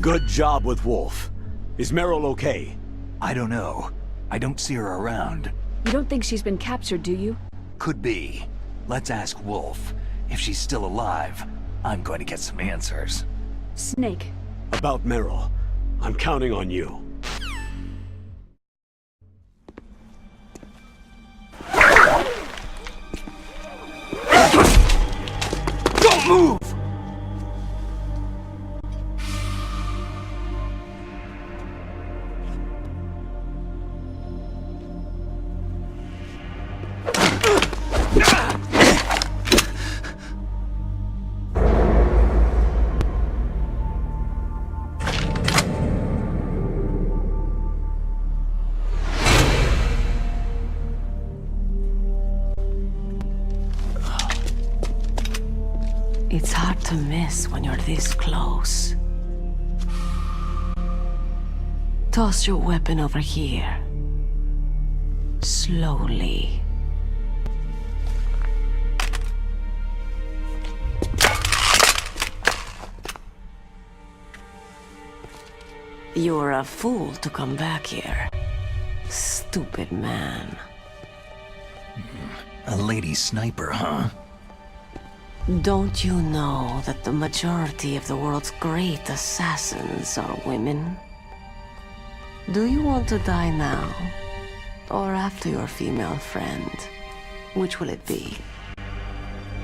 Good job with Wolf. Is Meryl okay? I don't know. I don't see her around. You don't think she's been captured, do you? Could be. Let's ask Wolf. If she's still alive, I'm going to get some answers. Snake. About Meryl, I'm counting on you. Don't move! It's hard to miss when you're this close. Toss your weapon over here. Slowly. You're a fool to come back here. Stupid man. A lady sniper, huh? Don't you know that the majority of the world's great assassins are women? Do you want to die now? Or after your female friend? Which will it be?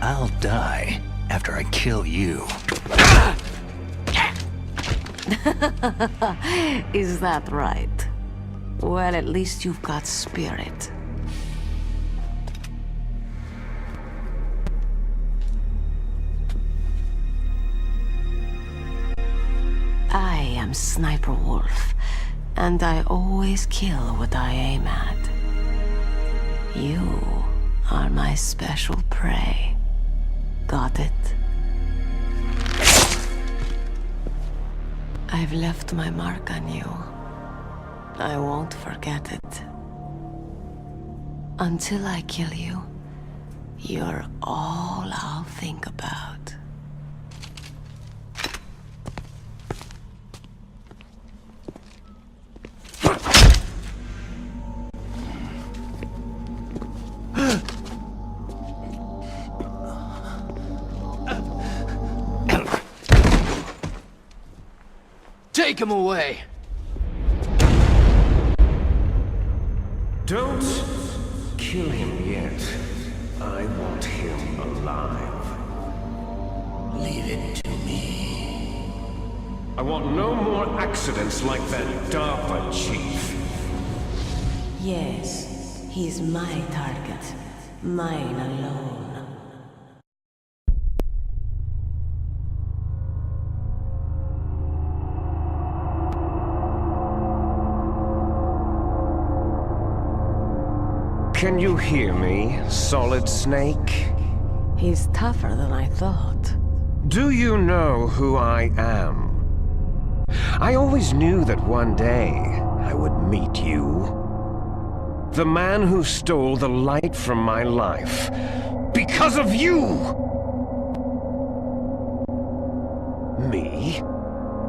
I'll die after I kill you. Is that right? Well, at least you've got spirit. I am Sniper Wolf, and I always kill what I aim at. You are my special prey. Got it? I've left my mark on you. I won't forget it. Until I kill you, you're all I'll think about. Take him away! Don't kill him yet. I want him alive. Leave it to me. I want no more accidents like that DARPA chief. Yes, he's my target. Mine alone. Can you hear me, Solid Snake? He's tougher than I thought. Do you know who I am? I always knew that one day I would meet you. The man who stole the light from my life. Because of you! Me?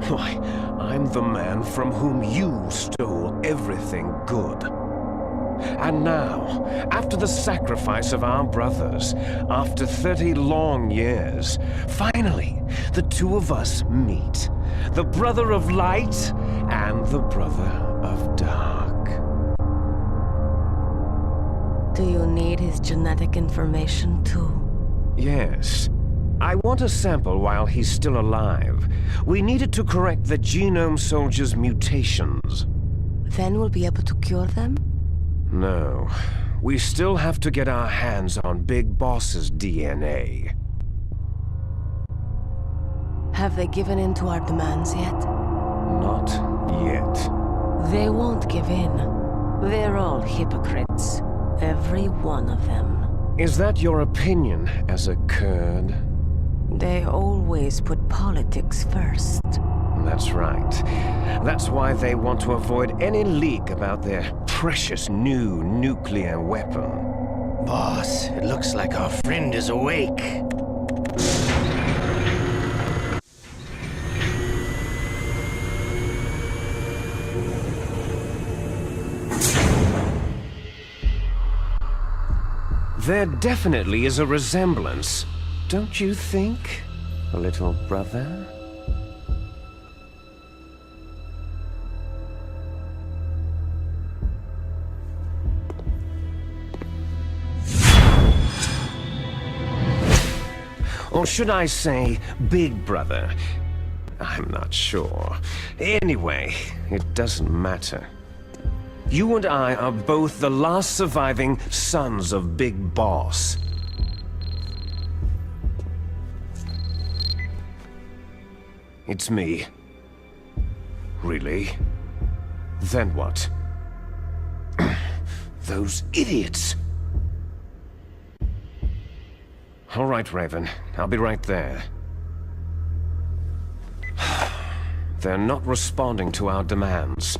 Why, I'm the man from whom you stole everything good. And now, after the sacrifice of our brothers, after 30 long years, finally, the two of us meet. The brother of light and the brother of dark. Do you need his genetic information too? Yes. I want a sample while he's still alive. We need it to correct the Genome Soldier's mutations. Then we'll be able to cure them? No. We still have to get our hands on Big Boss's DNA. Have they given in to our demands yet? Not yet. They won't give in. They're all hypocrites. Every one of them. Is that your opinion as a Kurd? They always put politics first. That's right. That's why they want to avoid any leak about their precious new nuclear weapon. Boss, it looks like our friend is awake. There definitely is a resemblance, don't you think, little brother? Or should I say, big brother? I'm not sure. Anyway, it doesn't matter. You and I are both the last surviving sons of Big Boss. It's me. Really? Then what? Those idiots! All right, Raven. I'll be right there. They're not responding to our demands.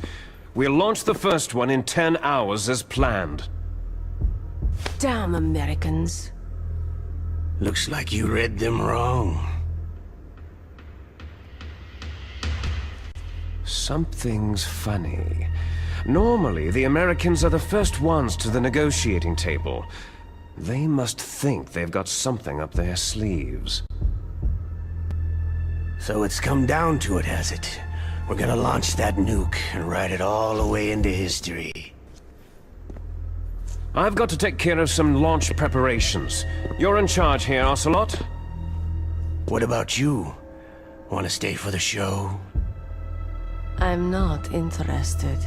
We'll launch the first one in 10 hours as planned. Damn Americans. Looks like you read them wrong. Something's funny. Normally, the Americans are the first ones to the negotiating table. They must think they've got something up their sleeves. So it's come down to it, has it? We're gonna launch that nuke and write it all away into history. I've got to take care of some launch preparations. You're in charge here, Ocelot. What about you? Want to stay for the show? I'm not interested.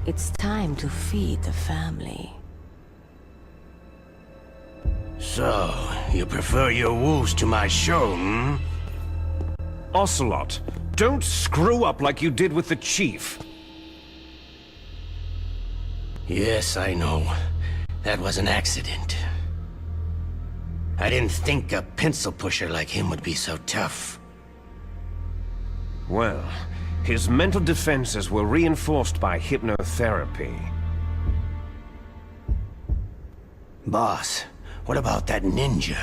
It's time to feed the family. So, you prefer your wolves to my show, hmm? Ocelot, don't screw up like you did with the Chief. Yes, I know. That was an accident. I didn't think a pencil pusher like him would be so tough. Well, his mental defenses were reinforced by hypnotherapy. Boss, what about that ninja?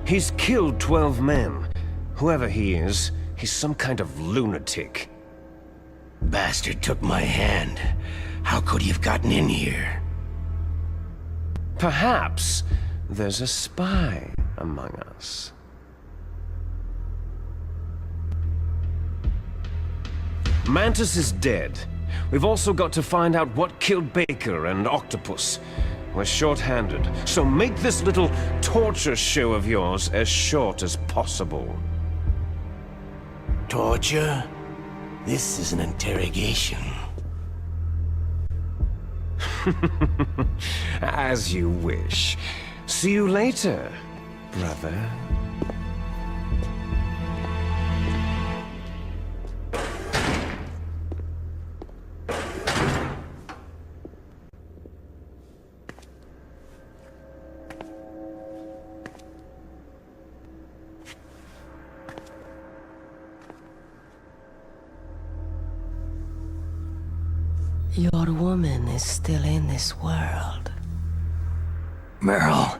He's killed 12 men. Whoever he is, he's some kind of lunatic. Bastard took my hand. How could he have gotten in here? Perhaps there's a spy among us. Mantis is dead. We've also got to find out what killed Baker and Octopus. We're short-handed, so make this little torture show of yours as short as possible. Torture? This is an interrogation. As you wish. See you later, brother. Your woman is still in this world. Meryl.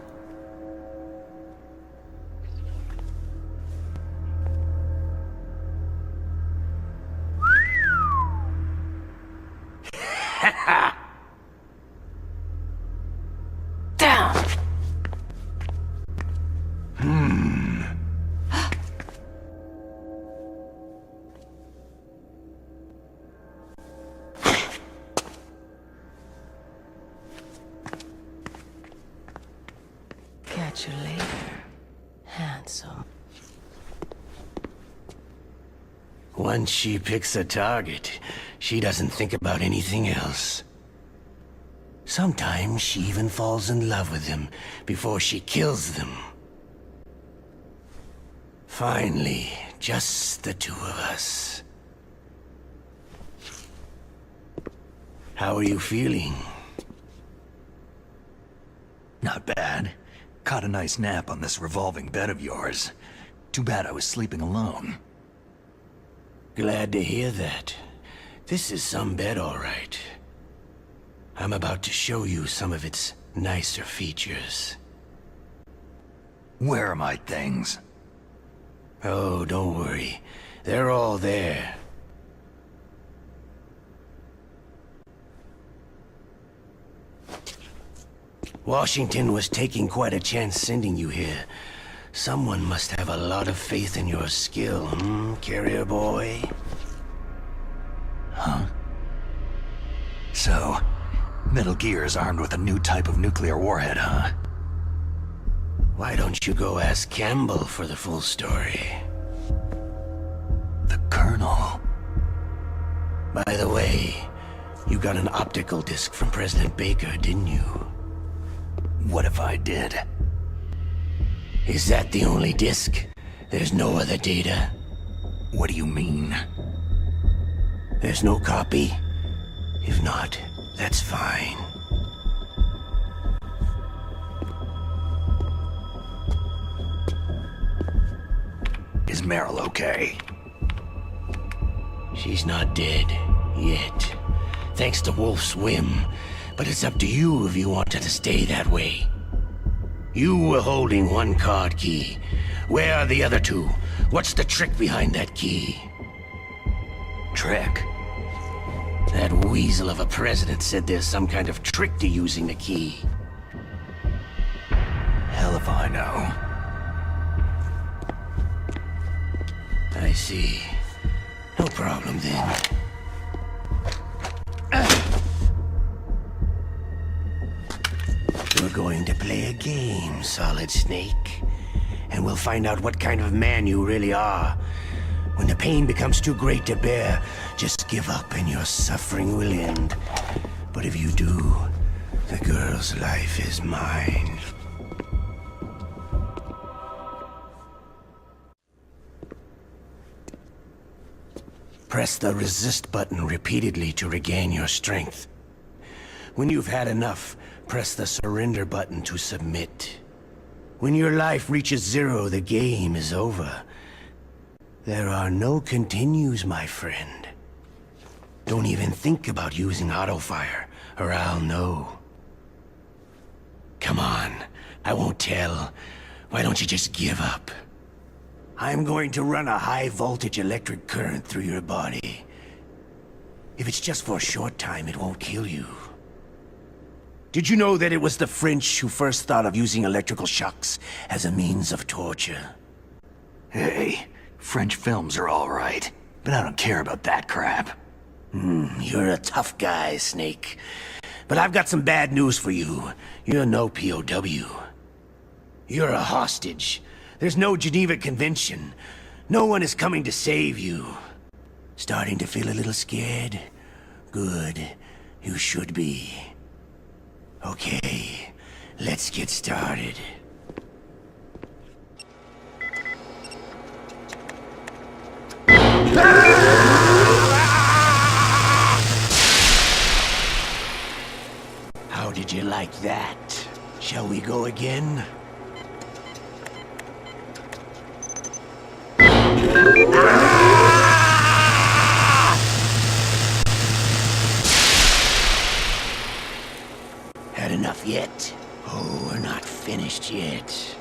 Down! Catch you later, handsome. Once she picks a target, she doesn't think about anything else. Sometimes she even falls in love with them before she kills them. Finally, just the two of us. How are you feeling? Not bad. Caught a nice nap on this revolving bed of yours. Too bad I was sleeping alone. Glad to hear that. This is some bed, all right. I'm about to show you some of its nicer features. Where are my things? Oh, don't worry. They're all there. Washington was taking quite a chance sending you here. Someone must have a lot of faith in your skill, carrier boy? Huh? So, Metal Gear is armed with a new type of nuclear warhead, huh? Why don't you go ask Campbell for the full story? The Colonel. By the way, you got an optical disc from President Baker, didn't you? What if I did? Is that the only disc? There's no other data? What do you mean? There's no copy? If not, that's fine. Is Meryl okay? She's not dead, yet. Thanks to Wolf's whim. But it's up to you if you want her to stay that way. You were holding one card key. Where are the other two? What's the trick behind that key? Trick? That weasel of a president said there's some kind of trick to using the key. Hell if I know. I see. No problem then. We're going to play a game, Solid Snake. And we'll find out what kind of man you really are. When the pain becomes too great to bear, just give up and your suffering will end. But if you do, the girl's life is mine. Press the resist button repeatedly to regain your strength. When you've had enough, press the surrender button to submit. When your life reaches 0, the game is over. There are no continues, my friend. Don't even think about using auto-fire, or I'll know. Come on, I won't tell. Why don't you just give up? I'm going to run a high-voltage electric current through your body. If it's just for a short time, it won't kill you. Did you know that it was the French who first thought of using electrical shocks as a means of torture? Hey, French films are all right, but I don't care about that crap. You're a tough guy, Snake. But I've got some bad news for you. You're no POW. You're a hostage. There's no Geneva Convention. No one is coming to save you. Starting to feel a little scared? Good. You should be. Okay, let's get started. How did you like that? Shall we go again? Had enough yet? Oh, we're not finished yet.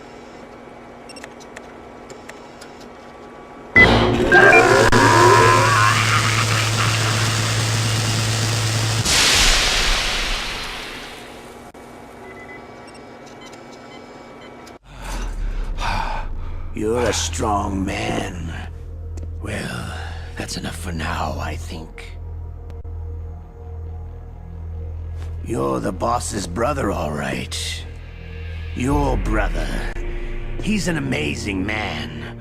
You're a strong man. Well, that's enough for now, I think. You're the boss's brother, all right. Your brother. He's an amazing man.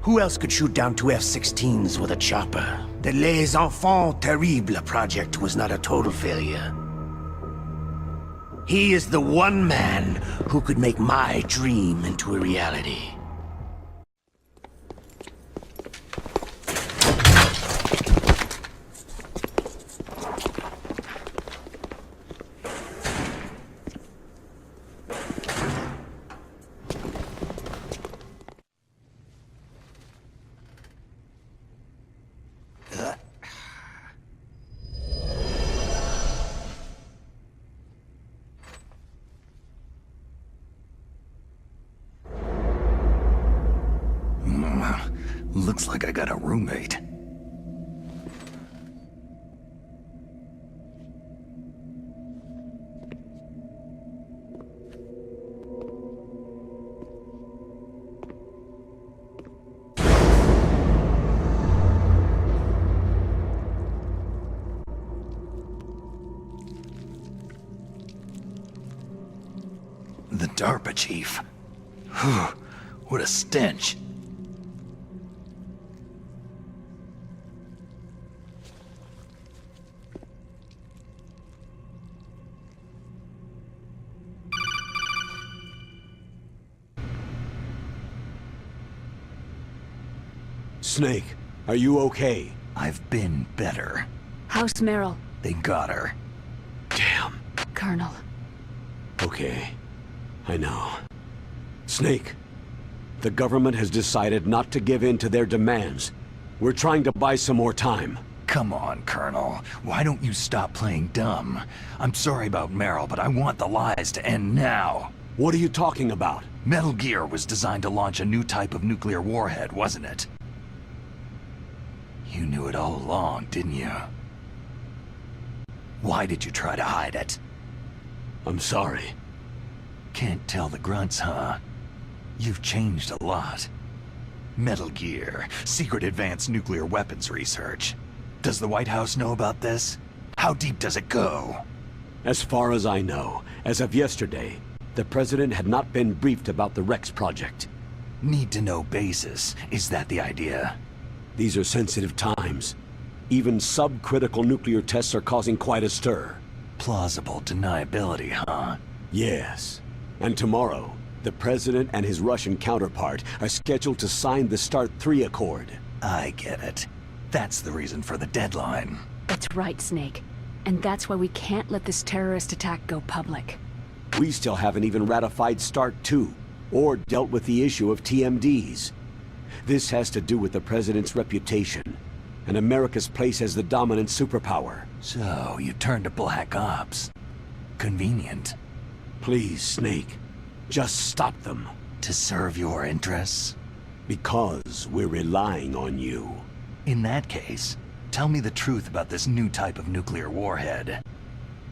Who else could shoot down 2 F-16s with a chopper? The Les Enfants Terribles project was not a total failure. He is the one man who could make my dream into a reality. Looks like I got a roommate. The DARPA chief. What a stench. Snake, are you okay? I've been better. How's Meryl? They got her. Damn. Colonel. Okay. I know. Snake, the government has decided not to give in to their demands. We're trying to buy some more time. Come on, Colonel. Why don't you stop playing dumb? I'm sorry about Meryl, but I want the lies to end now. What are you talking about? Metal Gear was designed to launch a new type of nuclear warhead, wasn't it? You knew it all along, didn't you? Why did you try to hide it? I'm sorry. Can't tell the grunts, huh? You've changed a lot. Metal Gear, secret advanced nuclear weapons research. Does the White House know about this? How deep does it go? As far as I know, as of yesterday, the President had not been briefed about the Rex project. Need-to-know basis. Is that the idea? These are sensitive times. Even subcritical nuclear tests are causing quite a stir. Plausible deniability, huh? Yes. And tomorrow, the President and his Russian counterpart are scheduled to sign the START 3 Accord. I get it. That's the reason for the deadline. That's right, Snake. And that's why we can't let this terrorist attack go public. We still haven't even ratified START 2, or dealt with the issue of TMDs. This has to do with the President's reputation, and America's place as the dominant superpower. So, you turned to Black Ops. Convenient. Please, Snake, just stop them. To serve your interests? Because we're relying on you. In that case, tell me the truth about this new type of nuclear warhead.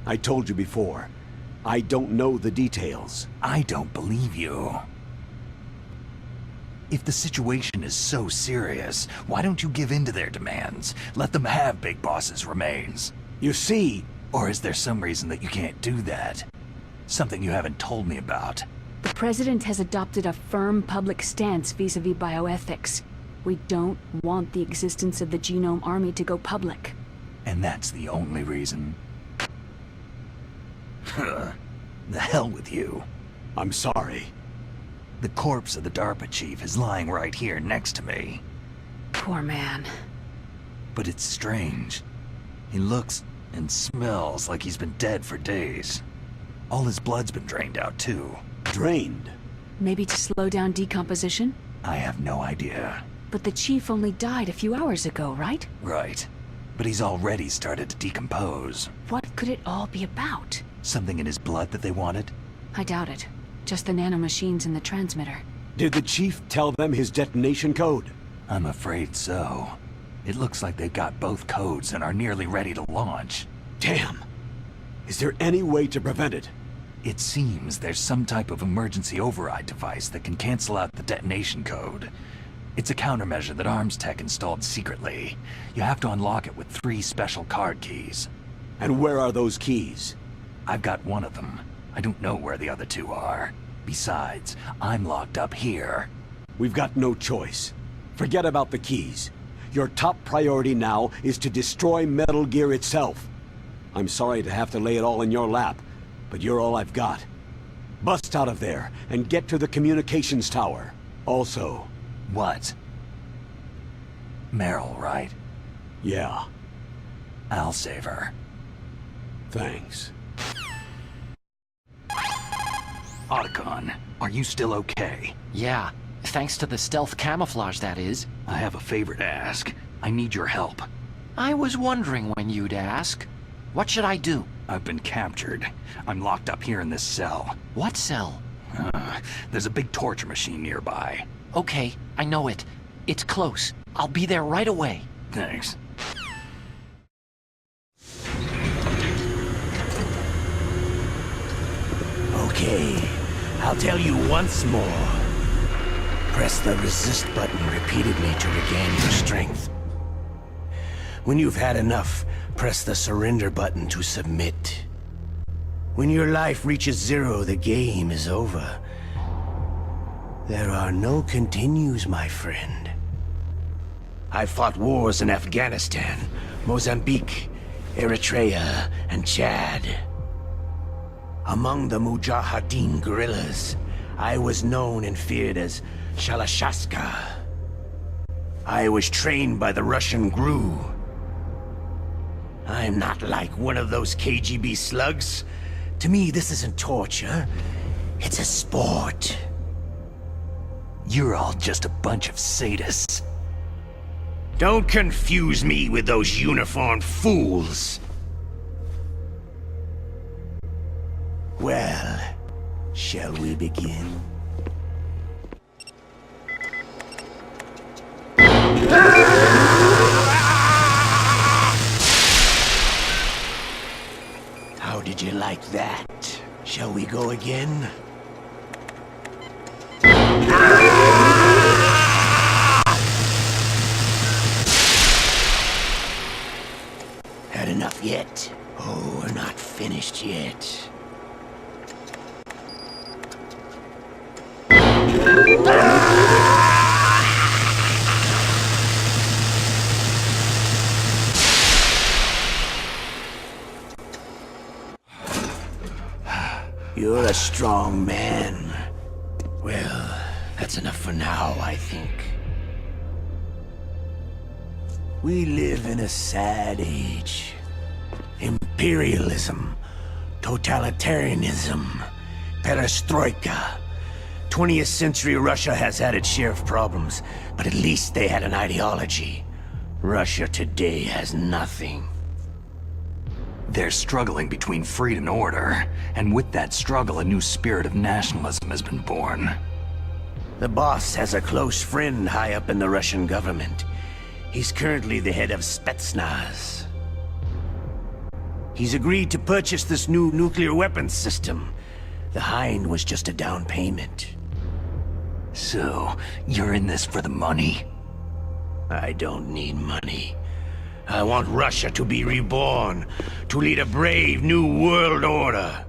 I told you before, I don't know the details. I don't believe you. If the situation is so serious, why don't you give in to their demands? Let them have Big Boss's remains. You see... Or is there some reason that you can't do that? Something you haven't told me about. The President has adopted a firm public stance vis-a-vis bioethics. We don't want the existence of the Genome Army to go public. And that's the only reason? The hell with you. I'm sorry. The corpse of the DARPA chief is lying right here next to me. Poor man. But it's strange. He looks and smells like he's been dead for days. All his blood's been drained out, too. Drained? Maybe to slow down decomposition? I have no idea. But the chief only died a few hours ago, right? Right. But he's already started to decompose. What could it all be about? Something in his blood that they wanted? I doubt it. Just the nanomachines in the transmitter. Did the chief tell them his detonation code? I'm afraid so. It looks like they've got both codes and are nearly ready to launch. Damn! Is there any way to prevent it? It seems there's some type of emergency override device that can cancel out the detonation code. It's a countermeasure that Arms Tech installed secretly. You have to unlock it with 3 special card keys. And where are those keys? I've got one of them. I don't know where the other 2 are. Besides, I'm locked up here. We've got no choice. Forget about the keys. Your top priority now is to destroy Metal Gear itself. I'm sorry to have to lay it all in your lap, but you're all I've got. Bust out of there and get to the communications tower. Also... What? Meryl, right? Yeah. I'll save her. Thanks. Otacon, are you still okay? Yeah, thanks to the stealth camouflage, that is. I have a favor to ask. I need your help. I was wondering when you'd ask. What should I do? I've been captured. I'm locked up here in this cell. What cell? There's a big torture machine nearby. Okay, I know it. It's close. I'll be there right away. Thanks. Okay, I'll tell you once more. Press the resist button repeatedly to regain your strength. When you've had enough, press the surrender button to submit. When your life reaches 0, the game is over. There are no continues, my friend. I fought wars in Afghanistan, Mozambique, Eritrea, and Chad. Among the Mujahideen guerrillas, I was known and feared as I'm not like one of those KGB slugs. To me, this isn't torture. It's a sport. You're all just a bunch of sadists. Don't confuse me with those uniformed fools. Well, shall we begin? How did you like that? Shall we go again? Had enough yet? Oh, we're not finished yet. You're a strong man. Well, that's enough for now, I think. We live in a sad age. Imperialism, totalitarianism, perestroika. 20th century Russia has had its share of problems, but at least they had an ideology. Russia today has nothing. They're struggling between freedom and order, and with that struggle, a new spirit of nationalism has been born. The boss has a close friend high up in the Russian government. He's currently the head of Spetsnaz. He's agreed to purchase this new nuclear weapons system. The Hind was just a down payment. So, you're in this for the money? I don't need money. I want Russia to be reborn, to lead a brave new world order.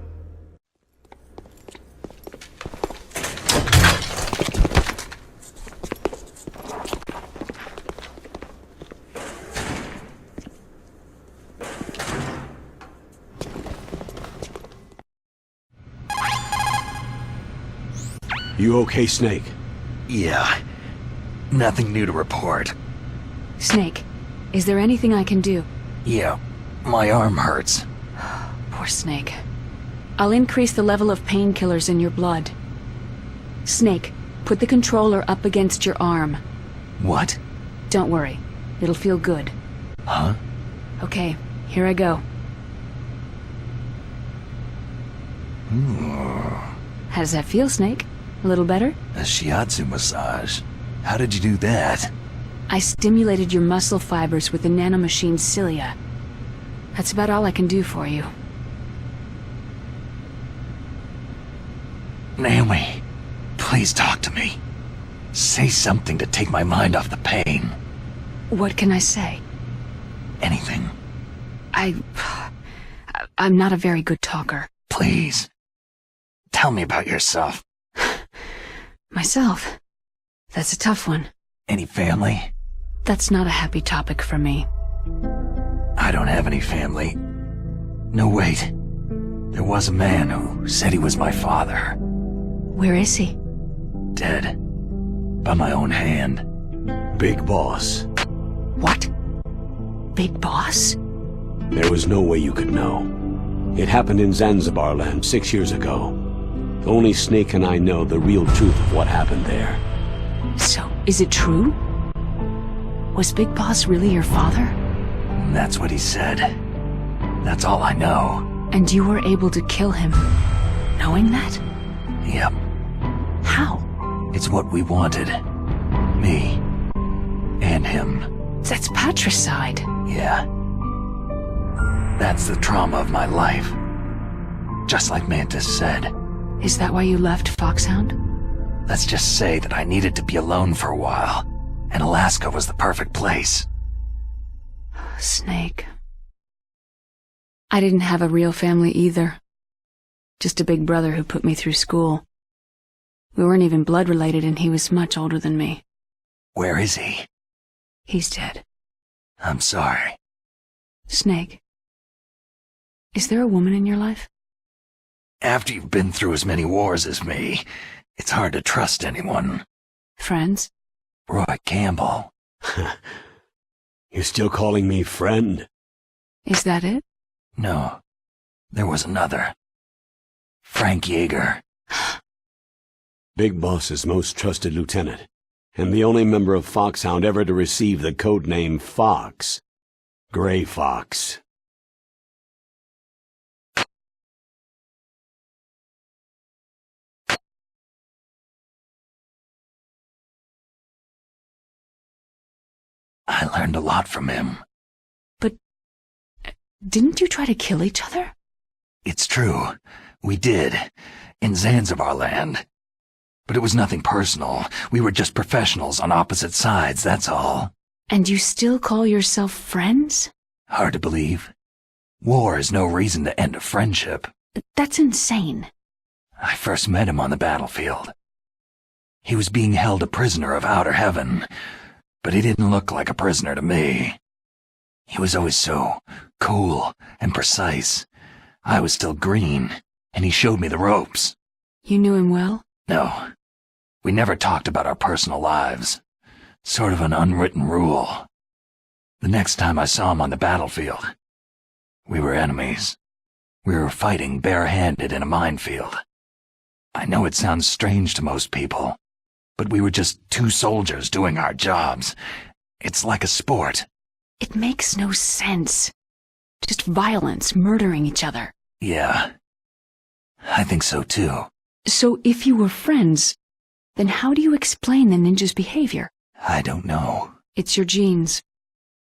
You okay, Snake? Yeah. Nothing new to report. Snake, is there anything I can do? Yeah, my arm hurts. Poor Snake. I'll increase the level of painkillers in your blood. Snake, put the controller up against your arm. What? Don't worry. It'll feel good. Huh? Okay, here I go. How does that feel, Snake? A little better? A shiatsu massage. How did you do that? I stimulated your muscle fibers with the nanomachine cilia. That's about all I can do for you. Naomi, please talk to me. Say something to take my mind off the pain. What can I say? Anything. I'm not a very good talker. Please. Tell me about yourself. Myself? That's a tough one. Any family? That's not a happy topic for me. I don't have any family. No, wait. There was a man who said he was my father. Where is he? Dead. By my own hand. Big Boss. What? Big Boss? There was no way you could know. It happened in Zanzibar land 6 years ago. Only Snake and I know the real truth of what happened there. So, is it true? Was Big Boss really your father? That's what he said. That's all I know. And you were able to kill him, knowing that? Yep. How? It's what we wanted. Me. And him. That's patricide. Yeah. That's the trauma of my life. Just like Mantis said. Is that why you left Foxhound? Let's just say that I needed to be alone for a while, and Alaska was the perfect place. Snake. I didn't have a real family either. Just a big brother who put me through school. We weren't even blood related, and he was much older than me. Where is he? He's dead. I'm sorry. Snake. Is there a woman in your life? After you've been through as many wars as me, it's hard to trust anyone. Friends? Roy Campbell. You're still calling me friend? Is that it? No. There was another. Frank Yeager. Big Boss's most trusted lieutenant, and the only member of Foxhound ever to receive the codename Fox. Gray Fox. I learned a lot from him. But didn't you try to kill each other? It's true. We did. In Zanzibar land. But it was nothing personal. We were just professionals on opposite sides, that's all. And you still call yourself friends? Hard to believe. War is no reason to end a friendship. That's insane. I first met him on the battlefield. He was being held a prisoner of outer heaven, but he didn't look like a prisoner to me. He was always so cool and precise. I was still green, and he showed me the ropes. You knew him well? No. We never talked about our personal lives. Sort of an unwritten rule. The next time I saw him on the battlefield, we were enemies. We were fighting bare-handed in a minefield. I know it sounds strange to most people, but we were just two soldiers doing our jobs. It's like a sport. It makes no sense. Just violence, murdering each other. Yeah. I think so too. So if you were friends, then how do you explain the ninja's behavior? I don't know. It's your genes.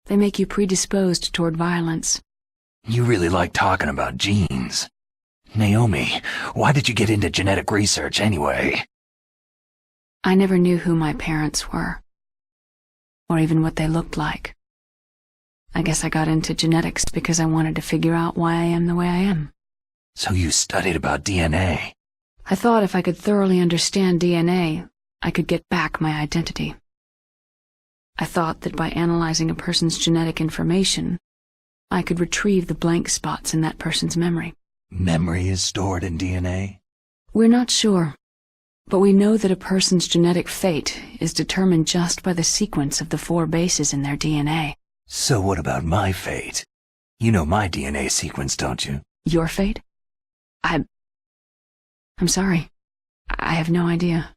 They make you predisposed toward violence. You really like talking about genes. Naomi, why did you get into genetic research anyway? I never knew who my parents were, or even what they looked like. I guess I got into genetics because I wanted to figure out why I am the way I am. So you studied about DNA? I thought if I could thoroughly understand DNA, I could get back my identity. I thought that by analyzing a person's genetic information, I could retrieve the blank spots in that person's memory. Memory is stored in DNA? We're not sure, but we know that a person's genetic fate is determined just by the sequence of the 4 bases in their DNA. So what about my fate? You know my DNA sequence, don't you? Your fate? I'm sorry. I have no idea.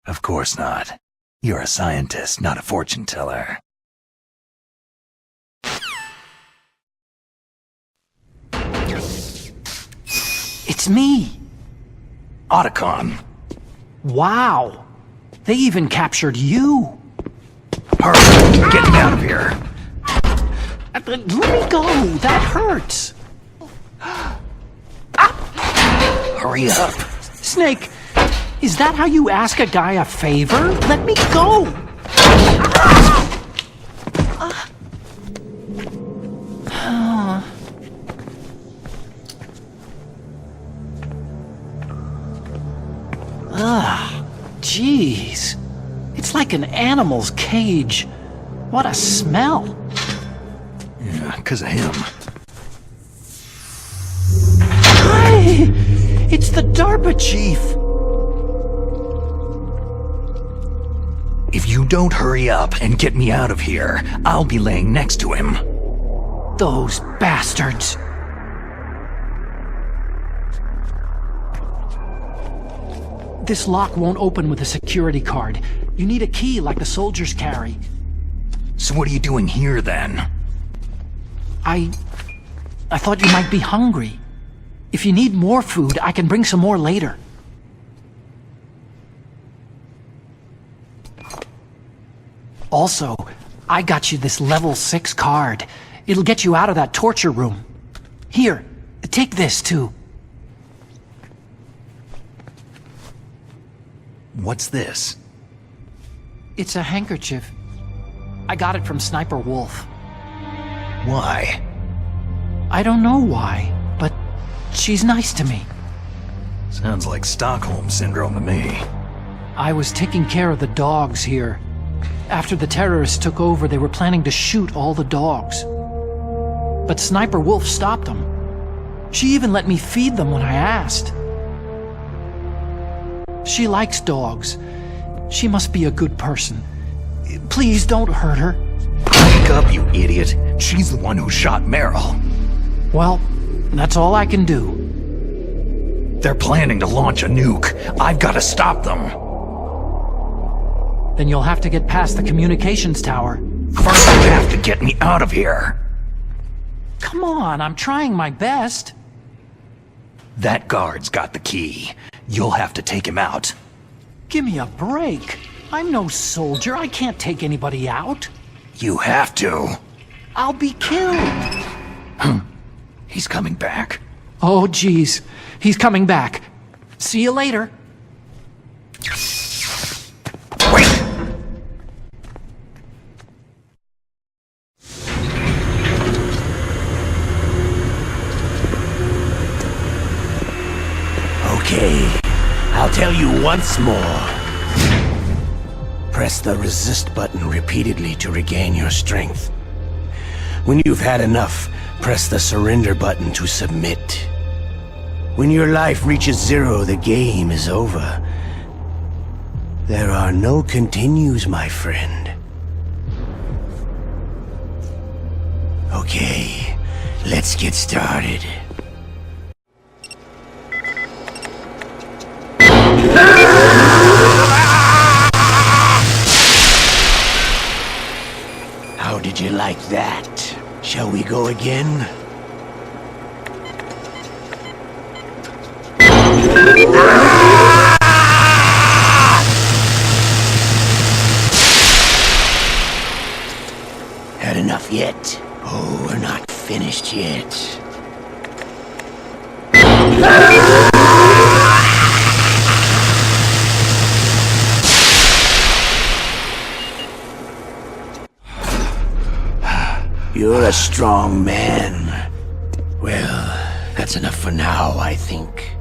Of course not. You're a scientist, not a fortune teller. It's me! Otacon. Wow! They even captured you! Hurry! Get me out of here! Let me go! That hurts! Hurry up! Snake, is that how you ask a guy a favor? Let me go! Jeez. It's like an animal's cage. What a smell. Yeah, 'cause of him. Hi! It's the DARPA chief! If you don't hurry up and get me out of here, I'll be laying next to him. Those bastards! This lock won't open with a security card. You need a key like the soldiers carry. So what are you doing here, then? I thought you might be hungry. If you need more food, I can bring some more later. Also, I got you this level 6 card. It'll get you out of that torture room. Here, take this too. What's this? It's a handkerchief. I got it from Sniper Wolf. Why? I don't know why, but she's nice to me. Sounds like Stockholm Syndrome to me. I was taking care of the dogs here. After the terrorists took over, they were planning to shoot all the dogs. But Sniper Wolf stopped them. She even let me feed them when I asked. She likes dogs. She must be a good person. Please don't hurt her. Wake up, you idiot. She's the one who shot Meryl. Well, that's all I can do. They're planning to launch a nuke. I've got to stop them. Then you'll have to get past the communications tower. First, you have to get me out of here. Come on, I'm trying my best. That guard's got the key. You'll have to take him out. Give me a break. I'm no soldier. I can't take anybody out. You have to. I'll be killed. He's coming back. Oh, geez. He's coming back. See you later. Wait! Okay, I'll tell you once more. Press the resist button repeatedly to regain your strength. When you've had enough, press the surrender button to submit. When your life reaches 0, the game is over. There are no continues, my friend. Okay, let's get started. How did you like that? Shall we go again? Had enough yet? Oh, we're not finished yet. You're a strong man. Well, that's enough for now, I think.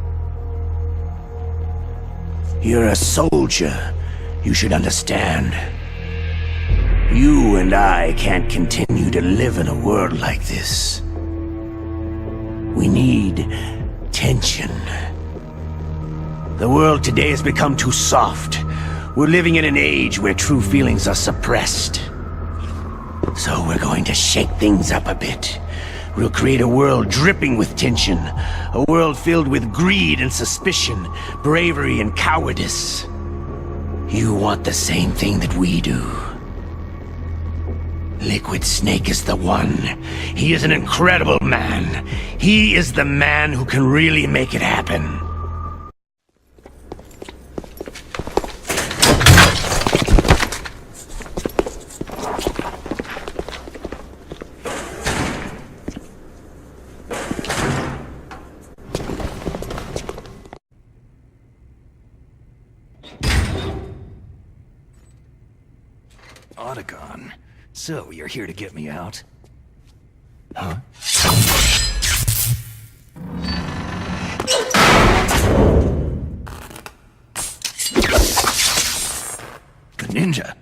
You're a soldier. You should understand. You and I can't continue to live in a world like this. We need tension. The world today has become too soft. We're living in an age where true feelings are suppressed. So we're going to shake things up a bit. We'll create a world dripping with tension. A world filled with greed and suspicion, bravery and cowardice. You want the same thing that we do. Liquid Snake is the one. He is an incredible man. He is the man who can really make it happen. Autogon. So, you're here to get me out? Huh? The ninja.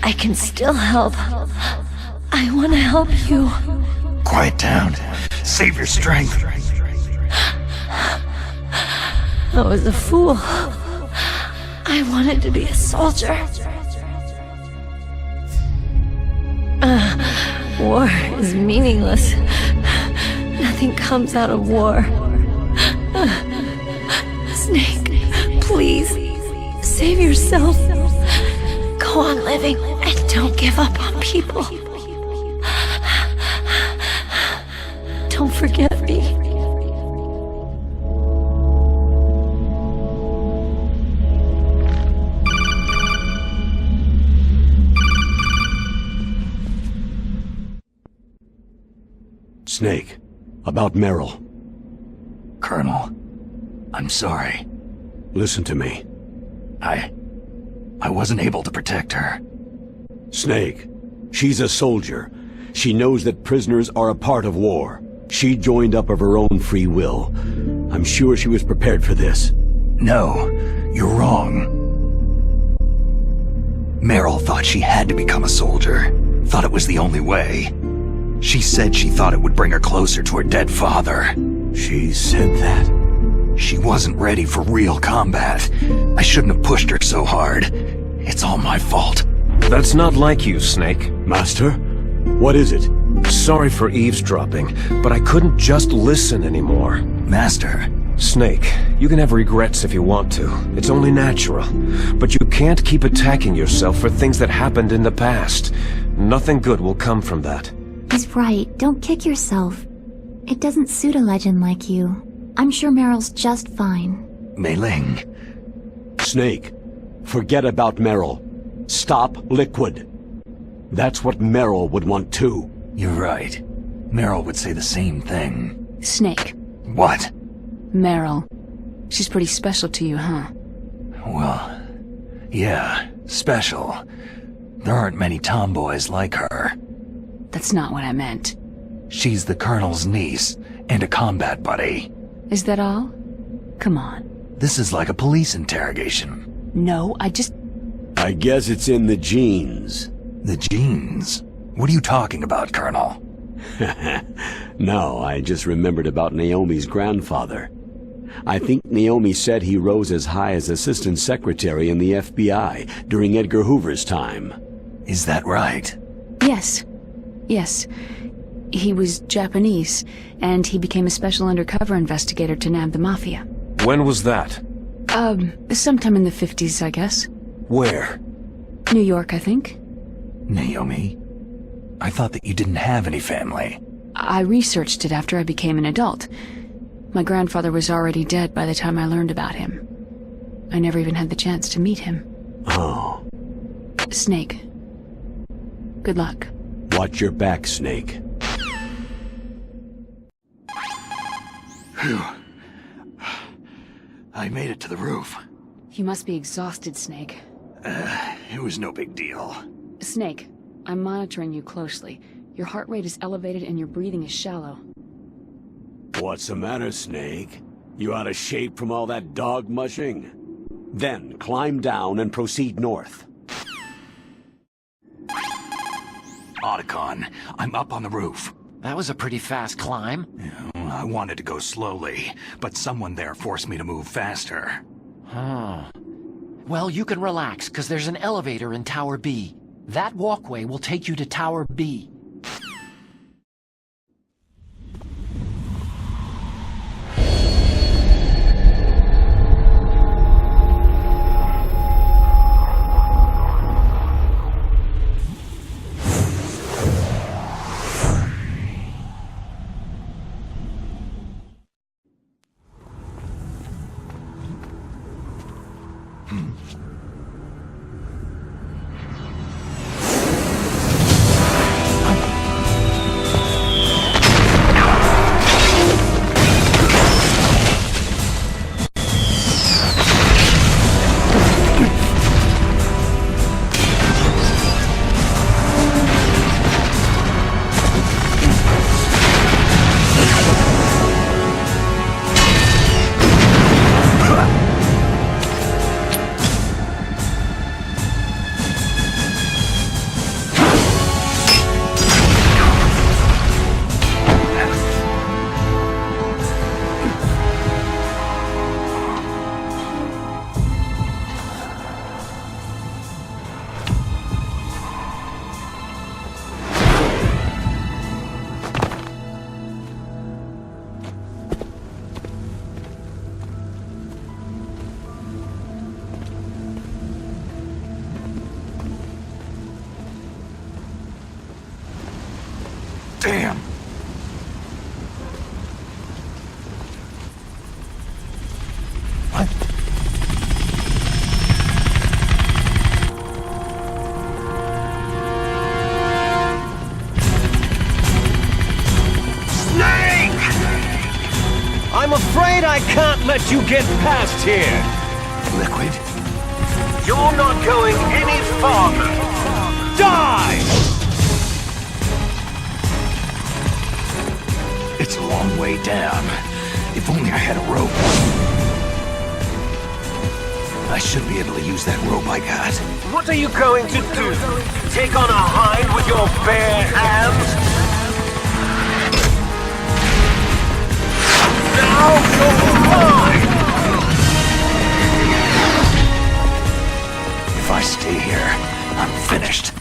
I can still help. I want to help you. Quiet down. Save your strength. I was a fool. I wanted to be a soldier. War is meaningless. Nothing comes out of war. Snake, please, save yourself. Go on living and don't give up on people. Don't forget me. Snake, about Meryl. Colonel, I'm sorry. Listen to me. I wasn't able to protect her. Snake, she's a soldier. She knows that prisoners are a part of war. She joined up of her own free will. I'm sure she was prepared for this. No, you're wrong. Meryl thought she had to become a soldier. Thought it was the only way. She said she thought it would bring her closer to her dead father. She said that? She wasn't ready for real combat. I shouldn't have pushed her so hard. It's all my fault. That's not like you, Snake. Master? What is it? Sorry for eavesdropping, but I couldn't just listen anymore. Master. Snake, you can have regrets if you want to. It's only natural. But you can't keep attacking yourself for things that happened in the past. Nothing good will come from that. He's right. Don't kick yourself. It doesn't suit a legend like you. I'm sure Meryl's just fine. Mei Ling. Snake, forget about Meryl. Stop Liquid. That's what Meryl would want too. You're right. Meryl would say the same thing. Snake. What? Meryl. She's pretty special to you, huh? Well, yeah, special. There aren't many tomboys like her. That's not what I meant. She's the Colonel's niece and a combat buddy. Is that all? Come on. This is like a police interrogation. No, I guess it's in the genes. The genes? What are you talking about, Colonel? No, I just remembered about Naomi's grandfather. I think Naomi said he rose as high as assistant secretary in the FBI during Edgar Hoover's time. Is that right? Yes. Yes. He was Japanese, and he became a special undercover investigator to nab the Mafia. When was that? Sometime in the 50s, I guess. Where? New York, I think. Naomi? I thought that you didn't have any family. I researched it after I became an adult. My grandfather was already dead by the time I learned about him. I never even had the chance to meet him. Oh. Snake. Good luck. Watch your back, Snake. Phew. I made it to the roof. You must be exhausted, Snake. It was no big deal. Snake, I'm monitoring you closely. Your heart rate is elevated and your breathing is shallow. What's the matter, Snake? You out of shape from all that dog mushing? Then climb down and proceed north. Otacon, I'm up on the roof. That was a pretty fast climb. I wanted to go slowly, but someone there forced me to move faster. Huh. Well, you can relax, because there's an elevator in Tower B. That walkway will take you to Tower B. Damn! What? Snake! I'm afraid I can't let you get past here. Liquid? You're not going any farther. Die! It's a long way down. If only I had a rope. I should be able to use that rope I got. What are you going to do? Take on a hind with your bare hands? Now you're mine! If I stay here, I'm finished.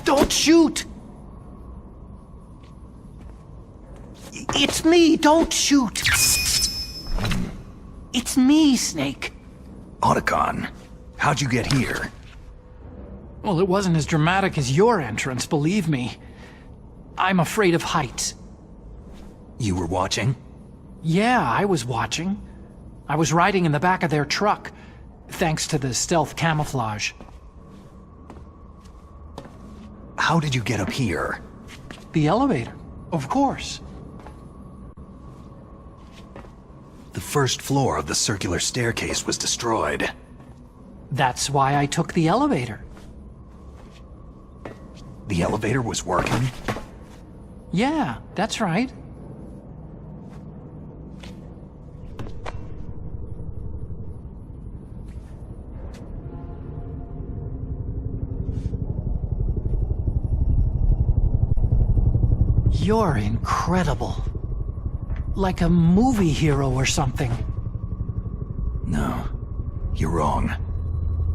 Don't shoot! It's me, don't shoot! It's me, Snake. Otacon, how'd you get here? Well, it wasn't as dramatic as your entrance, believe me. I'm afraid of heights. You were watching? Yeah, I was watching. I was riding in the back of their truck, thanks to the stealth camouflage. How did you get up here? The elevator, of course. The first floor of the circular staircase was destroyed. That's why I took the elevator. The elevator was working? Yeah, that's right. You're incredible. Like a movie hero or something. No, you're wrong.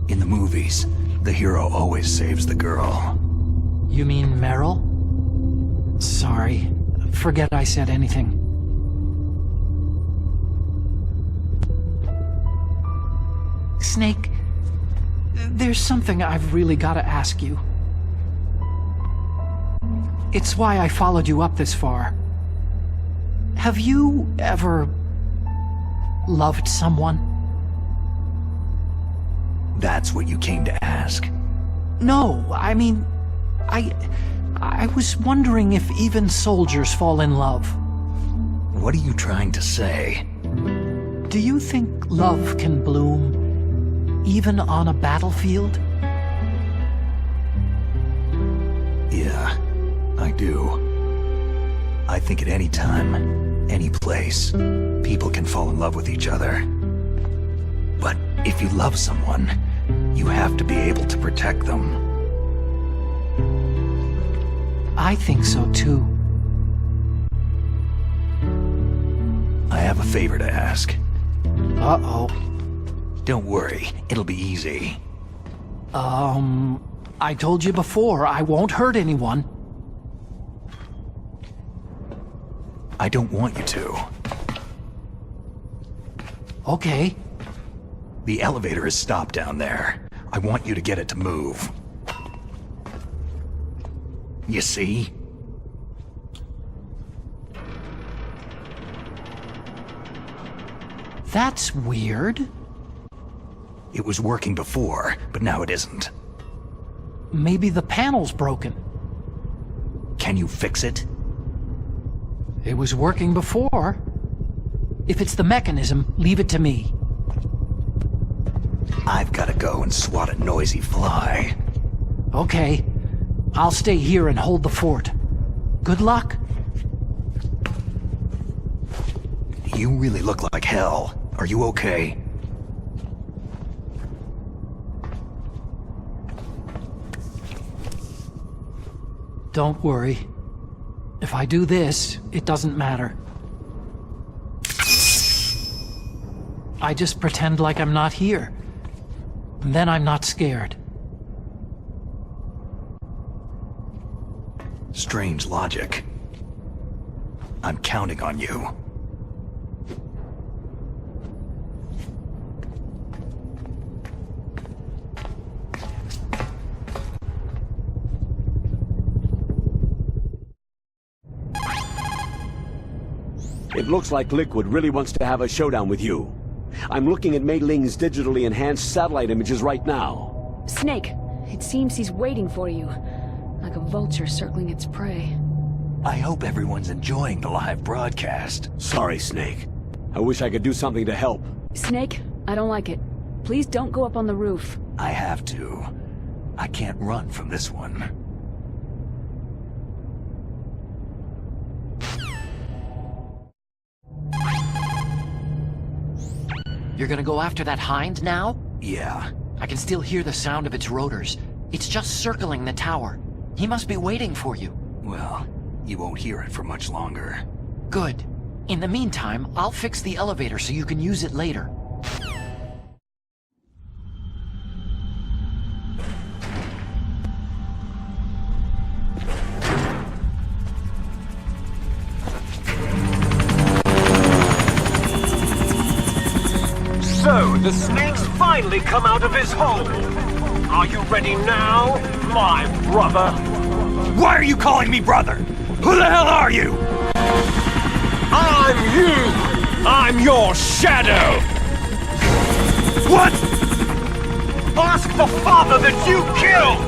In the movies, the hero always saves the girl. You mean Meryl? Sorry, forget I said anything. Snake, there's something I've really got to ask you. It's why I followed you up this far. Have you ever loved someone? That's what you came to ask? No, I mean, I was wondering if even soldiers fall in love. What are you trying to say? Do you think love can bloom even on a battlefield? Yeah, I do. I think at any time, any place, people can fall in love with each other. But if you love someone, you have to be able to protect them. I think so too. I have a favor to ask. Uh-oh. Don't worry, it'll be easy. I told you before, I won't hurt anyone. I don't want you to. Okay. The elevator is stopped down there. I want you to get it to move. You see? That's weird. It was working before, but now it isn't. Maybe the panel's broken. Can you fix it? It was working before. If it's the mechanism, leave it to me. I've gotta go and swat a noisy fly. Okay. I'll stay here and hold the fort. Good luck. You really look like hell. Are you okay? Don't worry. If I do this, it doesn't matter. I just pretend like I'm not here. And then I'm not scared. strange logic. I'm counting on you. It looks like Liquid really wants to have a showdown with you. I'm looking at Mei Ling's digitally enhanced satellite images right now. Snake, it seems he's waiting for you. Like a vulture circling its prey. I hope everyone's enjoying the live broadcast. Sorry, Snake. I wish I could do something to help. Snake, I don't like it. Please don't go up on the roof. I have to. I can't run from this one. You're gonna go after that hind now? Yeah. I can still hear the sound of its rotors. It's just circling the tower. He must be waiting for you. Well, you won't hear it for much longer. Good. In the meantime, I'll fix the elevator so you can use it later. So, the snake's finally come out of his hole. Are you ready now, my brother? Why are you calling me brother? Who the hell are you? I'm you! I'm your shadow! What? Ask the father that you killed!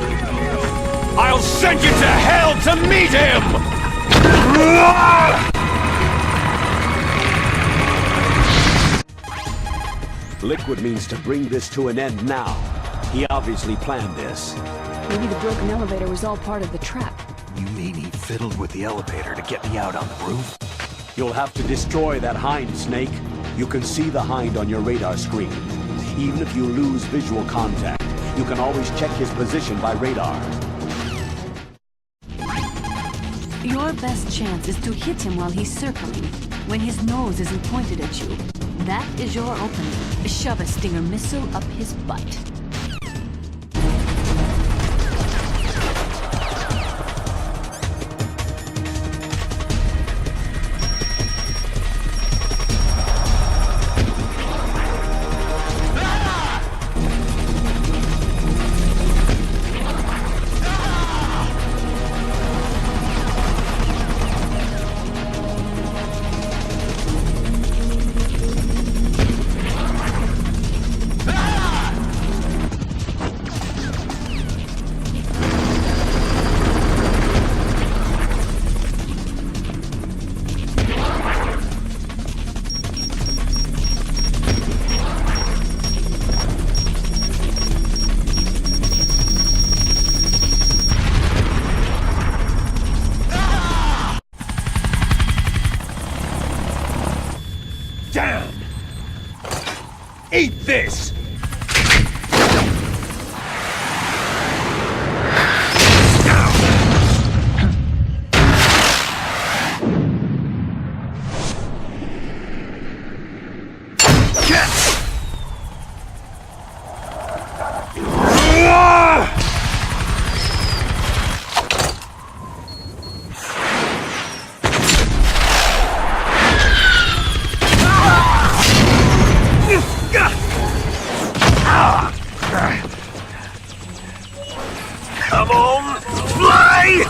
I'll send you to hell to meet him! Liquid means to bring this to an end now. He obviously planned this. Maybe the broken elevator was all part of the trap. You mean he fiddled with the elevator to get me out on the roof? You'll have to destroy that hind, Snake. You can see the hind on your radar screen. Even if you lose visual contact, you can always check his position by radar. Your best chance is to hit him while he's circling, when his nose isn't pointed at you. That is your opening. Shove a Stinger missile up his butt. Damn! Eat this! Come on, fly!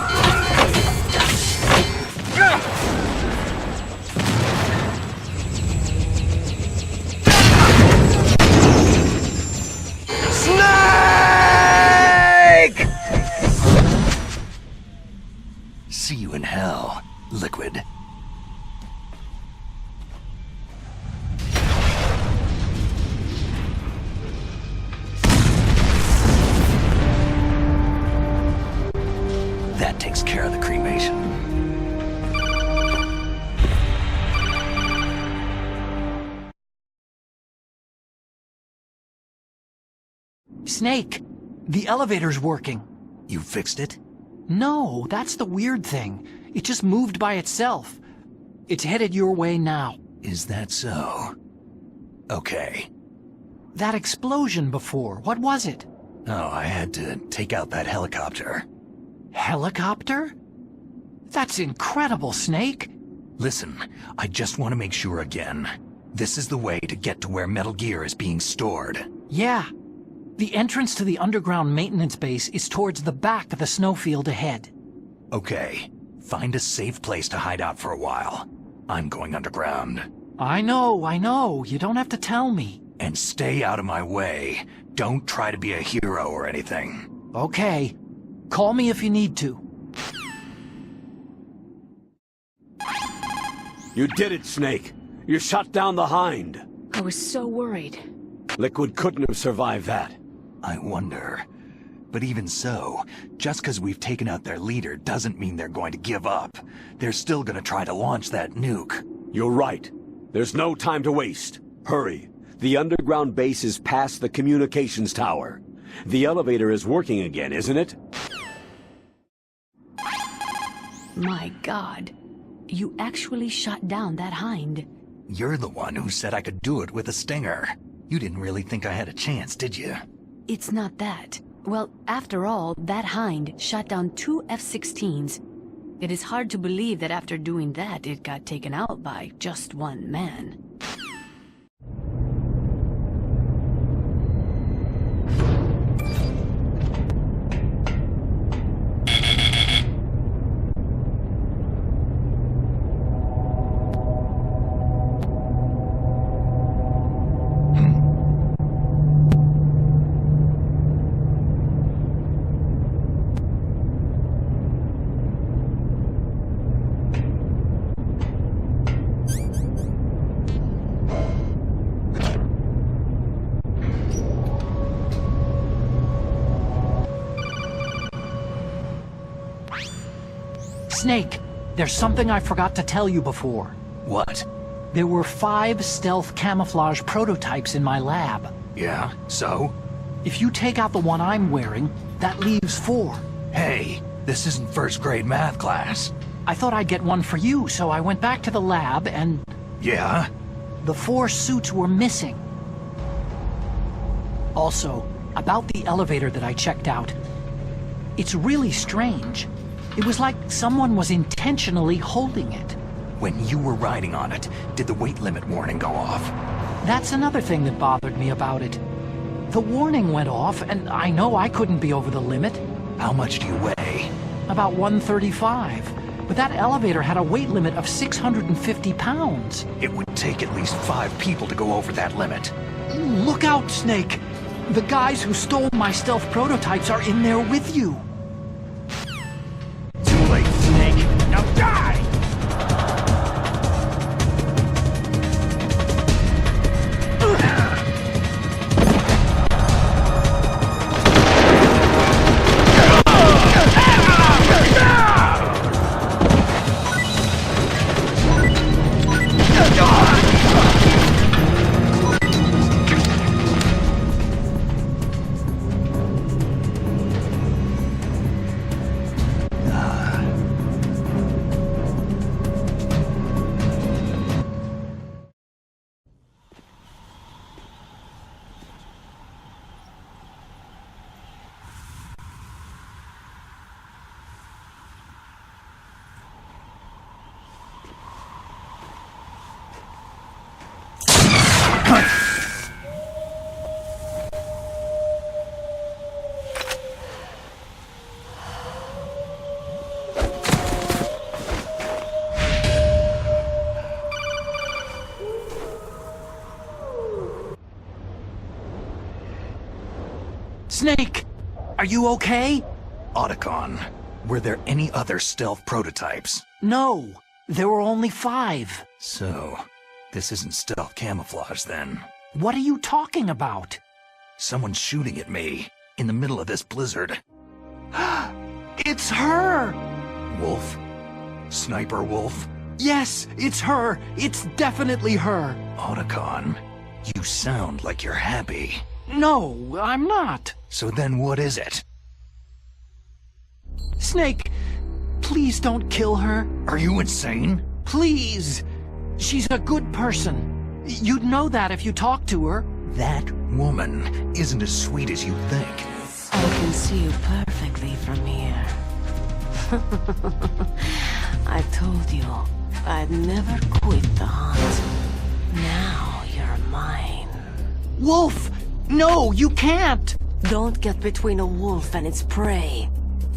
Snake! See you in hell, Liquid. That takes care of the cremation. Snake, the elevator's working. You fixed it? No, that's the weird thing. It just moved by itself. It's headed your way now. Is that so? Okay. That explosion before, what was it? Oh, I had to take out that helicopter. Helicopter? That's incredible, Snake. Listen, I just want to make sure again. This is the way to get to where Metal Gear is being stored. Yeah. The entrance to the underground maintenance base is towards the back of the snowfield ahead. Okay. Find a safe place to hide out for a while. I'm going underground. I know. You don't have to tell me. And stay out of my way. Don't try to be a hero or anything. Okay. Call me if you need to. You did it, Snake. You shot down the Hind. I was so worried. Liquid couldn't have survived that. I wonder. But even so, just because we've taken out their leader doesn't mean they're going to give up. They're still going to try to launch that nuke. You're right. There's no time to waste. Hurry. The underground base is past the communications tower. The elevator is working again, isn't it? My God. You actually shot down that Hind. You're the one who said I could do it with a stinger. You didn't really think I had a chance, did you? It's not that. Well, after all, that Hind shot down 2 F-16s. It is hard to believe that after doing that, it got taken out by just one man. Snake, there's something I forgot to tell you before. What? There were 5 stealth camouflage prototypes in my lab. Yeah, so? If you take out the one I'm wearing, that leaves 4. Hey, this isn't first grade math class. I thought I'd get one for you, so I went back to the lab and... Yeah? The 4 suits were missing. Also, about the elevator that I checked out. It's really strange. It was like someone was intentionally holding it. When you were riding on it, did the weight limit warning go off? That's another thing that bothered me about it. The warning went off, and I know I couldn't be over the limit. How much do you weigh? About 135. But that elevator had a weight limit of 650 pounds. It would take at least 5 people to go over that limit. Look out, Snake! The guys who stole my stealth prototypes are in there with you. Too late, Snake. Now die! Snake! Are you okay? Otacon, were there any other stealth prototypes? No, there were only 5. So, this isn't stealth camouflage then. What are you talking about? Someone's shooting at me, in the middle of this blizzard. It's her! Wolf? Sniper Wolf? Yes, it's her! It's definitely her! Otacon, you sound like you're happy. No, I'm not. So then what is it? Snake, please don't kill her. Are you insane? Please. She's a good person. You'd know that if you talked to her. That woman isn't as sweet as you think. I can see you perfectly from here. I told you, I'd never quit the hunt. Now you're mine. Wolf! No, you can't! Don't get between a wolf and its prey.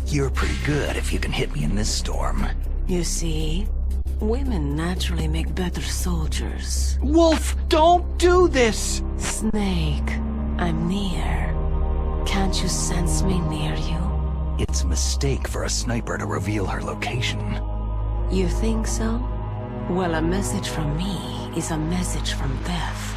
You're pretty good if you can hit me in this storm. You see, women naturally make better soldiers. Wolf, don't do this! Snake, I'm near. Can't you sense me near you? It's a mistake for a sniper to reveal her location. You think so? Well, a message from me is a message from death.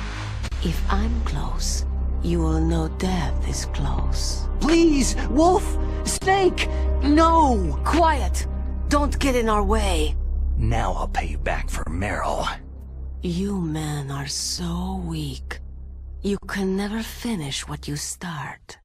If I'm close, you will know death is close. Please, Wolf! Snake! No! Quiet! Don't get in our way! Now I'll pay you back for Meryl. You men are so weak. You can never finish what you start.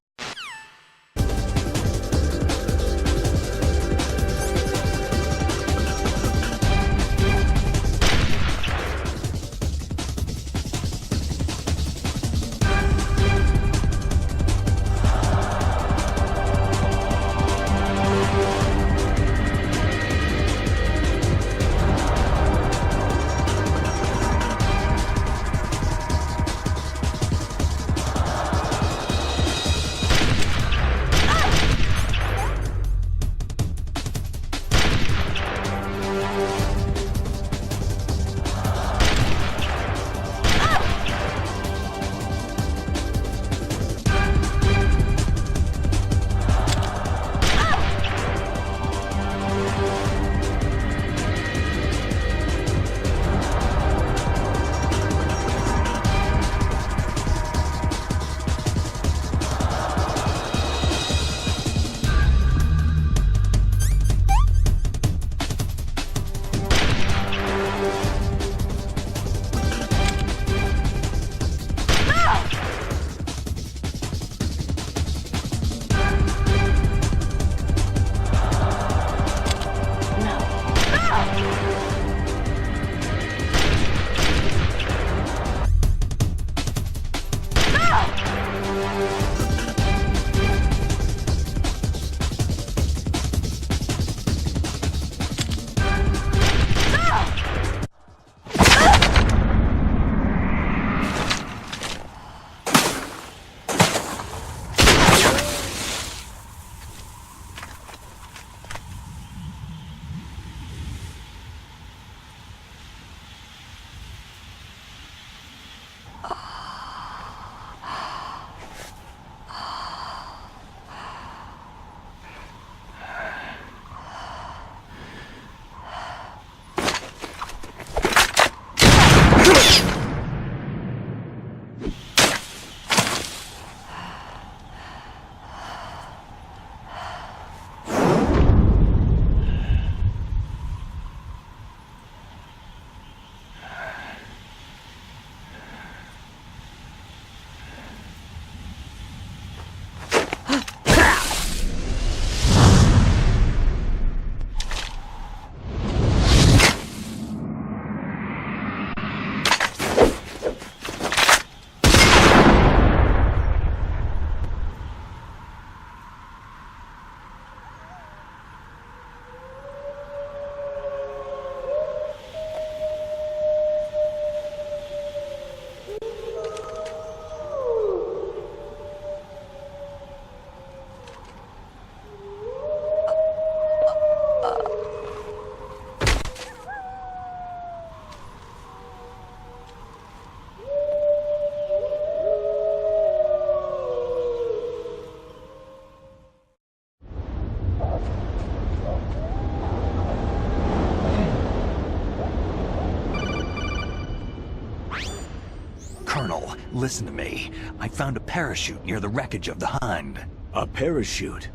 Colonel, listen to me. I found a parachute near the wreckage of the Hind. A parachute?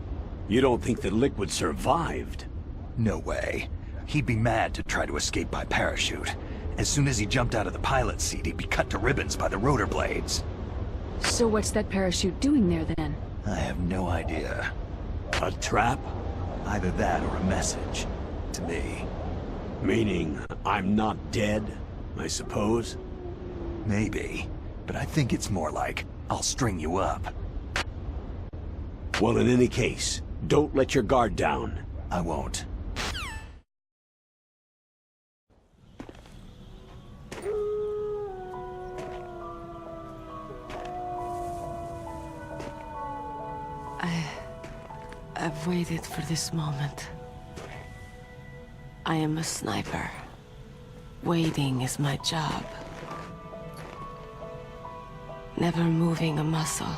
You don't think that Liquid survived? No way. He'd be mad to try to escape by parachute. As soon as he jumped out of the pilot's seat, he'd be cut to ribbons by the rotor blades. So what's that parachute doing there, then? I have no idea. A trap? Either that or a message. To me. Meaning, I'm not dead, I suppose? Maybe. But I think it's more like, I'll string you up. Well, in any case, don't let your guard down. I won't. I've waited for this moment. I am a sniper. Waiting is my job. Never moving a muscle.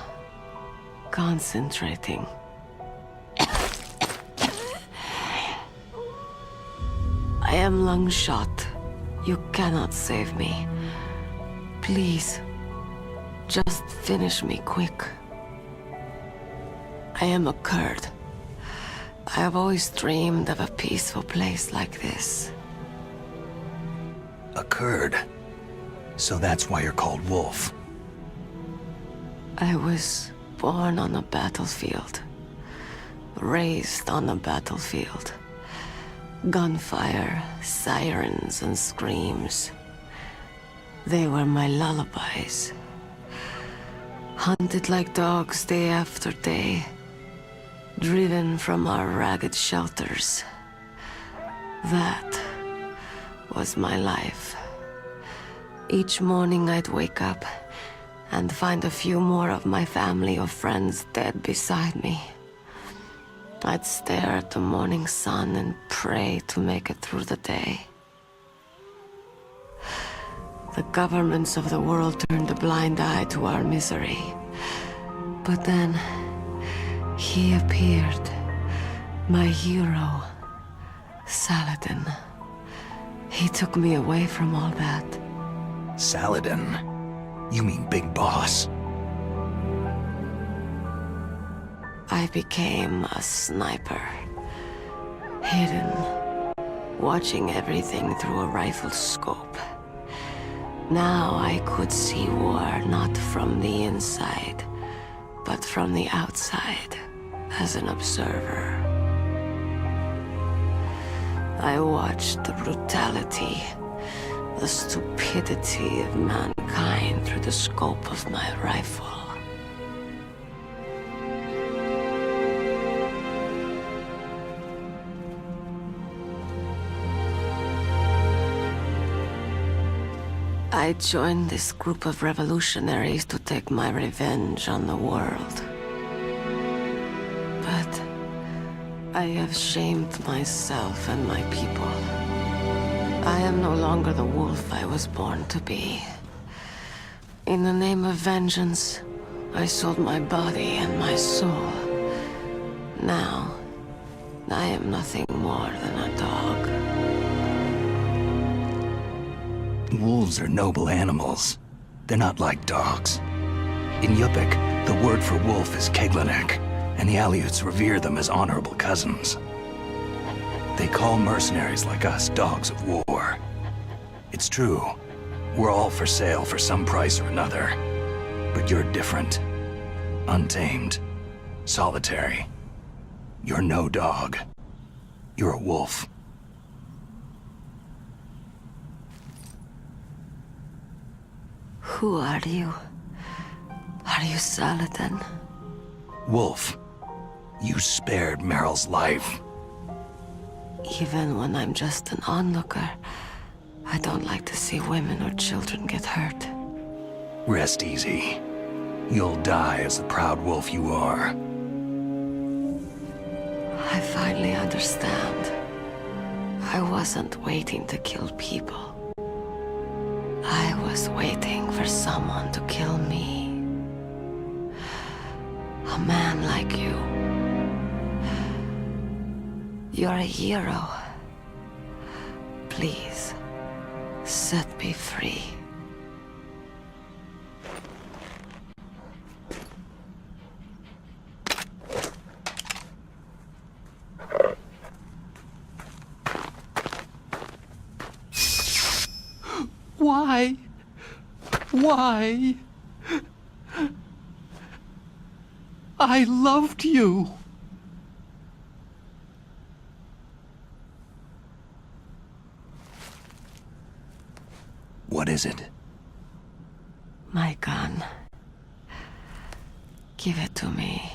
Concentrating. I am lung shot. You cannot save me. Please, just finish me quick. I am a Kurd. I have always dreamed of a peaceful place like this. A Kurd? So that's why you're called Wolf. I was born on a battlefield. Raised on a battlefield. Gunfire, sirens, and screams. They were my lullabies. Hunted like dogs day after day. Driven from our ragged shelters. That was my life. Each morning I'd wake up and find a few more of my family or friends dead beside me. I'd stare at the morning sun and pray to make it through the day. The governments of the world turned a blind eye to our misery. But then, he appeared. My hero, Saladin. He took me away from all that. Saladin? You mean Big Boss? I became a sniper. Hidden. Watching everything through a rifle scope. Now I could see war not from the inside, but from the outside, as an observer. I watched the brutality, the stupidity of mankind through the scope of my rifle. I joined this group of revolutionaries to take my revenge on the world. But I have shamed myself and my people. I am no longer the wolf I was born to be. In the name of vengeance, I sold my body and my soul. Now, I am nothing more than a dog. Wolves are noble animals. They're not like dogs. In Yupik, the word for wolf is Keglanek, and the Aleuts revere them as honorable cousins. They call mercenaries like us dogs of war. It's true. We're all for sale for some price or another. But you're different. Untamed. Solitary. You're no dog. You're a wolf. Who are you? Are you Saladin? Wolf. You spared Meryl's life. Even when I'm just an onlooker, I don't like to see women or children get hurt. Rest easy. You'll die as the proud wolf you are. I finally understand. I wasn't waiting to kill people. I was waiting for someone to kill me. A man like you. You're a hero. Please, set me free. Why? Why? I loved you. What is it? My gun. Give it to me.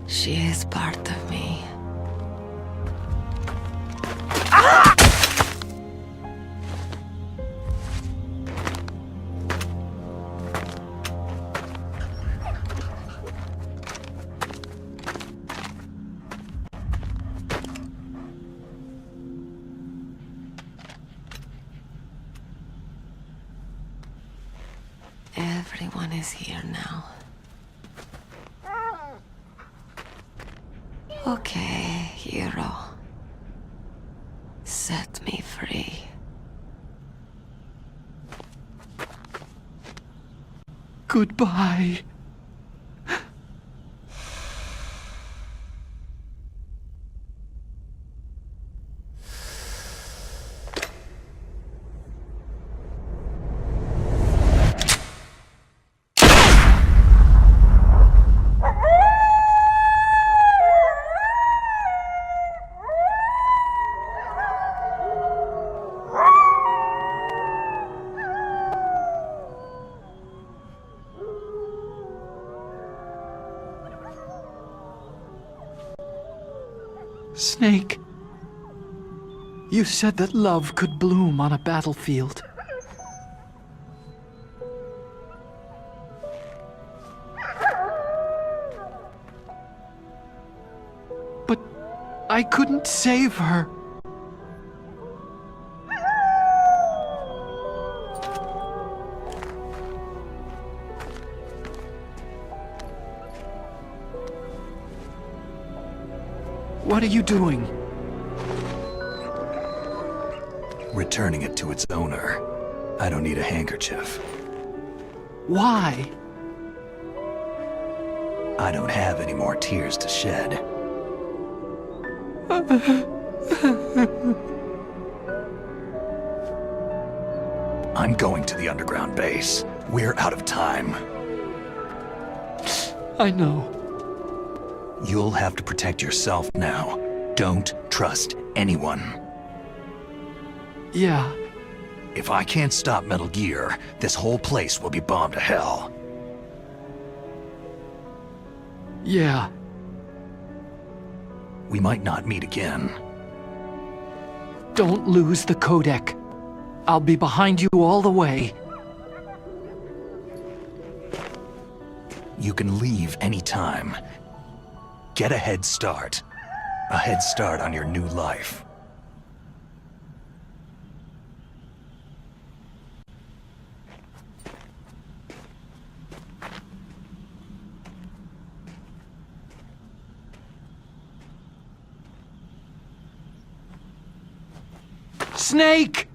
She is part of me. Everyone is here now. Okay, hero. Set me free. Goodbye. Snake, you said that love could bloom on a battlefield. But I couldn't save her. What are you doing? Returning it to its owner. I don't need a handkerchief. Why? I don't have any more tears to shed. I'm going to the underground base. We're out of time. I know. You'll have to protect yourself now. Don't trust anyone. Yeah. If I can't stop Metal Gear, this whole place will be bombed to hell. Yeah. We might not meet again. Don't lose the codec. I'll be behind you all the way. You can leave anytime. Get a head start. A head start on your new life. Snake!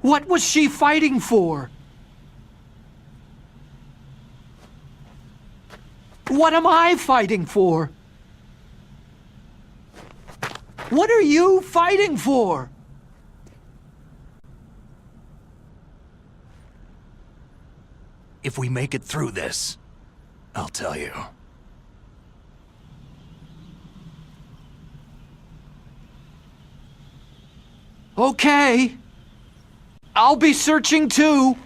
What was she fighting for? What am I fighting for? What are you fighting for? If we make it through this, I'll tell you. Okay. I'll be searching too.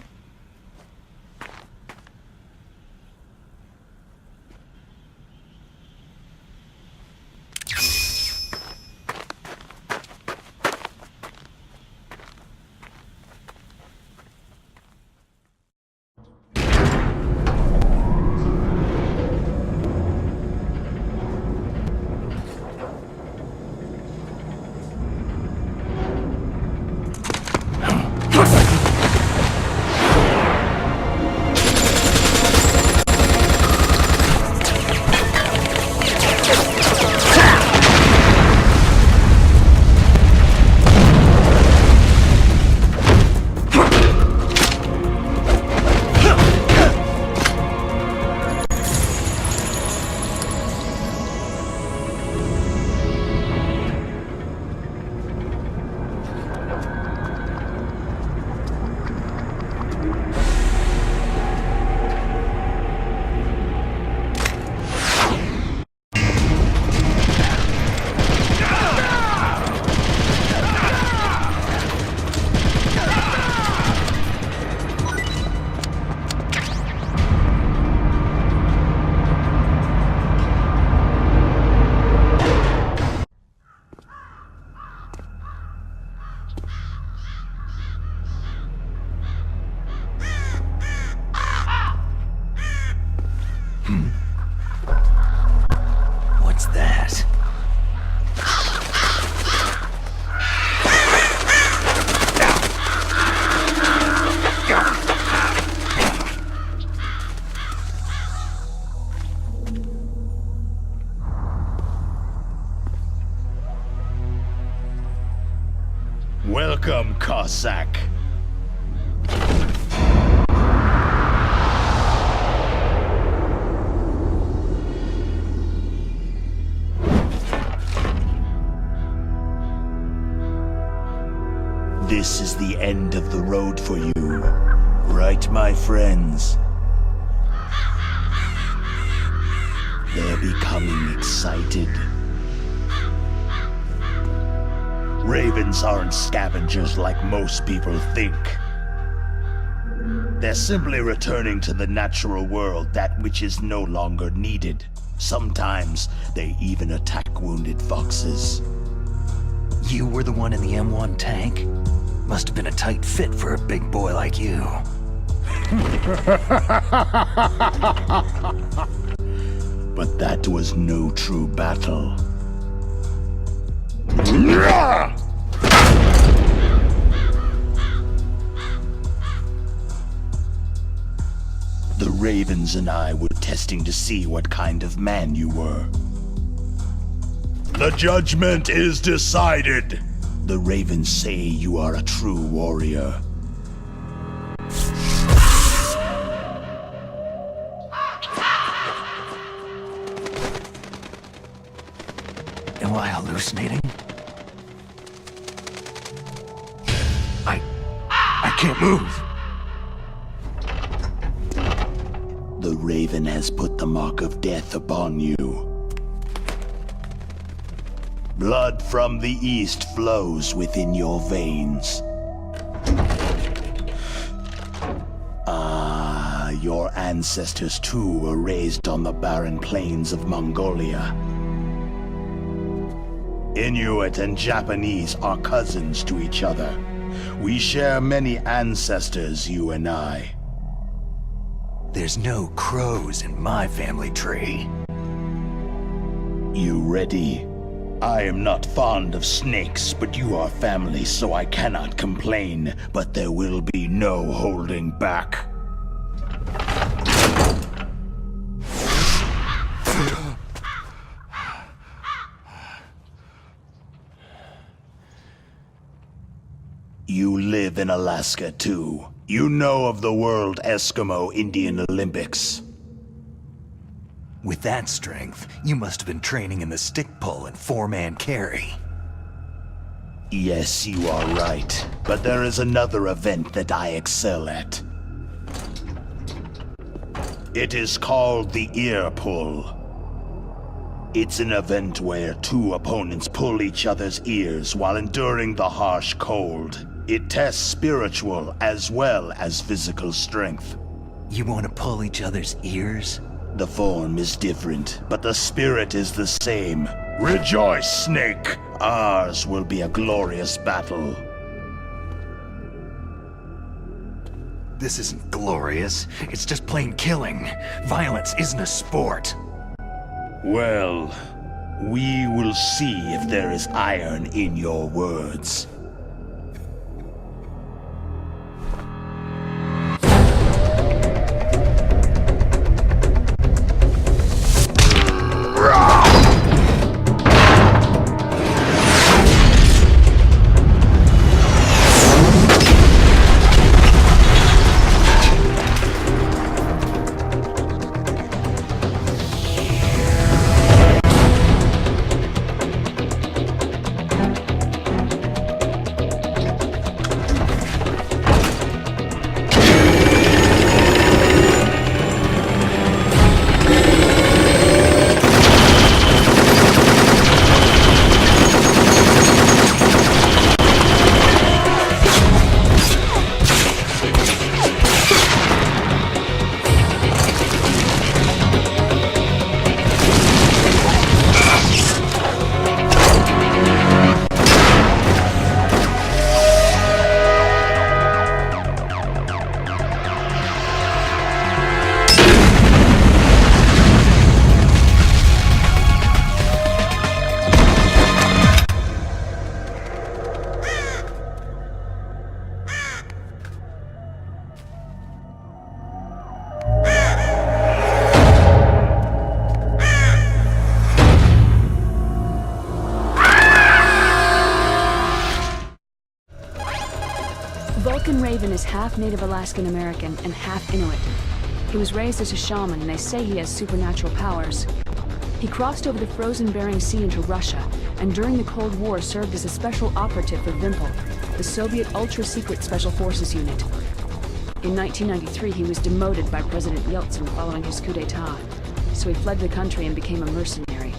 sack. This is the end of the road for you, right, my friends? They're becoming excited. Ravens aren't scavengers like most people think. They're simply returning to the natural world, that which is no longer needed. Sometimes they even attack wounded foxes. You were the one in the M1 tank? Must have been a tight fit for a big boy like you. But that was no true battle. The Ravens and I were testing to see what kind of man you were. The judgment is decided. The Ravens say you are a true warrior. Am I hallucinating? I can't move. The Raven has put the mark of death upon you. Blood from the east flows within your veins. Your ancestors too were raised on the barren plains of Mongolia. Inuit and Japanese are cousins to each other. We share many ancestors, you and I. There's no crows in my family tree. You ready? I am not fond of snakes, but you are family, so I cannot complain. But there will be no holding back. You live in Alaska, too. You know of the World Eskimo Indian Olympics. With that strength, you must have been training in the stick pull and four-man carry. Yes, you are right. But there is another event that I excel at. It is called the ear pull. It's an event where two opponents pull each other's ears while enduring the harsh cold. It tests spiritual as well as physical strength. You want to pull each other's ears? The form is different, but the spirit is the same. Rejoice, Snake! Ours will be a glorious battle. This isn't glorious. It's just plain killing. Violence isn't a sport. Well, we will see if there is iron in your words. Dolphin is half Native Alaskan American and half Inuit. He was raised as a shaman, and they say he has supernatural powers. He crossed over the frozen Bering Sea into Russia, and during the Cold War served as a special operative for Vimpel, the Soviet ultra-secret Special Forces unit. In 1993, he was demoted by President Yeltsin following his coup d'etat, so he fled the country and became a mercenary.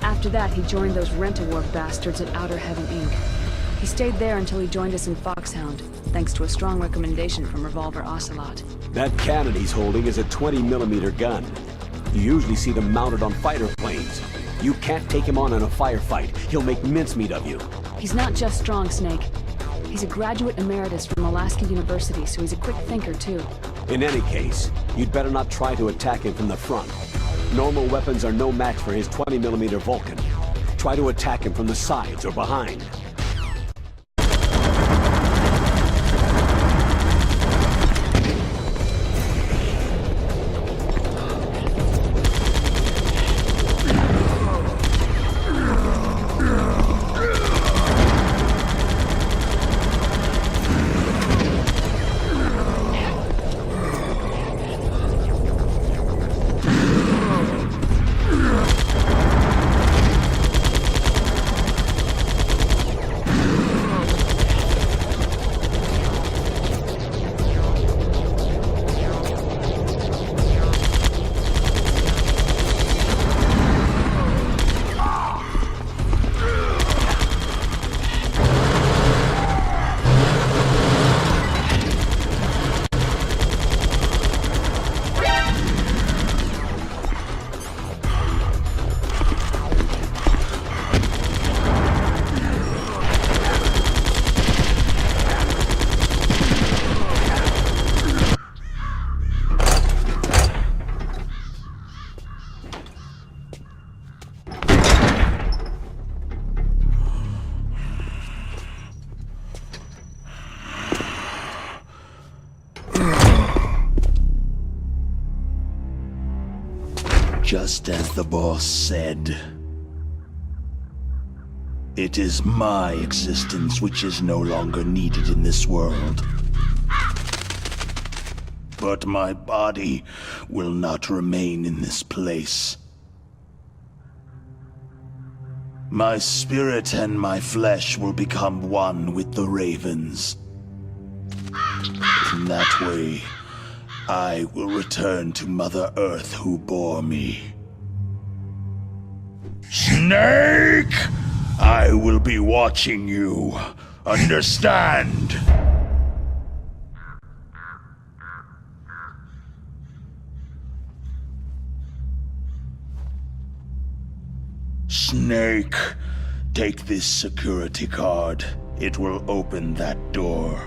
After that, he joined those rent-a-war bastards at Outer Heaven, Inc. He stayed there until he joined us in Foxhound, thanks to a strong recommendation from Revolver Ocelot. That cannon he's holding is a 20mm gun. You usually see them mounted on fighter planes. You can't take him on in a firefight. He'll make mincemeat of you. He's not just strong, Snake. He's a graduate emeritus from Alaska University, so he's a quick thinker, too. In any case, you'd better not try to attack him from the front. Normal weapons are no match for his 20mm Vulcan. Try to attack him from the sides or behind. Just as the boss said, it is my existence which is no longer needed in this world. But my body will not remain in this place. My spirit and my flesh will become one with the ravens. In that way, I will return to Mother Earth who bore me. Snake! I will be watching you. Understand? Snake, take this security card. It will open that door.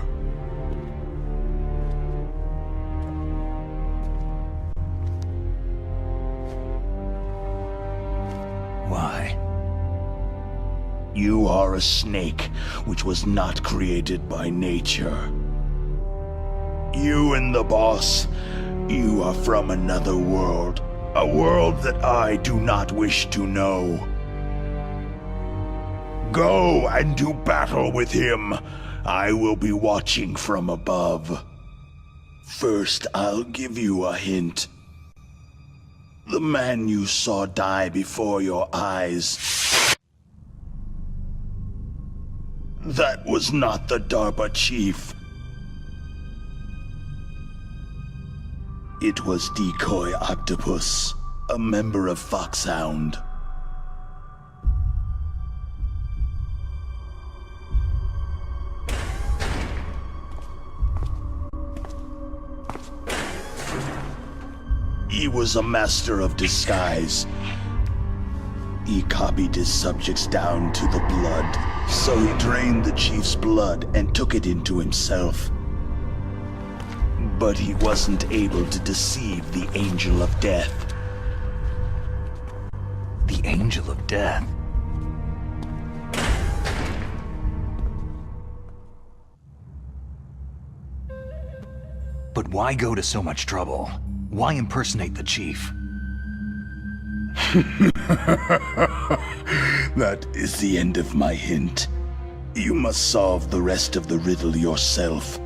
Why? You are a snake, which was not created by nature. You and the boss, you are from another world. A world that I do not wish to know. Go and do battle with him. I will be watching from above. First, I'll give you a hint. The man you saw die before your eyes, that was not the DARPA chief. It was Decoy Octopus, a member of Foxhound. He was a master of disguise. He copied his subjects down to the blood, so he drained the chief's blood and took it into himself. But he wasn't able to deceive the Angel of Death. The Angel of Death? But why go to so much trouble? Why impersonate the chief? That is the end of my hint. You must solve the rest of the riddle yourself.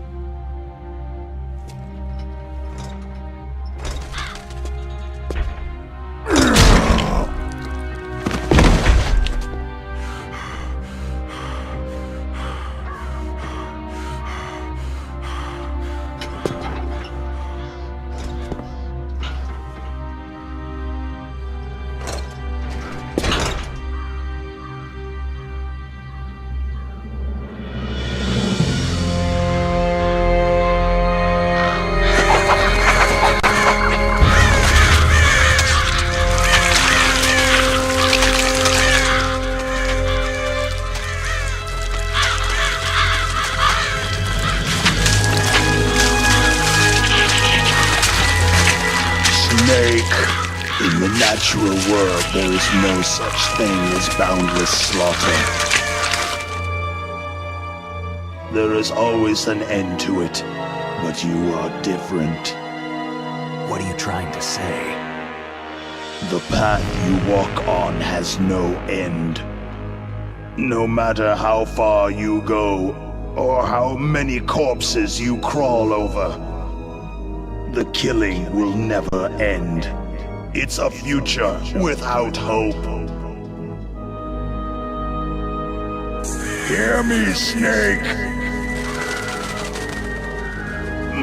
Snake. In the natural world, there is no such thing as boundless slaughter. There is always an end to it, but you are different. What are you trying to say? The path you walk on has no end. No matter how far you go, or how many corpses you crawl over, the killing will never end. It's a future without hope. Hear me, Snake!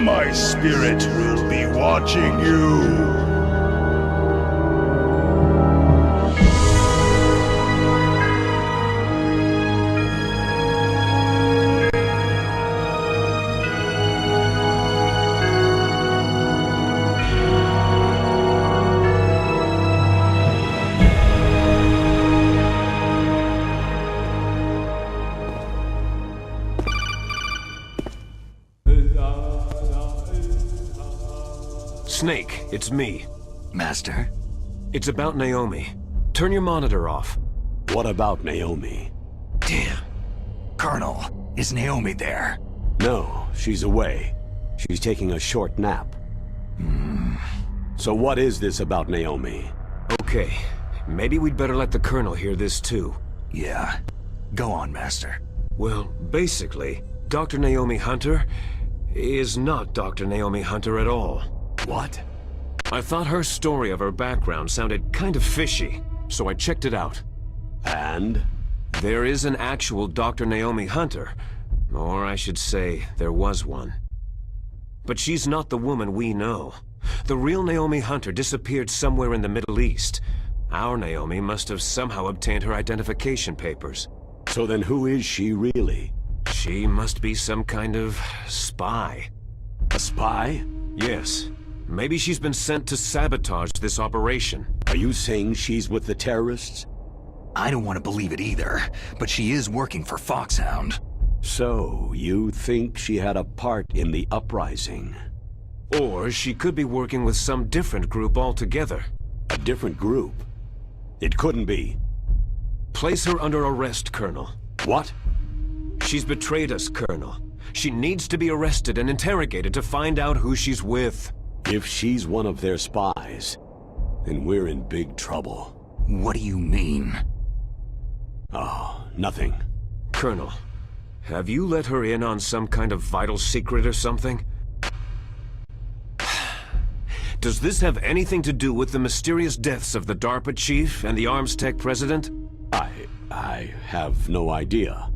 My spirit will be watching you. Snake, it's me. Master? It's about Naomi. Turn your monitor off. What about Naomi? Damn. Colonel, is Naomi there? No, she's away. She's taking a short nap. So what is this about Naomi? Okay, maybe we'd better let the Colonel hear this too. Yeah. Go on, Master. Well, basically, Dr. Naomi Hunter is not Dr. Naomi Hunter at all. What? I thought her story of her background sounded kind of fishy, so I checked it out. And? There is an actual Dr. Naomi Hunter, or I should say, there was one. But she's not the woman we know. The real Naomi Hunter disappeared somewhere in the Middle East. Our Naomi must have somehow obtained her identification papers. So then who is she really? She must be some kind of spy. A spy? Yes. Maybe she's been sent to sabotage this operation. Are you saying she's with the terrorists? I don't want to believe it either, but she is working for Foxhound. So, you think she had a part in the uprising? Or she could be working with some different group altogether. A different group? It couldn't be. Place her under arrest, Colonel. What? She's betrayed us, Colonel. She needs to be arrested and interrogated to find out who she's with. If she's one of their spies, then we're in big trouble. What do you mean? Oh, nothing. Colonel, have you let her in on some kind of vital secret or something? Does this have anything to do with the mysterious deaths of the DARPA chief and the Arms Tech president? I have no idea.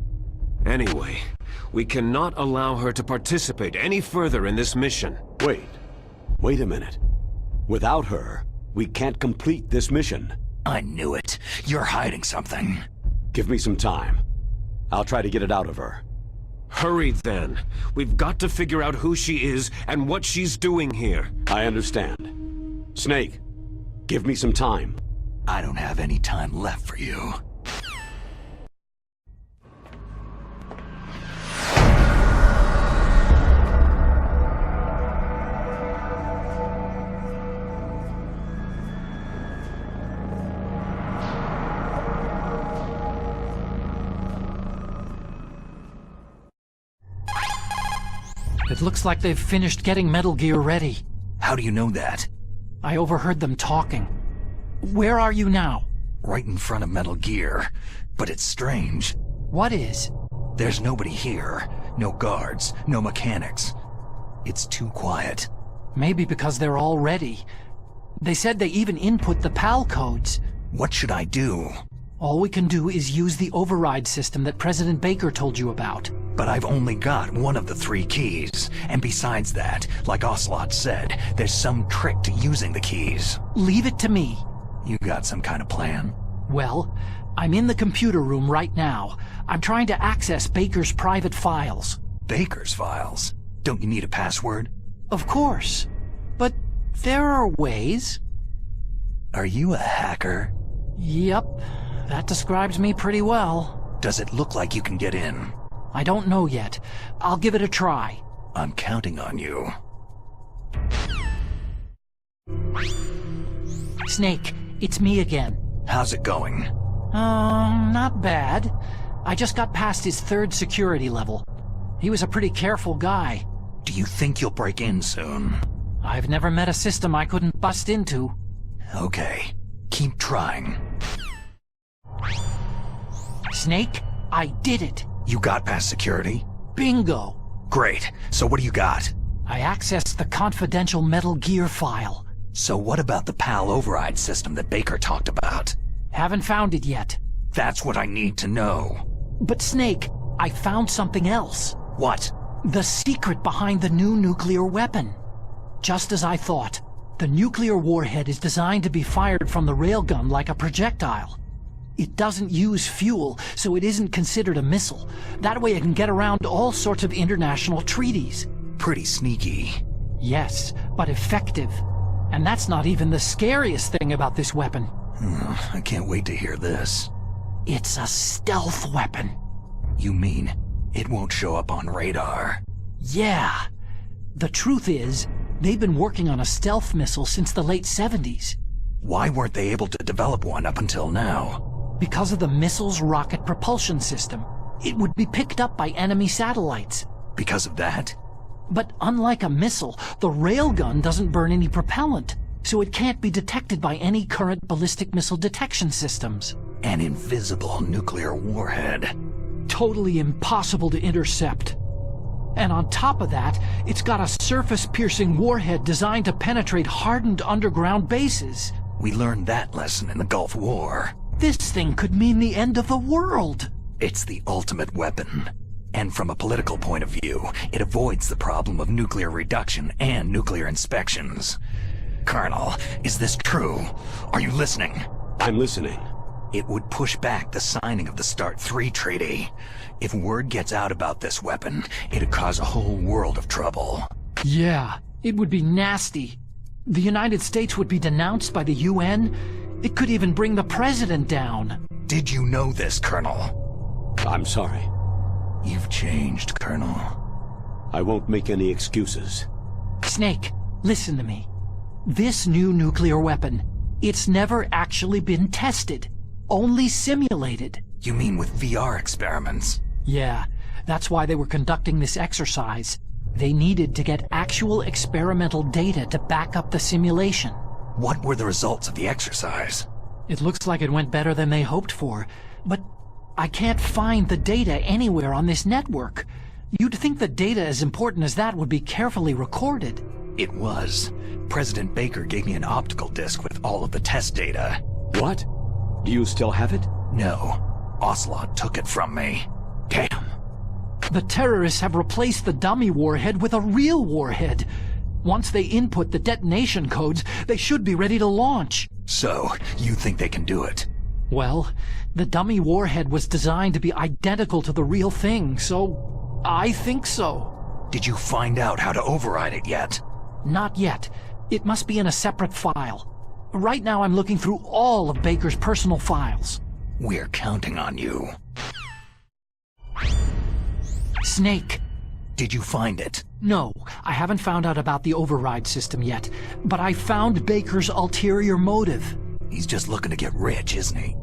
Anyway, we cannot allow her to participate any further in this mission. Wait a minute. Without her, we can't complete this mission. I knew it. You're hiding something. Give me some time. I'll try to get it out of her. Hurry then. We've got to figure out who she is and what she's doing here. I understand. Snake, give me some time. I don't have any time left for you. It looks like they've finished getting Metal Gear ready. How do you know that? I overheard them talking. Where are you now? Right in front of Metal Gear. But it's strange. What is? There's nobody here. No guards, no mechanics. It's too quiet. Maybe because they're all ready. They said they even input the PAL codes. What should I do? All we can do is use the override system that President Baker told you about. But I've only got one of the 3 keys. And besides that, like Ocelot said, there's some trick to using the keys. Leave it to me. You got some kind of plan? Well, I'm in the computer room right now. I'm trying to access Baker's private files. Baker's files? Don't you need a password? Of course. But there are ways. Are you a hacker? Yep. That describes me pretty well. Does it look like you can get in? I don't know yet. I'll give it a try. I'm counting on you. Snake, it's me again. How's it going? Not bad. I just got past his 3rd security level. He was a pretty careful guy. Do you think you'll break in soon? I've never met a system I couldn't bust into. Okay, keep trying. Snake, I did it. You got past security? Bingo. Great, so what do you got? I accessed the confidential Metal Gear file. So what about the PAL override system that Baker talked about? Haven't found it yet. That's what I need to know. But Snake, I found something else. What? The secret behind the new nuclear weapon. Just as I thought, the nuclear warhead is designed to be fired from the railgun like a projectile. It doesn't use fuel, so it isn't considered a missile. That way it can get around all sorts of international treaties. Pretty sneaky. Yes, but effective. And that's not even the scariest thing about this weapon. I can't wait to hear this. It's a stealth weapon. You mean it won't show up on radar? Yeah. The truth is, they've been working on a stealth missile since the late 70s. Why weren't they able to develop one up until now? Because of the missile's rocket propulsion system. It would be picked up by enemy satellites. Because of that? But unlike a missile, the railgun doesn't burn any propellant, so it can't be detected by any current ballistic missile detection systems. An invisible nuclear warhead. Totally impossible to intercept. And on top of that, it's got a surface-piercing warhead designed to penetrate hardened underground bases. We learned that lesson in the Gulf War. This thing could mean the end of the world. It's the ultimate weapon. And from a political point of view, it avoids the problem of nuclear reduction and nuclear inspections. Colonel, is this true? Are you listening? I'm listening. It would push back the signing of the START 3 treaty. If word gets out about this weapon, it'd cause a whole world of trouble. Yeah, it would be nasty. The United States would be denounced by the UN. It could even bring the president down. Did you know this, Colonel? I'm sorry. You've changed, Colonel. I won't make any excuses. Snake, listen to me. This new nuclear weapon, it's never actually been tested. Only simulated. You mean with VR experiments? Yeah, that's why they were conducting this exercise. They needed to get actual experimental data to back up the simulation. What were the results of the exercise? It looks like it went better than they hoped for, but I can't find the data anywhere on this network. You'd think the data as important as that would be carefully recorded. It was. President Baker gave me an optical disc with all of the test data. What? Do you still have it? No. Ocelot took it from me. Damn. The terrorists have replaced the dummy warhead with a real warhead. Once they input the detonation codes, they should be ready to launch. So, you think they can do it? Well, the dummy warhead was designed to be identical to the real thing, so I think so. Did you find out how to override it yet? Not yet. It must be in a separate file. Right now I'm looking through all of Baker's personal files. We're counting on you. Snake. Did you find it? No, I haven't found out about the override system yet, but I found Baker's ulterior motive. He's just looking to get rich, isn't he?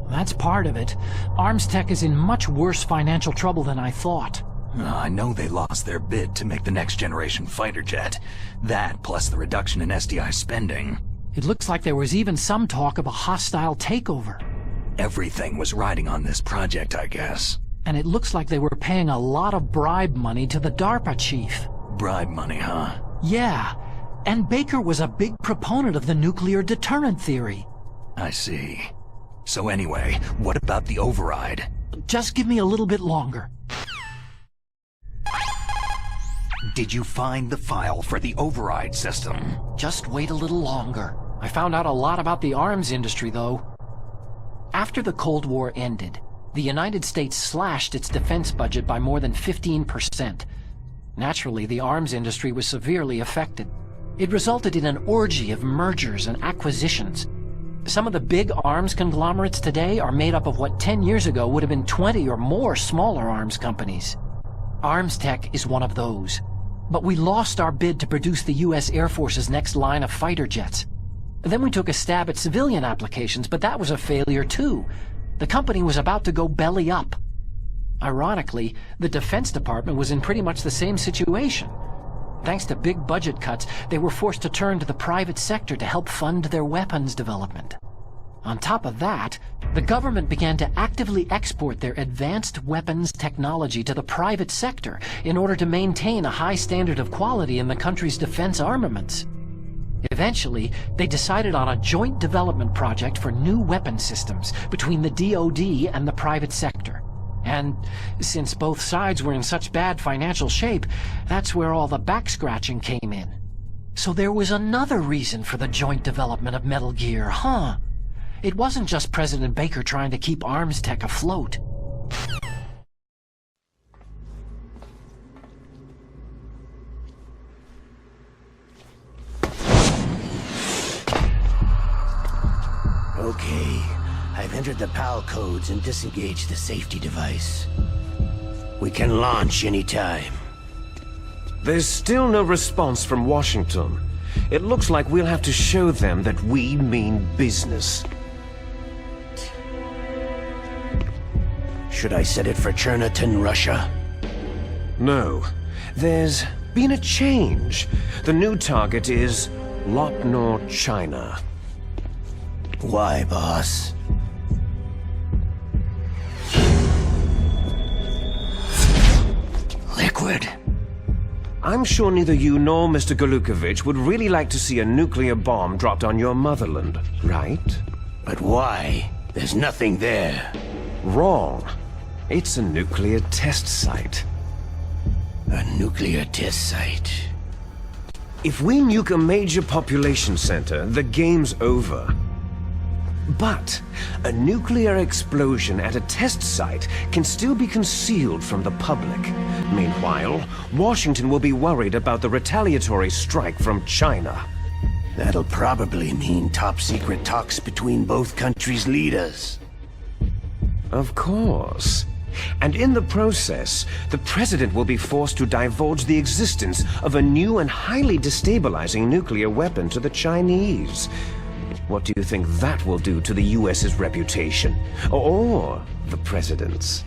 That's part of it. Armstech is in much worse financial trouble than I thought. I know they lost their bid to make the next generation fighter jet. That, plus the reduction in SDI spending. It looks like there was even some talk of a hostile takeover. Everything was riding on this project, I guess. And it looks like they were paying a lot of bribe money to the DARPA chief. Bribe money, huh? Yeah. And Baker was a big proponent of the nuclear deterrent theory. I see. So anyway, what about the override? Just give me a little bit longer. Did you find the file for the override system? Just wait a little longer. I found out a lot about the arms industry, though. After the Cold War ended, the United States slashed its defense budget by more than 15%. Naturally, the arms industry was severely affected. It resulted in an orgy of mergers and acquisitions. Some of the big arms conglomerates today are made up of what 10 years ago would have been 20 or more smaller arms companies. Armstech is one of those. But we lost our bid to produce the U.S. Air Force's next line of fighter jets. Then we took a stab at civilian applications, but that was a failure too. The company was about to go belly up. Ironically, the Defense Department was in pretty much the same situation. Thanks to big budget cuts, they were forced to turn to the private sector to help fund their weapons development. On top of that, the government began to actively export their advanced weapons technology to the private sector in order to maintain a high standard of quality in the country's defense armaments. Eventually, they decided on a joint development project for new weapon systems between the DoD and the private sector. And since both sides were in such bad financial shape, that's where all the back-scratching came in. So there was another reason for the joint development of Metal Gear, huh? It wasn't just President Baker trying to keep arms tech afloat. Okay, I've entered the PAL codes and disengaged the safety device. We can launch anytime. There's still no response from Washington. It looks like we'll have to show them that we mean business. Should I set it for Cherniton, Russia? No. There's been a change. The new target is Lopnor, China. Why, boss? Liquid. I'm sure neither you nor Mr. Golukovich would really like to see a nuclear bomb dropped on your motherland, right? But why? There's nothing there. Wrong. It's a nuclear test site. A nuclear test site? If we nuke a major population center, the game's over. But a nuclear explosion at a test site can still be concealed from the public. Meanwhile, Washington will be worried about the retaliatory strike from China. That'll probably mean top-secret talks between both countries' leaders. Of course. And in the process, the President will be forced to divulge the existence of a new and highly destabilizing nuclear weapon to the Chinese. What do you think that will do to the US's reputation? Or the President's?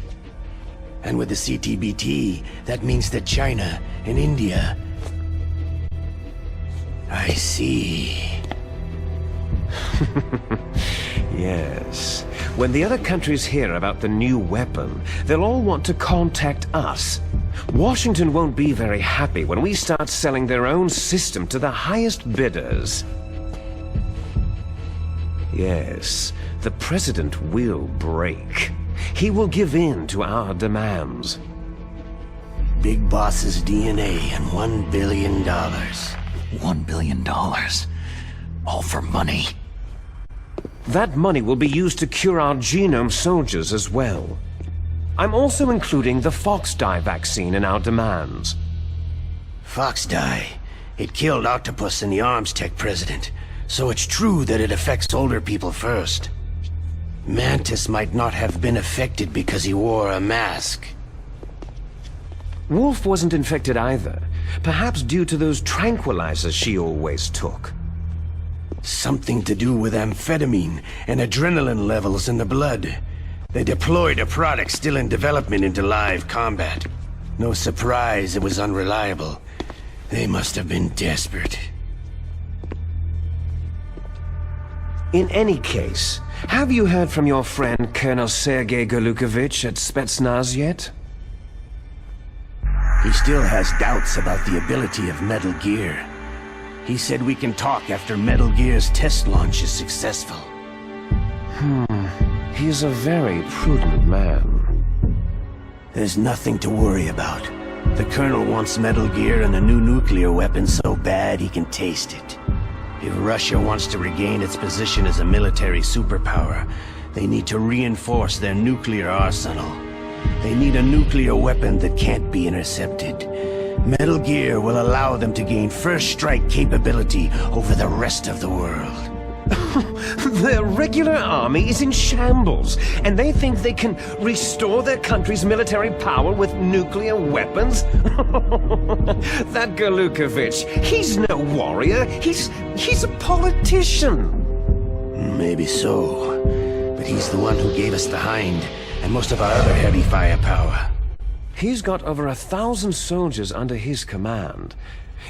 And with the CTBT, that means that China and India... I see. Yes. When the other countries hear about the new weapon, they'll all want to contact us. Washington won't be very happy when we start selling their own system to the highest bidders. Yes, the President will break. He will give in to our demands. Big Boss's DNA and $1 billion. $1 billion? All for money? That money will be used to cure our genome soldiers as well. I'm also including the Foxdie vaccine in our demands. Foxdie? It killed Octopus and the Arms Tech President. So it's true that it affects older people first. Mantis might not have been affected because he wore a mask. Wolf wasn't infected either. Perhaps due to those tranquilizers she always took. Something to do with amphetamine and adrenaline levels in the blood. They deployed a product still in development into live combat. No surprise it was unreliable. They must have been desperate. In any case, have you heard from your friend Colonel Sergei Golukovich at Spetsnaz yet? He still has doubts about the ability of Metal Gear. He said we can talk after Metal Gear's test launch is successful. He's a very prudent man. There's nothing to worry about. The Colonel wants Metal Gear and a new nuclear weapon so bad he can taste it. If Russia wants to regain its position as a military superpower, they need to reinforce their nuclear arsenal. They need a nuclear weapon that can't be intercepted. Metal Gear will allow them to gain first strike capability over the rest of the world. Their regular army is in shambles, and they think they can restore their country's military power with nuclear weapons? That Galukovich, he's no warrior. He's a politician. Maybe so, but he's the one who gave us the Hind and most of our other heavy firepower. He's got over 1,000 soldiers under his command.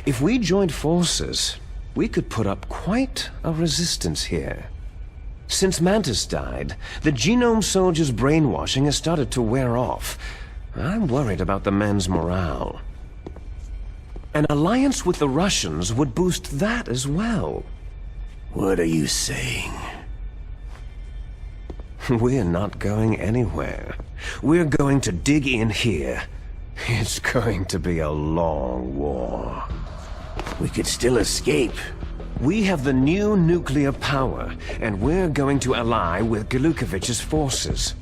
If we joined forces, we could put up quite a resistance here. Since Mantis died, the Genome Soldiers' brainwashing has started to wear off. I'm worried about the men's morale. An alliance with the Russians would boost that as well. What are you saying? We're not going anywhere. We're going to dig in here. It's going to be a long war. We could still escape. We have the new nuclear power, and we're going to ally with Galukovich's forces.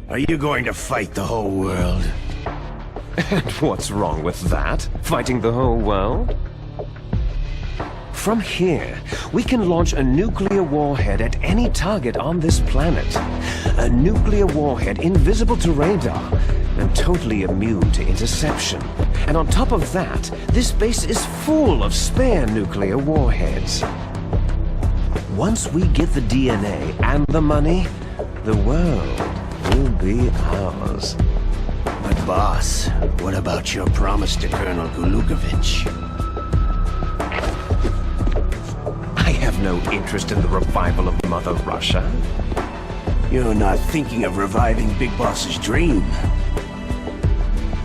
Are you going to fight the whole world? And what's wrong with that? Fighting the whole world? From here, we can launch a nuclear warhead at any target on this planet. A nuclear warhead invisible to radar and totally immune to interception. And on top of that, this base is full of spare nuclear warheads. Once we get the DNA and the money, the world will be ours. But boss, what about your promise to Colonel Galukovich? I have no interest in the revival of Mother Russia. You're not thinking of reviving Big Boss's dream.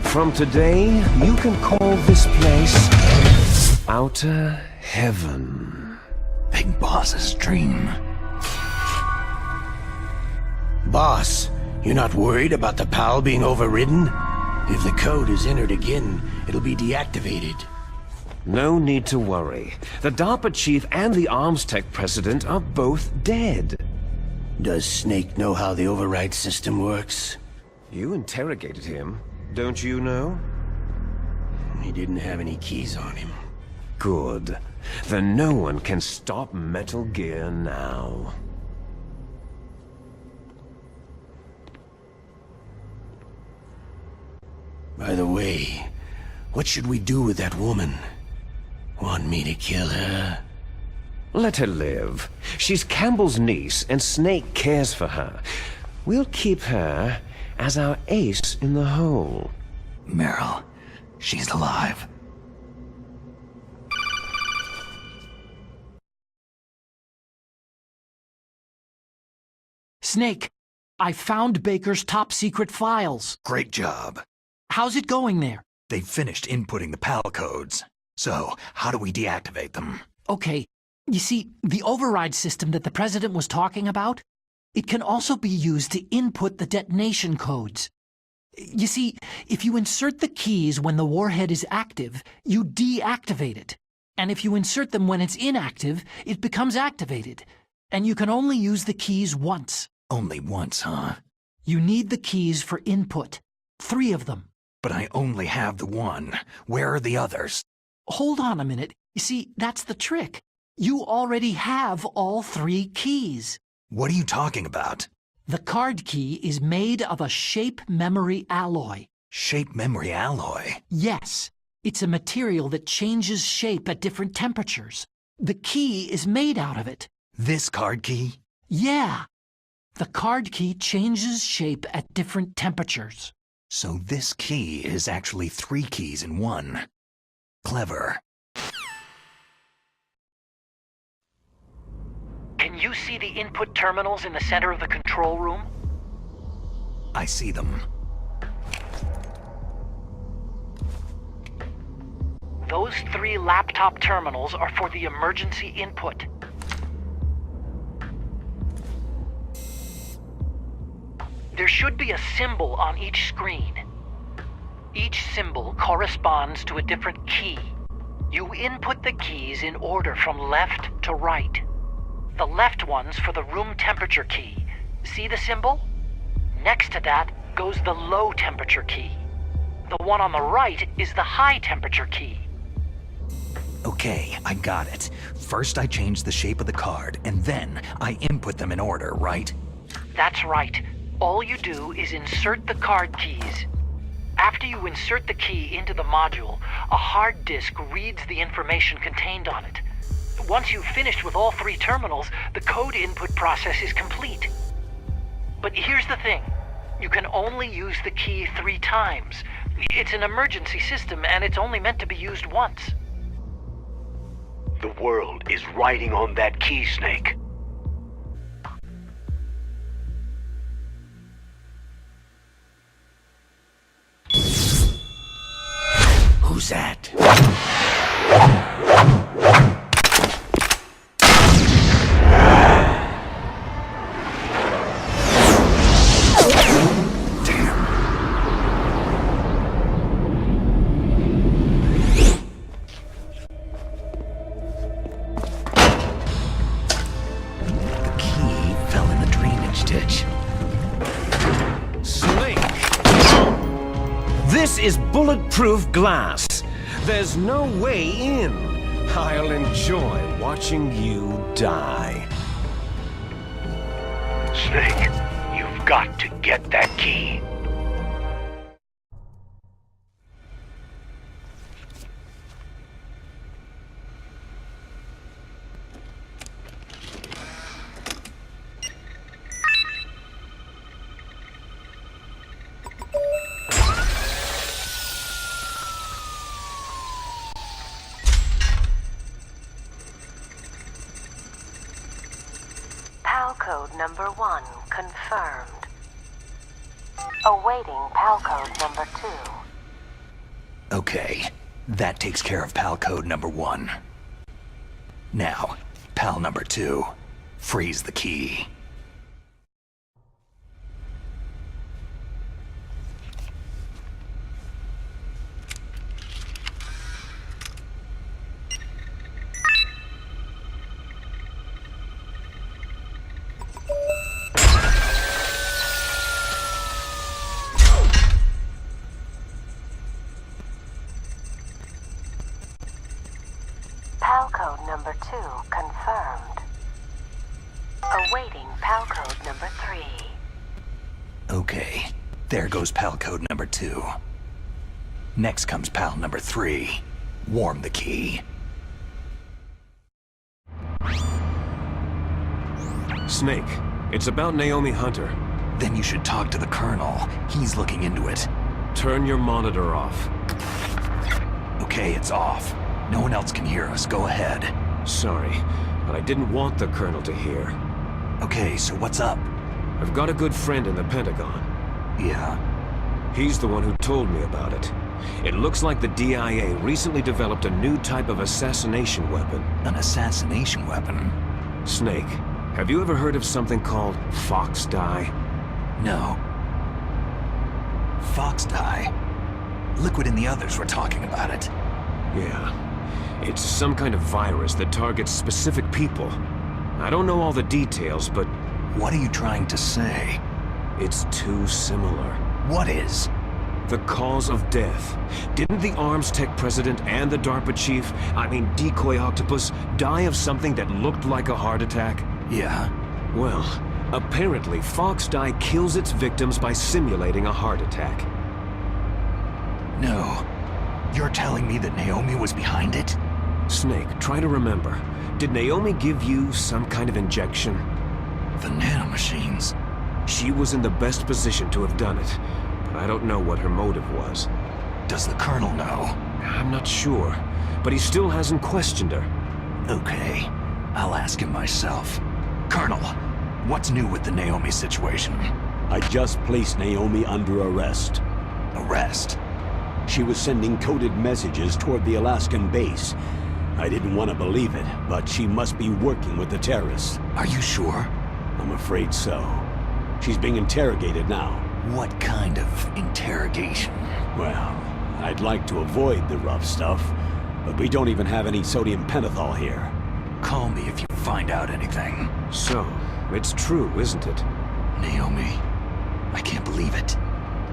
From today, you can call this place Outer Heaven. Big Boss's dream. Boss, you're not worried about the PAL being overridden? If the code is entered again, it'll be deactivated. No need to worry. The DARPA chief and the arms tech president are both dead. Does Snake know how the override system works? You interrogated him, don't you know? He didn't have any keys on him. Good. Then no one can stop Metal Gear now. By the way, what should we do with that woman? Want me to kill her? Let her live. She's Campbell's niece, and Snake cares for her. We'll keep her as our ace in the hole. Meryl, she's alive. Snake, I found Baker's top-secret files. Great job. How's it going there? They've finished inputting the PAL codes. So, how do we deactivate them? Okay, you see, the override system that the President was talking about, it can also be used to input the detonation codes. You see, if you insert the keys when the warhead is active, you deactivate it. And if you insert them when it's inactive, it becomes activated. And you can only use the keys once. Only once, huh? You need the keys for input. 3 of them. But I only have the one. Where are the others? Hold on a minute. You see, that's the trick. You already have all 3 keys. What are you talking about? The card key is made of a shape memory alloy. Shape memory alloy? Yes. It's a material that changes shape at different temperatures. The key is made out of it. This card key? Yeah. The card key changes shape at different temperatures. So this key is actually 3 keys in one. Clever. Can you see the input terminals in the center of the control room? I see them. Those 3 laptop terminals are for the emergency input. There should be a symbol on each screen. Each symbol corresponds to a different key. You input the keys in order from left to right. The left one's for the room temperature key. See the symbol? Next to that goes the low temperature key. The one on the right is the high temperature key. Okay, I got it. First I change the shape of the card, and then I input them in order, right? That's right. All you do is insert the card keys. After you insert the key into the module, a hard disk reads the information contained on it. Once you've finished with all 3 terminals, the code input process is complete. But here's the thing. You can only use the key 3 times. It's an emergency system, and it's only meant to be used once. The world is riding on that key, Snake. Who's that? This is bulletproof glass. There's no way in. I'll enjoy watching you die. Snake, you've got to get that key. PAL code number 1 confirmed. Awaiting PAL code number 2. Okay, that takes care of PAL code number 1. Now, PAL number 2. Freeze the key. PAL code number 2 confirmed. Awaiting PAL code number 3. Okay, there goes PAL code number 2. Next comes PAL number 3. Warm the key. Snake, it's about Naomi Hunter. Then you should talk to the Colonel. He's looking into it. Turn your monitor off. Okay, it's off. No one else can hear us. Go ahead. Sorry, but I didn't want the Colonel to hear. Okay, so what's up? I've got a good friend in the Pentagon. Yeah? He's the one who told me about it. It looks like the DIA recently developed a new type of assassination weapon. An assassination weapon? Snake, have you ever heard of something called Fox Dye? No. Fox Dye? Liquid and the others were talking about it. Yeah. It's some kind of virus that targets specific people. I don't know all the details, but... What are you trying to say? It's too similar. What is? The cause of death. Didn't the Arms Tech president and the DARPA chief, Decoy Octopus, die of something that looked like a heart attack? Yeah. Well, apparently Fox Dye kills its victims by simulating a heart attack. No. You're telling me that Naomi was behind it? Snake, try to remember. Did Naomi give you some kind of injection? The nanomachines. She was in the best position to have done it, but I don't know what her motive was. Does the Colonel know? I'm not sure, but he still hasn't questioned her. Okay, I'll ask him myself. Colonel, what's new with the Naomi situation? I just placed Naomi under arrest. Arrest? She was sending coded messages toward the Alaskan base. I didn't want to believe it, but she must be working with the terrorists. Are you sure? I'm afraid so. She's being interrogated now. What kind of interrogation? Well, I'd like to avoid the rough stuff, but we don't even have any sodium pentothal here. Call me if you find out anything. So, it's true, isn't it? Naomi, I can't believe it.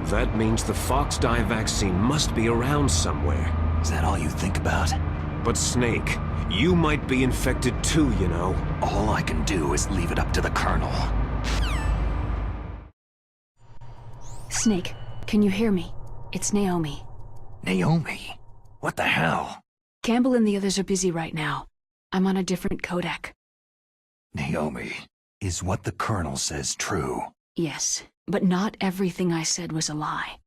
That means the Fox Dye vaccine must be around somewhere. Is that all you think about? But Snake, you might be infected too, you know. All I can do is leave it up to the Colonel. Snake, can you hear me? It's Naomi. Naomi? What the hell? Campbell and the others are busy right now. I'm on a different codec. Naomi, is what the Colonel says true? Yes, but not everything I said was a lie.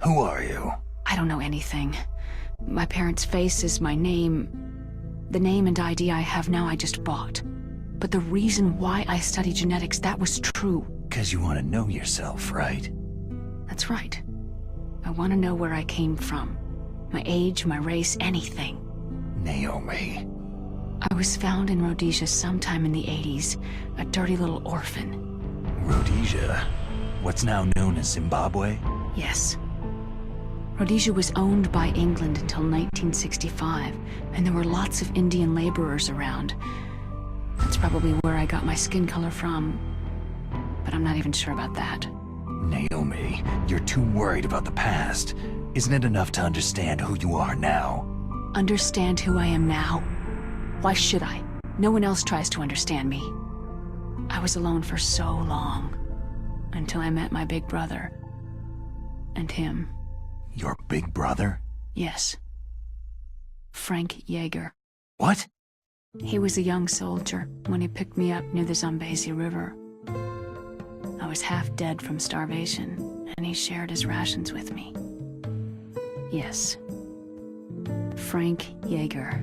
Who are you? I don't know anything. My parents' faces, my name... The name and ID I have now I just bought. But the reason why I study genetics, that was true. 'Cause you want to know yourself, right? That's right. I want to know where I came from. My age, my race, anything. Naomi. I was found in Rhodesia sometime in the 80s, a dirty little orphan. Rhodesia? What's now known as Zimbabwe? Yes. Rhodesia was owned by England until 1965, and there were lots of Indian laborers around. That's probably where I got my skin color from, but I'm not even sure about that. Naomi, you're too worried about the past. Isn't it enough to understand who you are now? Understand who I am now? Why should I? No one else tries to understand me. I was alone for so long, until I met my big brother. And him. Your big brother? Yes. Frank Yeager. What? He was a young soldier when he picked me up near the Zambezi River. I was half dead from starvation, and he shared his rations with me. Yes. Frank Yeager.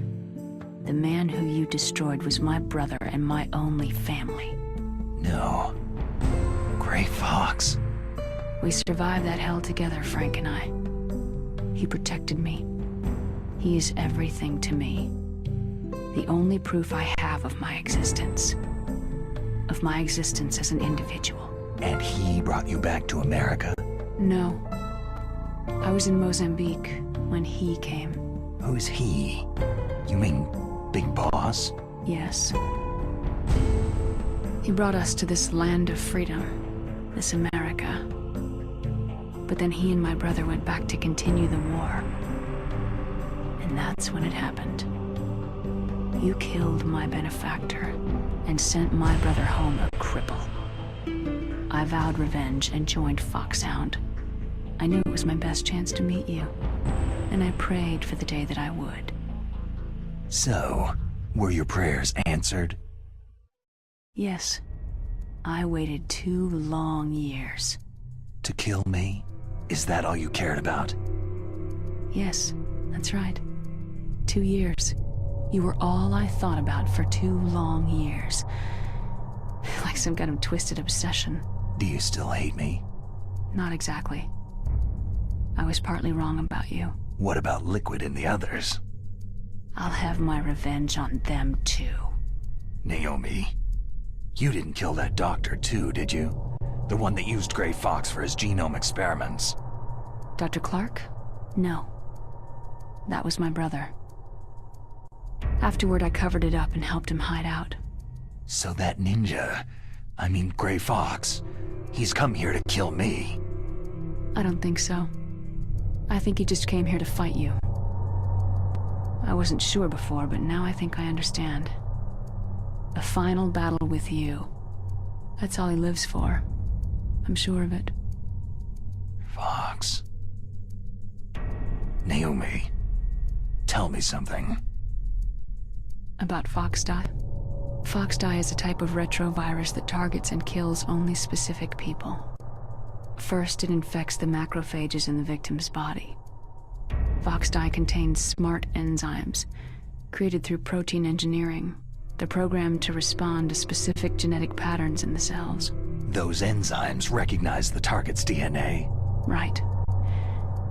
The man who you destroyed was my brother and my only family. No. Gray Fox. We survived that hell together, Frank and I. He protected me. He is everything to me. The only proof I have of my existence. Of my existence as an individual. And he brought you back to America? No. I was in Mozambique when he came. Who's he? You mean Big Boss? Yes. He brought us to this land of freedom, this America. But then he and my brother went back to continue the war. And that's when it happened. You killed my benefactor and sent my brother home a cripple. I vowed revenge and joined Foxhound. I knew it was my best chance to meet you, and I prayed for the day that I would. So, were your prayers answered? Yes. I waited 2 long years. To kill me? Is that all you cared about? Yes, that's right. 2 years. You were all I thought about for 2 long years. Like some kind of twisted obsession. Do you still hate me? Not exactly. I was partly wrong about you. What about Liquid and the others? I'll have my revenge on them too. Naomi, you didn't kill that doctor too, did you? The one that used Gray Fox for his genome experiments. Dr. Clark? No. That was my brother. Afterward, I covered it up and helped him hide out. So that ninja, I mean Gray Fox, he's come here to kill me. I don't think so. I think he just came here to fight you. I wasn't sure before, but now I think I understand. A final battle with you. That's all he lives for. I'm sure of it. Fox. Naomi, tell me something. About Foxdie? Foxdie is a type of retrovirus that targets and kills only specific people. First, it infects the macrophages in the victim's body. Foxdie contains smart enzymes, created through protein engineering. They're programmed to respond to specific genetic patterns in the cells. Those enzymes recognize the target's DNA? Right.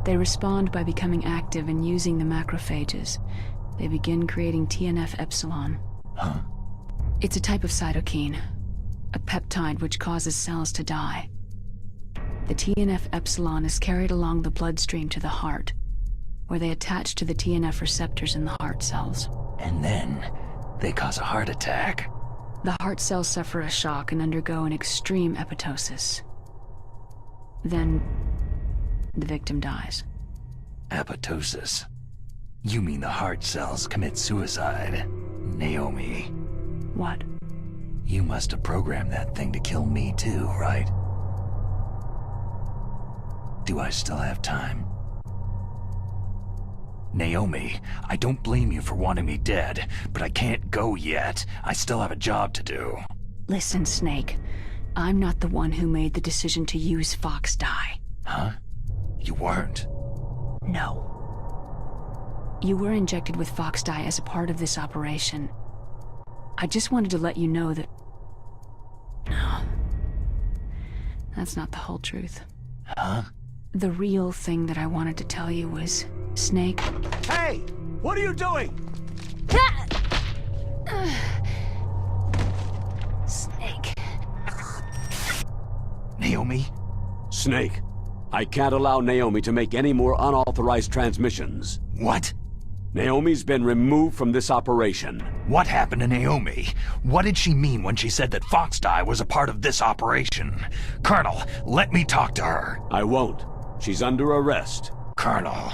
They respond by becoming active and using the macrophages. They begin creating TNF-epsilon. Huh? It's a type of cytokine, a peptide which causes cells to die. The TNF-epsilon is carried along the bloodstream to the heart, where they attach to the TNF receptors in the heart cells. And then they cause a heart attack. The heart cells suffer a shock and undergo an extreme apoptosis. Then the victim dies. Apoptosis? You mean the heart cells commit suicide, Naomi? What? You must have programmed that thing to kill me too, right? Do I still have time? Naomi, I don't blame you for wanting me dead, but I can't go yet. I still have a job to do. Listen, Snake. I'm not the one who made the decision to use Fox dye. Huh? You weren't? No. You were injected with Fox dye as a part of this operation. I just wanted to let you know that... No. That's not the whole truth. Huh? The real thing that I wanted to tell you was... Snake... Hey! What are you doing? Snake... Naomi? Snake, I can't allow Naomi to make any more unauthorized transmissions. What? Naomi's been removed from this operation. What happened to Naomi? What did she mean when she said that Fox dye was a part of this operation? Colonel, let me talk to her. I won't. She's under arrest. Colonel,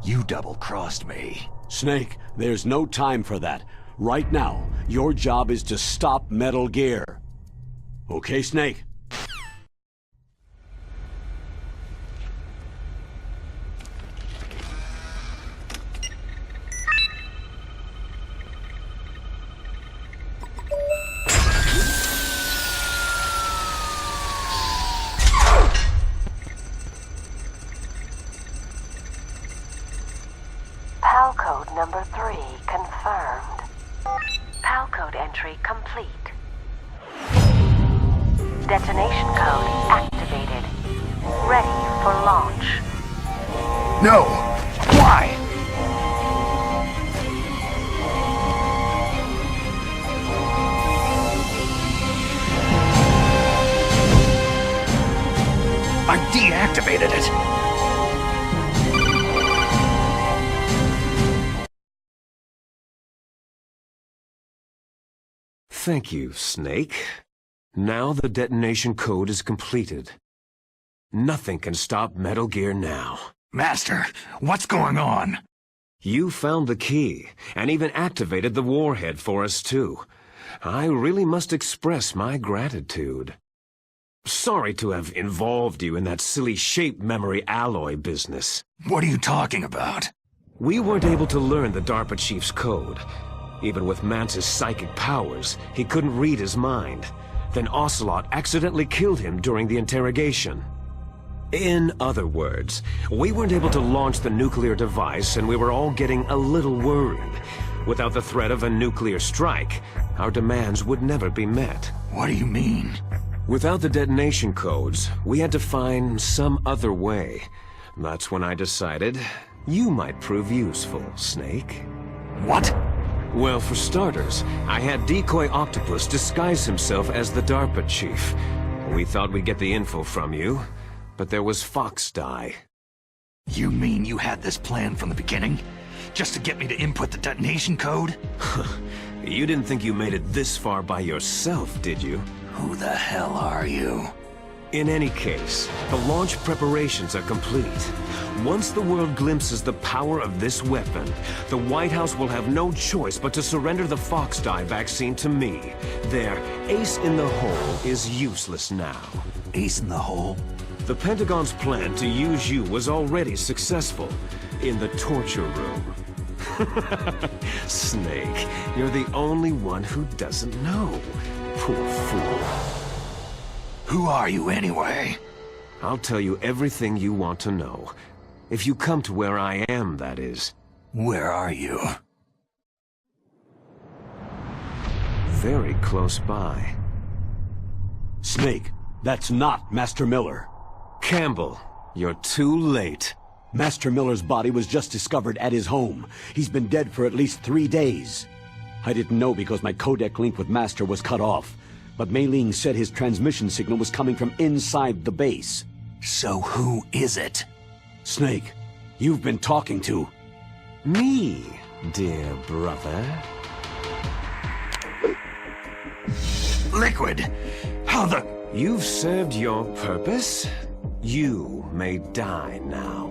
you double-crossed me. Snake, there's no time for that. Right now, your job is to stop Metal Gear. Okay, Snake? PAL code number 3 confirmed. PAL code entry complete. Detonation code activated. Ready for launch. No! Why? I deactivated it! Thank you, Snake. Now the detonation code is completed. Nothing can stop Metal Gear now. Master, what's going on? You found the key, and even activated the warhead for us too. I really must express my gratitude. Sorry to have involved you in that silly shape memory alloy business. What are you talking about? We weren't able to learn the DARPA chief's code. Even with Mance's psychic powers, he couldn't read his mind. Then Ocelot accidentally killed him during the interrogation. In other words, we weren't able to launch the nuclear device, and we were all getting a little worried. Without the threat of a nuclear strike, our demands would never be met. What do you mean? Without the detonation codes, we had to find some other way. That's when I decided you might prove useful, Snake. What? Well, for starters, I had Decoy Octopus disguise himself as the DARPA chief. We thought we'd get the info from you, but there was Fox dye. You mean you had this plan from the beginning? Just to get me to input the detonation code? You didn't think you made it this far by yourself, did you? Who the hell are you? In any case, the launch preparations are complete. Once the world glimpses the power of this weapon, the White House will have no choice but to surrender the Fox dye vaccine to me. Their ace in the hole is useless now. Ace in the hole? The Pentagon's plan to use you was already successful in the torture room. Snake, you're the only one who doesn't know. Poor fool. Who are you anyway? I'll tell you everything you want to know. If you come to where I am, that is. Where are you? Very close by. Snake, that's not Master Miller. Campbell, you're too late. Master Miller's body was just discovered at his home. He's been dead for at least 3 days. I didn't know because my codec link with Master was cut off. But Mei Ling said his transmission signal was coming from inside the base. So who is it? Snake, you've been talking to... Me, dear brother. Liquid! How the... You've served your purpose. You may die now.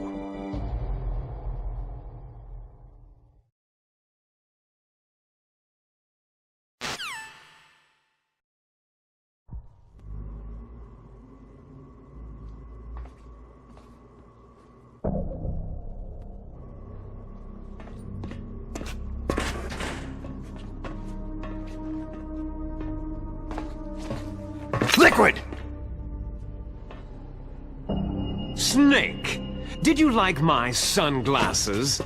liquid! Snake, did you like my sunglasses?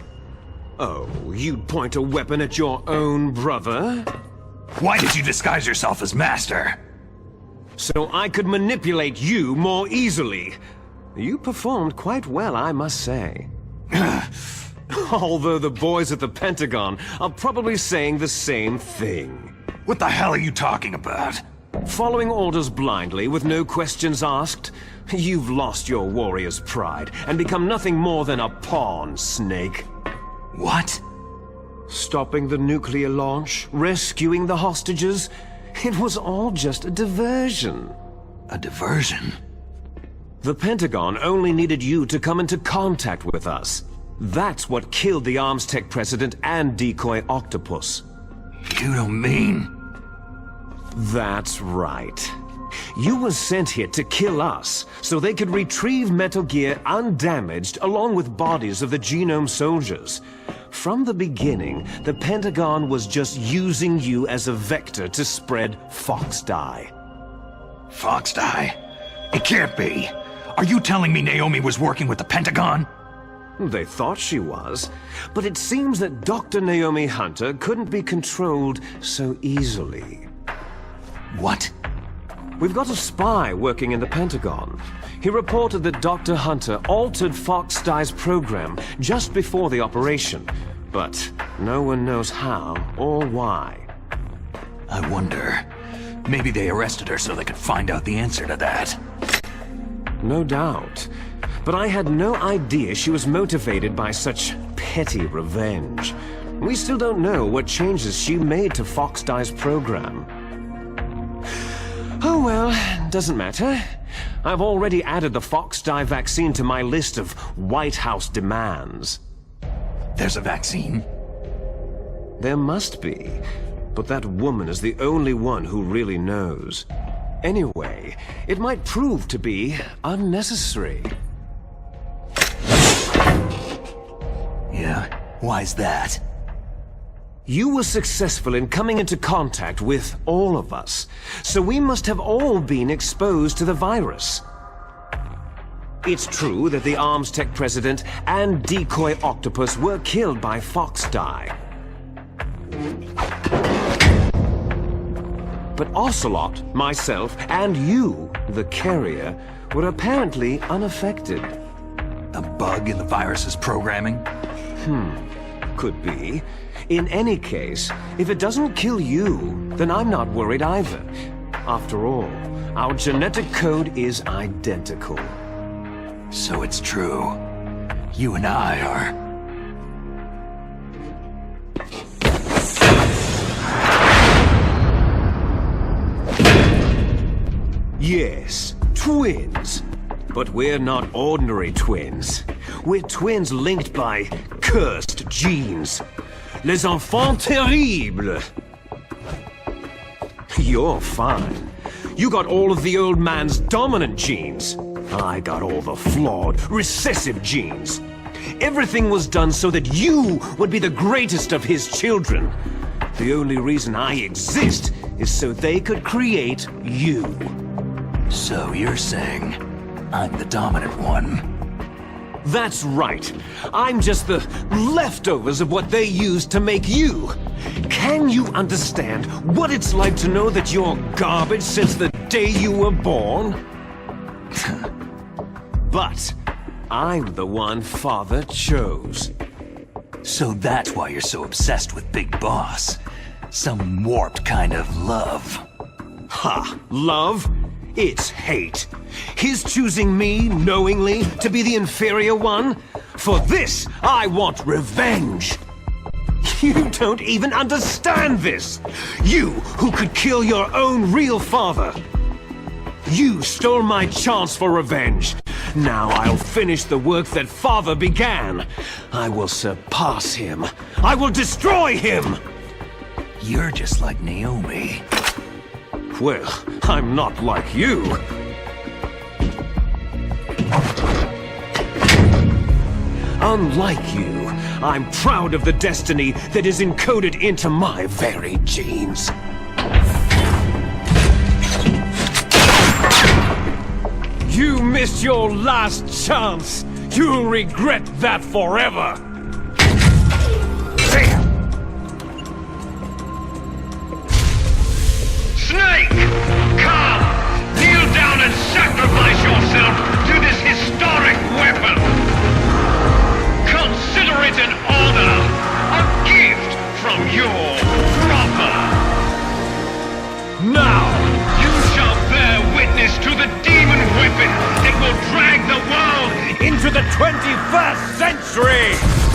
Oh, you'd point a weapon at your own brother? Why did you disguise yourself as Master? So I could manipulate you more easily. You performed quite well, I must say. Although the boys at the Pentagon are probably saying the same thing. What the hell are you talking about? Following orders blindly with no questions asked? You've lost your warrior's pride and become nothing more than a pawn, Snake. What? Stopping the nuclear launch, rescuing the hostages, it was all just a diversion. A diversion? The Pentagon only needed you to come into contact with us. That's what killed the Arms Tech president and decoy octopus. You don't mean... That's right. You were sent here to kill us, so they could retrieve Metal Gear undamaged along with bodies of the Genome soldiers. From the beginning, the Pentagon was just using you as a vector to spread Fox Dye. Fox Dye? It can't be! Are you telling me Naomi was working with the Pentagon? They thought she was, but it seems that Dr. Naomi Hunter couldn't be controlled so easily. What? We've got a spy working in the Pentagon. He reported that Dr. Hunter altered Fox Dye's program just before the operation, but no one knows how or why. I wonder, maybe they arrested her so they could find out the answer to that. No doubt, but I had no idea she was motivated by such petty revenge. We still don't know what changes she made to Fox Dye's program. Oh well, doesn't matter. I've already added the Fox Dye vaccine to my list of White House demands. There's a vaccine? There must be, but that woman is the only one who really knows. Anyway, it might prove to be unnecessary. Yeah, why's that? You were successful in coming into contact with all of us, so we must have all been exposed to the virus. It's true that the Arms Tech president and decoy octopus were killed by Fox Dye. But Ocelot, myself, and you, the carrier, were apparently unaffected. A bug in the virus's programming? Could be. In any case, if it doesn't kill you, then I'm not worried either. After all, our genetic code is identical. So it's true. You and I are... Yes, twins. But we're not ordinary twins. We're twins linked by cursed genes. Les enfants terribles. You're fine. You got all of the old man's dominant genes. I got all the flawed, recessive genes. Everything was done so that you would be the greatest of his children. The only reason I exist is so they could create you. So you're saying I'm the dominant one? That's right. I'm just the leftovers of what they used to make you. Can you understand what it's like to know that you're garbage since the day you were born? But I'm the one Father chose. So that's why you're so obsessed with Big Boss. Some warped kind of love. Ha! Love? It's hate. His choosing me, knowingly, to be the inferior one? For this, I want revenge. You don't even understand this. You, who could kill your own real father. You stole my chance for revenge. Now I'll finish the work that Father began. I will surpass him. I will destroy him. You're just like Naomi. Well, I'm not like you. Unlike you, I'm proud of the destiny that is encoded into my very genes. You missed your last chance! You'll regret that forever! Snake! Come! Kneel down and sacrifice yourself to this historic weapon! Consider it an honor! A gift from your brother! Now! You shall bear witness to the demon weapon that will drag the world into the 21st century!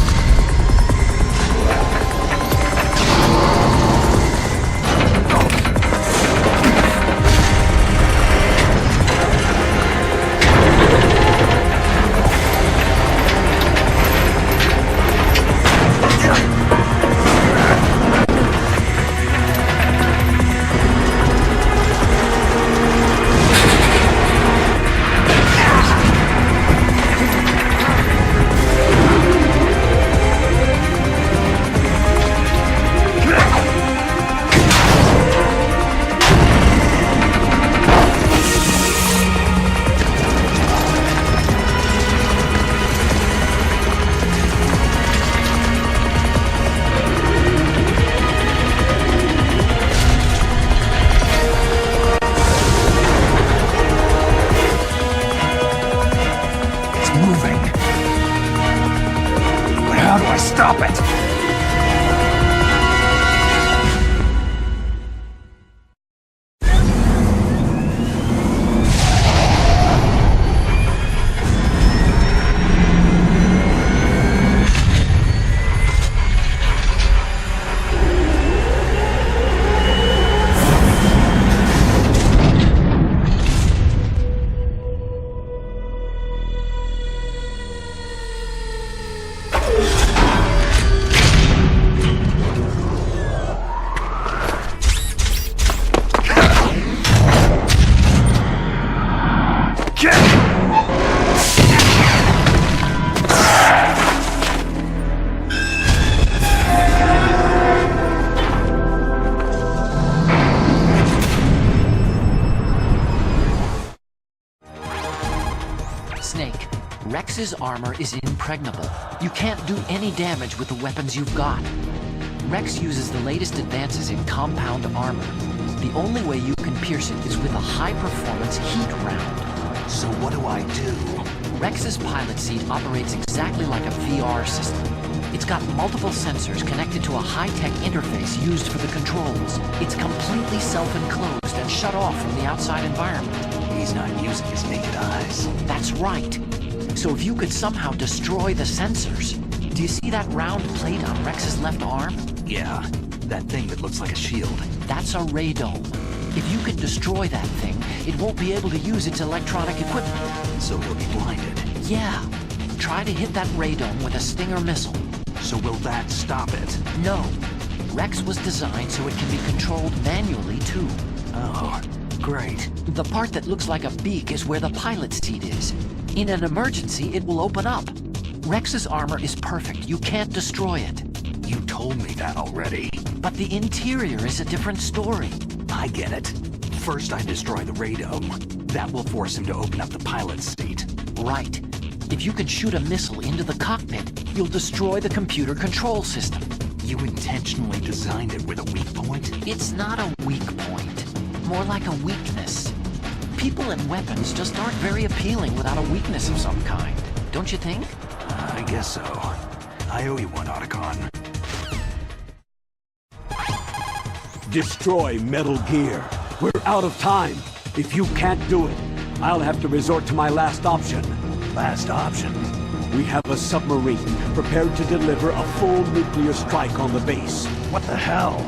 Rex's armor is impregnable. You can't do any damage with the weapons you've got. Rex uses the latest advances in compound armor. The only way you can pierce it is with a high-performance heat round. So what do I do? Rex's pilot seat operates exactly like a VR system. It's got multiple sensors connected to a high-tech interface used for the controls. It's completely self-enclosed and shut off from the outside environment. He's not using his naked eyes. That's right. So if you could somehow destroy the sensors... Do you see that round plate on Rex's left arm? Yeah, that thing that looks like a shield. That's a radome. If you can destroy that thing, it won't be able to use its electronic equipment. So he'll be blinded. Yeah. Try to hit that radome with a Stinger missile. So will that stop it? No. Rex was designed so it can be controlled manually, too. Oh, great. The part that looks like a beak is where the pilot seat is. In an emergency, it will open up. Rex's armor is perfect. You can't destroy it. You told me that already. But the interior is a different story. I get it. First I destroy the radome. That will force him to open up the pilot's seat. Right. If you can shoot a missile into the cockpit, you'll destroy the computer control system. You intentionally designed it with a weak point? It's not a weak point. More like a weakness. People and weapons just aren't very appealing without a weakness of some kind. Don't you think? I guess so. I owe you one, Otacon. Destroy Metal Gear. We're out of time. If you can't do it, I'll have to resort to my last option. Last option? We have a submarine prepared to deliver a full nuclear strike on the base. What the hell?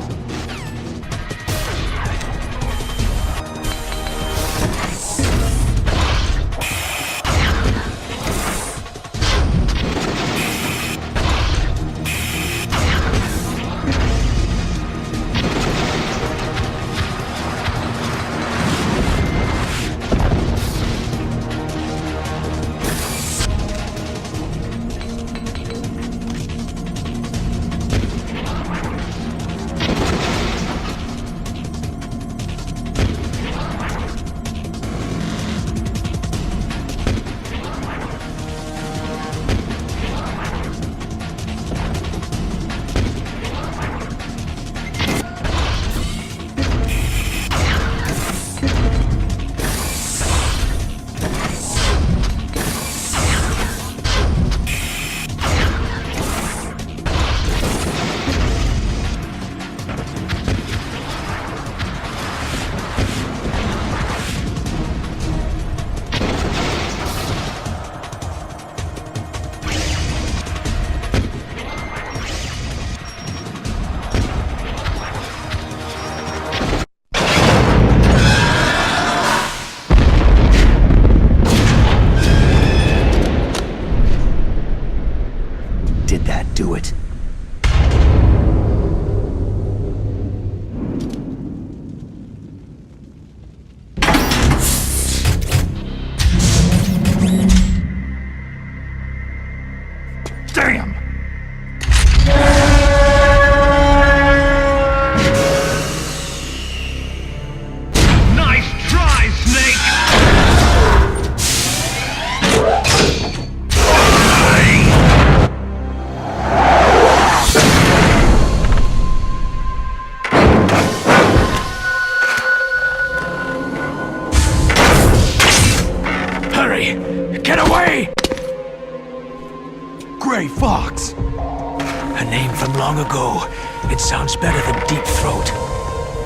from long ago. It sounds better than Deep Throat.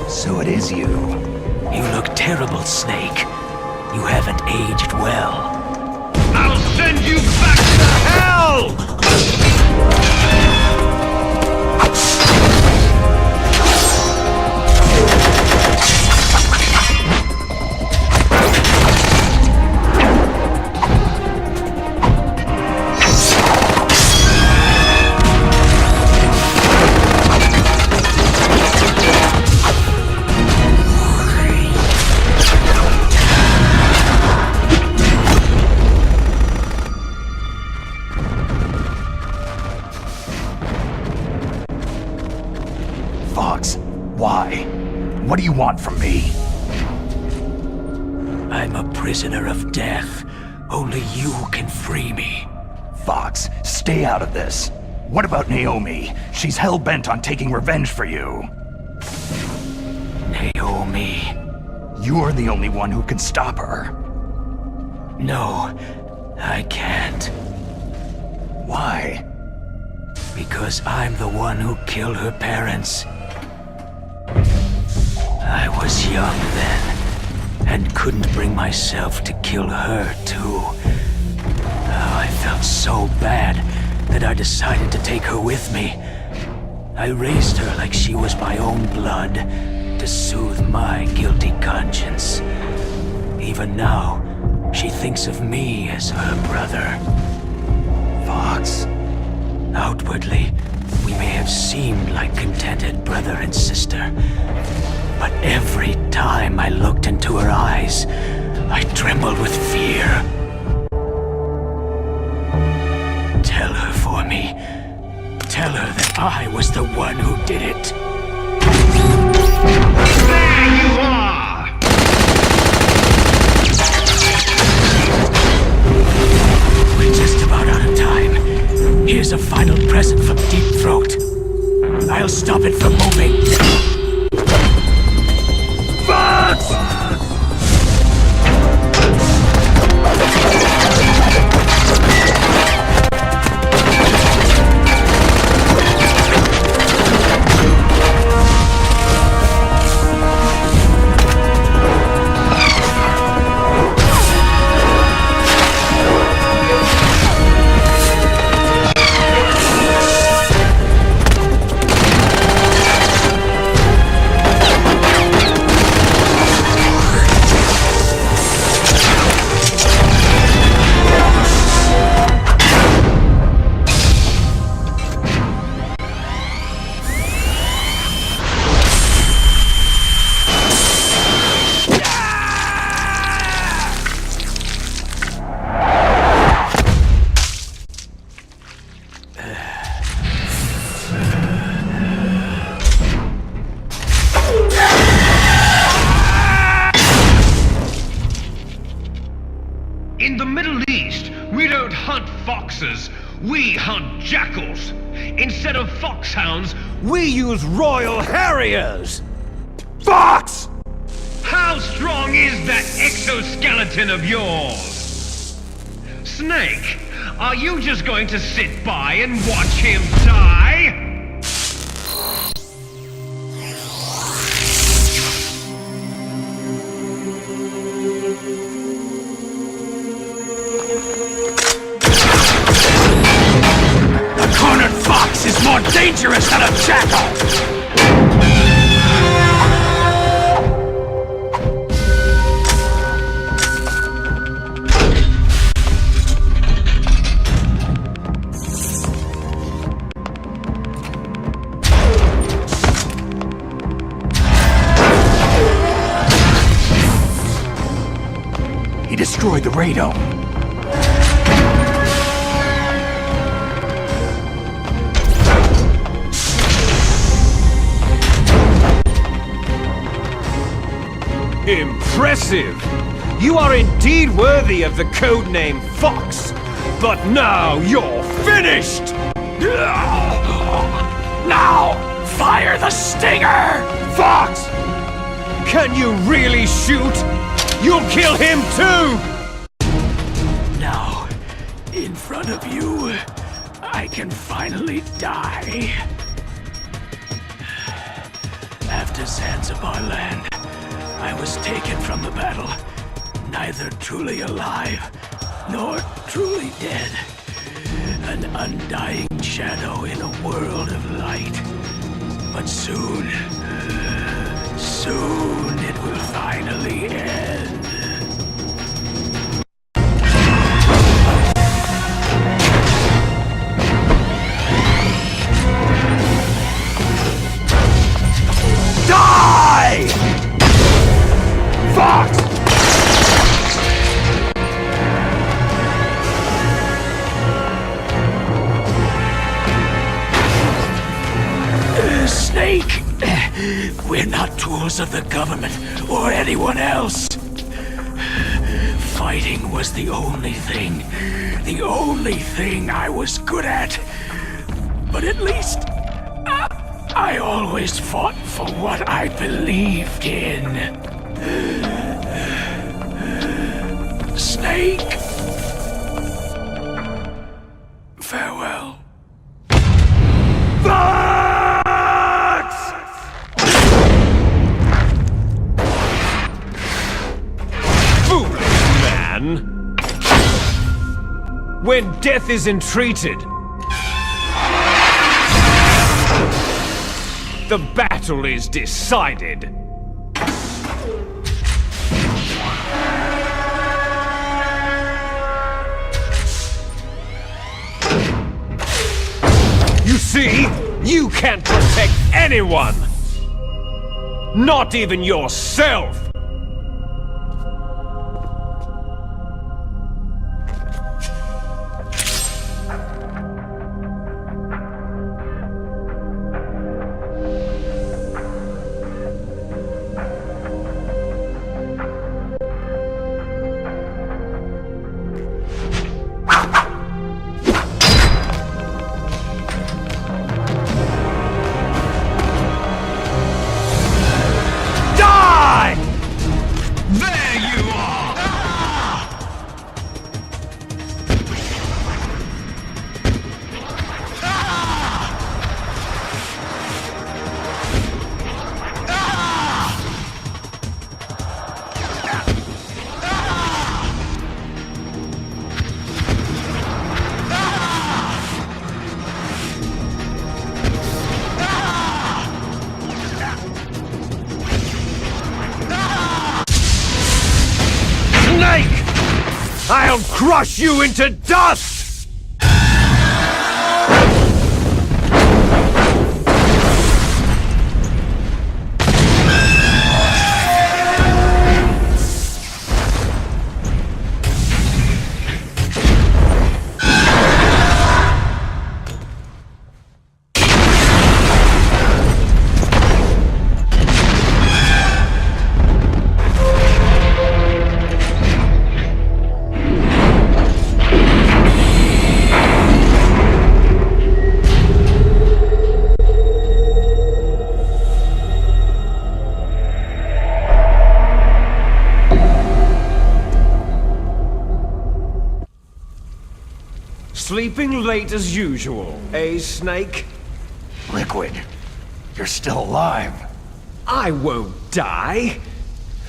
So it is you. You look terrible, Snake. You haven't aged well. I'll send you back to hell! Why? What do you want from me? I'm a prisoner of death. Only you can free me. Fox, stay out of this. What about Naomi? She's hell-bent on taking revenge for you. Naomi? You're the only one who can stop her. No, I can't. Why? Because I'm the one who killed her parents. I was young then, and couldn't bring myself to kill her, too. Oh, I felt so bad that I decided to take her with me. I raised her like she was my own blood, to soothe my guilty conscience. Even now, she thinks of me as her brother. Fox. Outwardly, we may have seemed like contented brother and sister. But every time I looked into her eyes, I trembled with fear. Tell her for me. Tell her that I was the one who did it. There you are! We're just about out of time. Here's a final present from Deep Throat. I'll stop it from moving. In the Middle East, we don't hunt foxes, we hunt jackals. Instead of foxhounds, we use Royal Harriers! Fox! How strong is that exoskeleton of yours? Snake, are you just going to sit by and watch him die? Is more dangerous than a jackal! He destroyed the radome. Impressive! You are indeed worthy of the codename Fox, but now you're finished! Now, fire the stinger! Fox! Can you really shoot? You'll kill him too! Now, in front of you, I can finally die. to Zanzibar land. I was taken from the battle, neither truly alive nor truly dead. An undying shadow in a world of light. But soon it will finally end. Die! Fox! Snake! We're not tools of the government or anyone else. Fighting was the only thing I was good at. But at least I always fought for what I believed in. Snake! Farewell. When death is entreated, the battle is decided. You see, you can't protect anyone! Not even yourself! I'll crush you into dust! Sleeping late as usual, eh, Snake? Liquid, you're still alive. I won't die,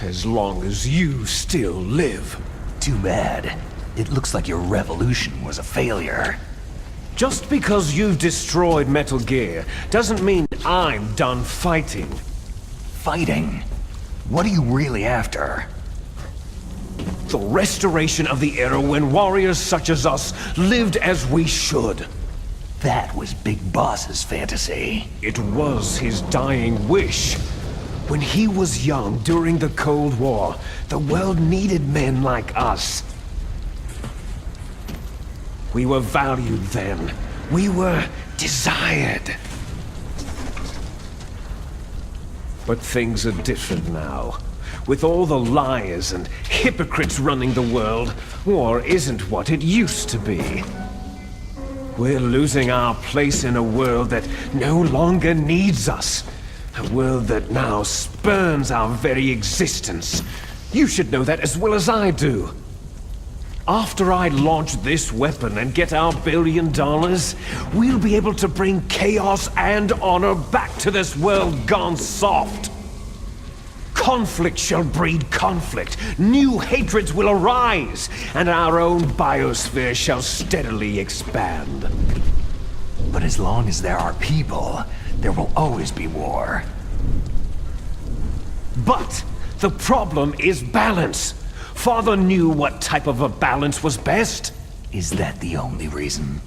as long as you still live. Too bad. It looks like your revolution was a failure. Just because you've destroyed Metal Gear doesn't mean I'm done fighting. Fighting? What are you really after? The restoration of the era when warriors such as us lived as we should. That was Big Boss's fantasy. It was his dying wish. When he was young during the Cold War, the world needed men like us. We were valued then. We were desired. But things are different now. With all the liars and hypocrites running the world, war isn't what it used to be. We're losing our place in a world that no longer needs us. A world that now spurns our very existence. You should know that as well as I do. After I launch this weapon and get our $1 billion, we'll be able to bring chaos and honor back to this world gone soft. Conflict shall breed conflict. New hatreds will arise, and our own biosphere shall steadily expand. But as long as there are people, there will always be war. But the problem is balance. Father knew what type of a balance was best. Is that the only reason?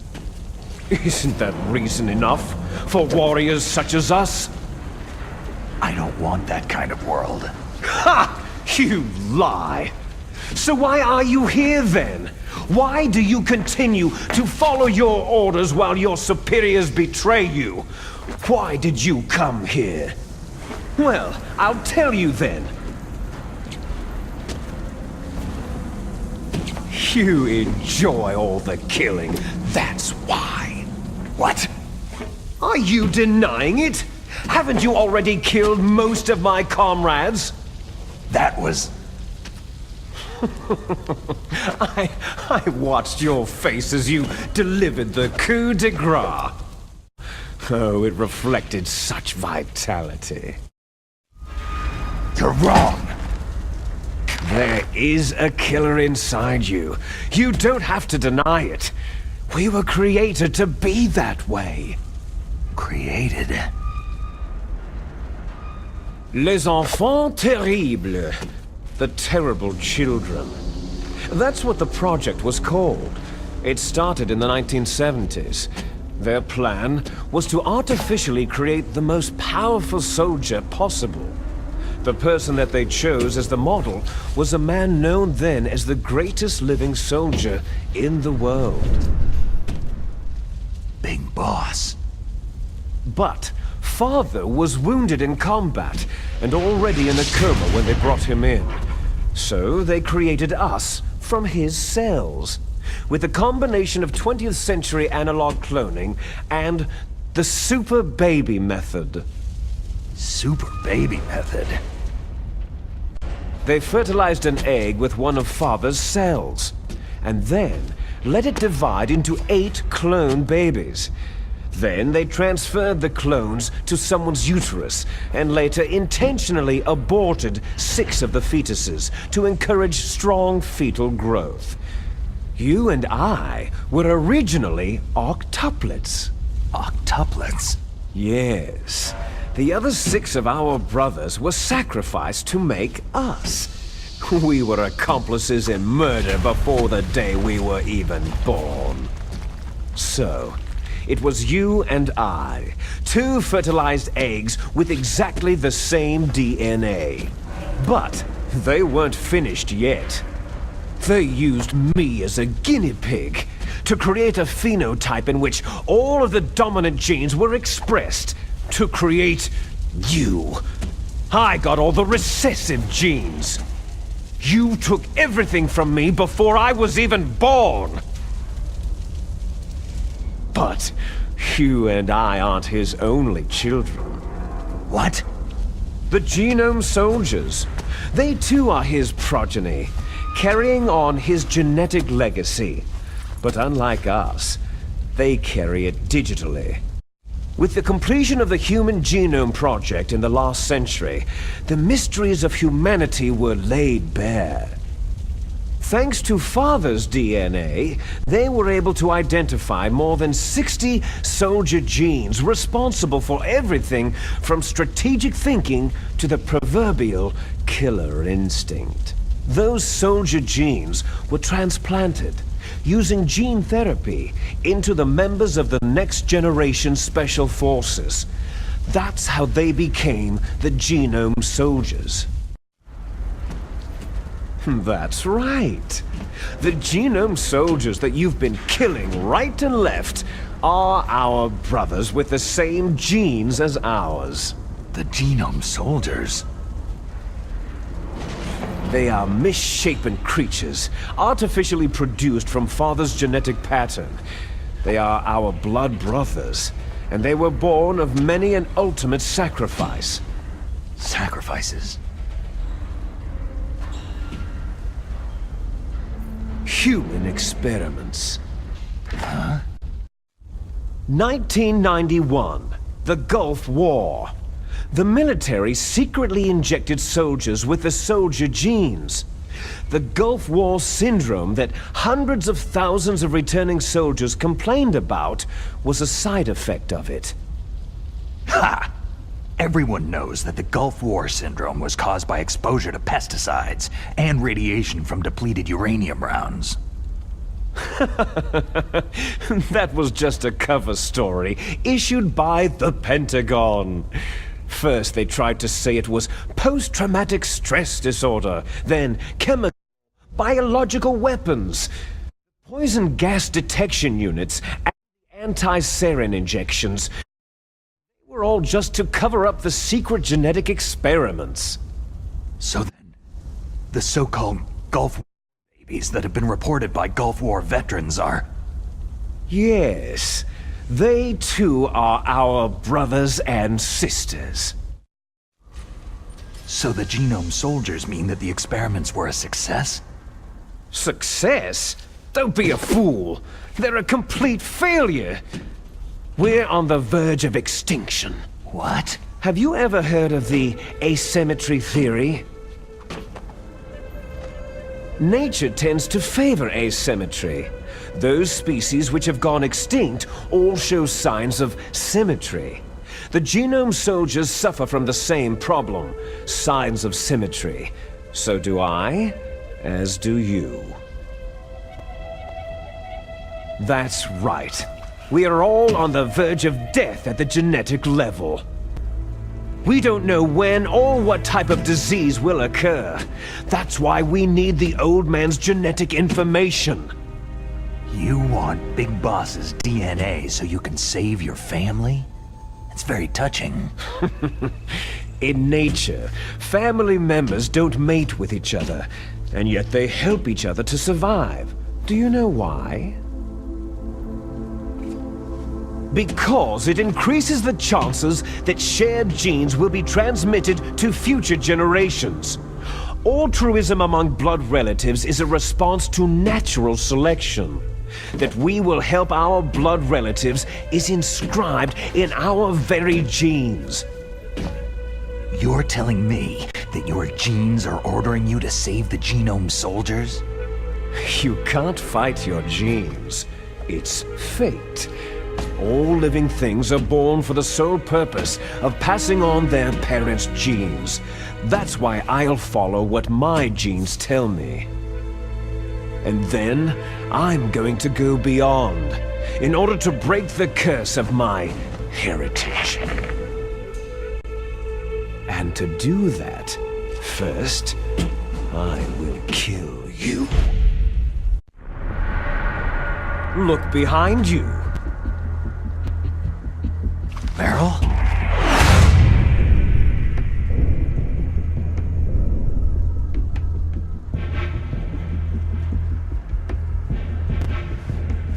Isn't that reason enough for warriors such as us? I don't want that kind of world. Ha! You lie! So why are you here then? Why do you continue to follow your orders while your superiors betray you? Why did you come here? Well, I'll tell you then. You enjoy all the killing, that's why. What? Are you denying it? Haven't you already killed most of my comrades? That was... I watched your face as you delivered the coup de grace. Oh, it reflected such vitality. You're wrong. There is a killer inside you. You don't have to deny it. We were created to be that way. Created? Les enfants terribles. The terrible children. That's what the project was called. It started in the 1970s. Their plan was to artificially create the most powerful soldier possible. The person that they chose as the model was a man known then as the greatest living soldier in the world. Big Boss. But Father was wounded in combat and already in a coma when they brought him in. So they created us from his cells, with a combination of 20th century analog cloning and the super baby method. Super baby method? They fertilized an egg with one of Father's cells, and then let it divide into 8 clone babies. Then they transferred the clones to someone's uterus, and later intentionally aborted 6 of the fetuses to encourage strong fetal growth. You and I were originally octuplets. Octuplets? Yes. The other 6 of our brothers were sacrificed to make us. We were accomplices in murder before the day we were even born. So, it was you and I, 2 fertilized eggs with exactly the same DNA. But they weren't finished yet. They used me as a guinea pig to create a phenotype in which all of the dominant genes were expressed to create you. I got all the recessive genes. You took everything from me before I was even born. But you and I aren't his only children. What? The Genome Soldiers. They too are his progeny, carrying on his genetic legacy. But unlike us, they carry it digitally. With the completion of the Human Genome Project in the last century, the mysteries of humanity were laid bare. Thanks to Father's DNA, they were able to identify more than 60 soldier genes responsible for everything from strategic thinking to the proverbial killer instinct. Those soldier genes were transplanted, using gene therapy, into the members of the next generation special forces. That's how they became the Genome Soldiers. That's right. The Genome Soldiers that you've been killing right and left are our brothers with the same genes as ours. The Genome Soldiers? They are misshapen creatures, artificially produced from Father's genetic pattern. They are our blood brothers, and they were born of many an ultimate sacrifice. Sacrifices? Human experiments. Huh? 1991, the Gulf War. The military secretly injected soldiers with the soldier genes. The Gulf War syndrome that hundreds of thousands of returning soldiers complained about was a side effect of it. Ha! Everyone knows that the Gulf War syndrome was caused by exposure to pesticides and radiation from depleted uranium rounds. That was just a cover story issued by the Pentagon. First, they tried to say it was post-traumatic stress disorder, then chemical, biological weapons, poison gas detection units, and anti-sarin injections. They were all just to cover up the secret genetic experiments. So then, the so-called Gulf War babies that have been reported by Gulf War veterans are... Yes. They too are our brothers and sisters. So the genome soldiers mean that the experiments were a success? Success? Don't be a fool. They're a complete failure. We're on the verge of extinction. What? Have you ever heard of the asymmetry theory? Nature tends to favor asymmetry. Those species which have gone extinct all show signs of symmetry. The genome soldiers suffer from the same problem, signs of symmetry. So do I, as do you. That's right. We are all on the verge of death at the genetic level. We don't know when or what type of disease will occur. That's why we need the old man's genetic information. You want Big Boss's DNA so you can save your family? It's very touching. In nature, family members don't mate with each other, and yet they help each other to survive. Do you know why? Because it increases the chances that shared genes will be transmitted to future generations. Altruism among blood relatives is a response to natural selection. That we will help our blood relatives is inscribed in our very genes. You're telling me that your genes are ordering you to save the genome soldiers? You can't fight your genes. It's fate. All living things are born for the sole purpose of passing on their parents' genes. That's why I'll follow what my genes tell me. And then, I'm going to go beyond, in order to break the curse of my heritage. And to do that, first, I will kill you. Look behind you. Meryl?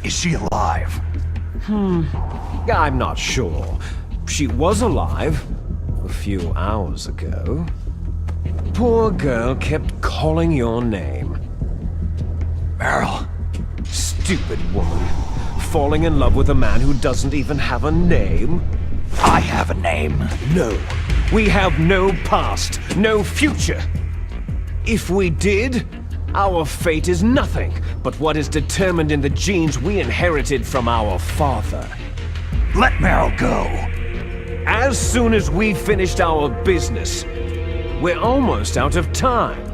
Is she alive? I'm not sure. She was alive a few hours ago. Poor girl kept calling your name. Meryl? Stupid woman. Falling in love with a man who doesn't even have a name? I have a name. No. We have no past, no future. If we did, our fate is nothing but what is determined in the genes we inherited from our father. Let Meryl go. As soon as we finished our business, we're almost out of time.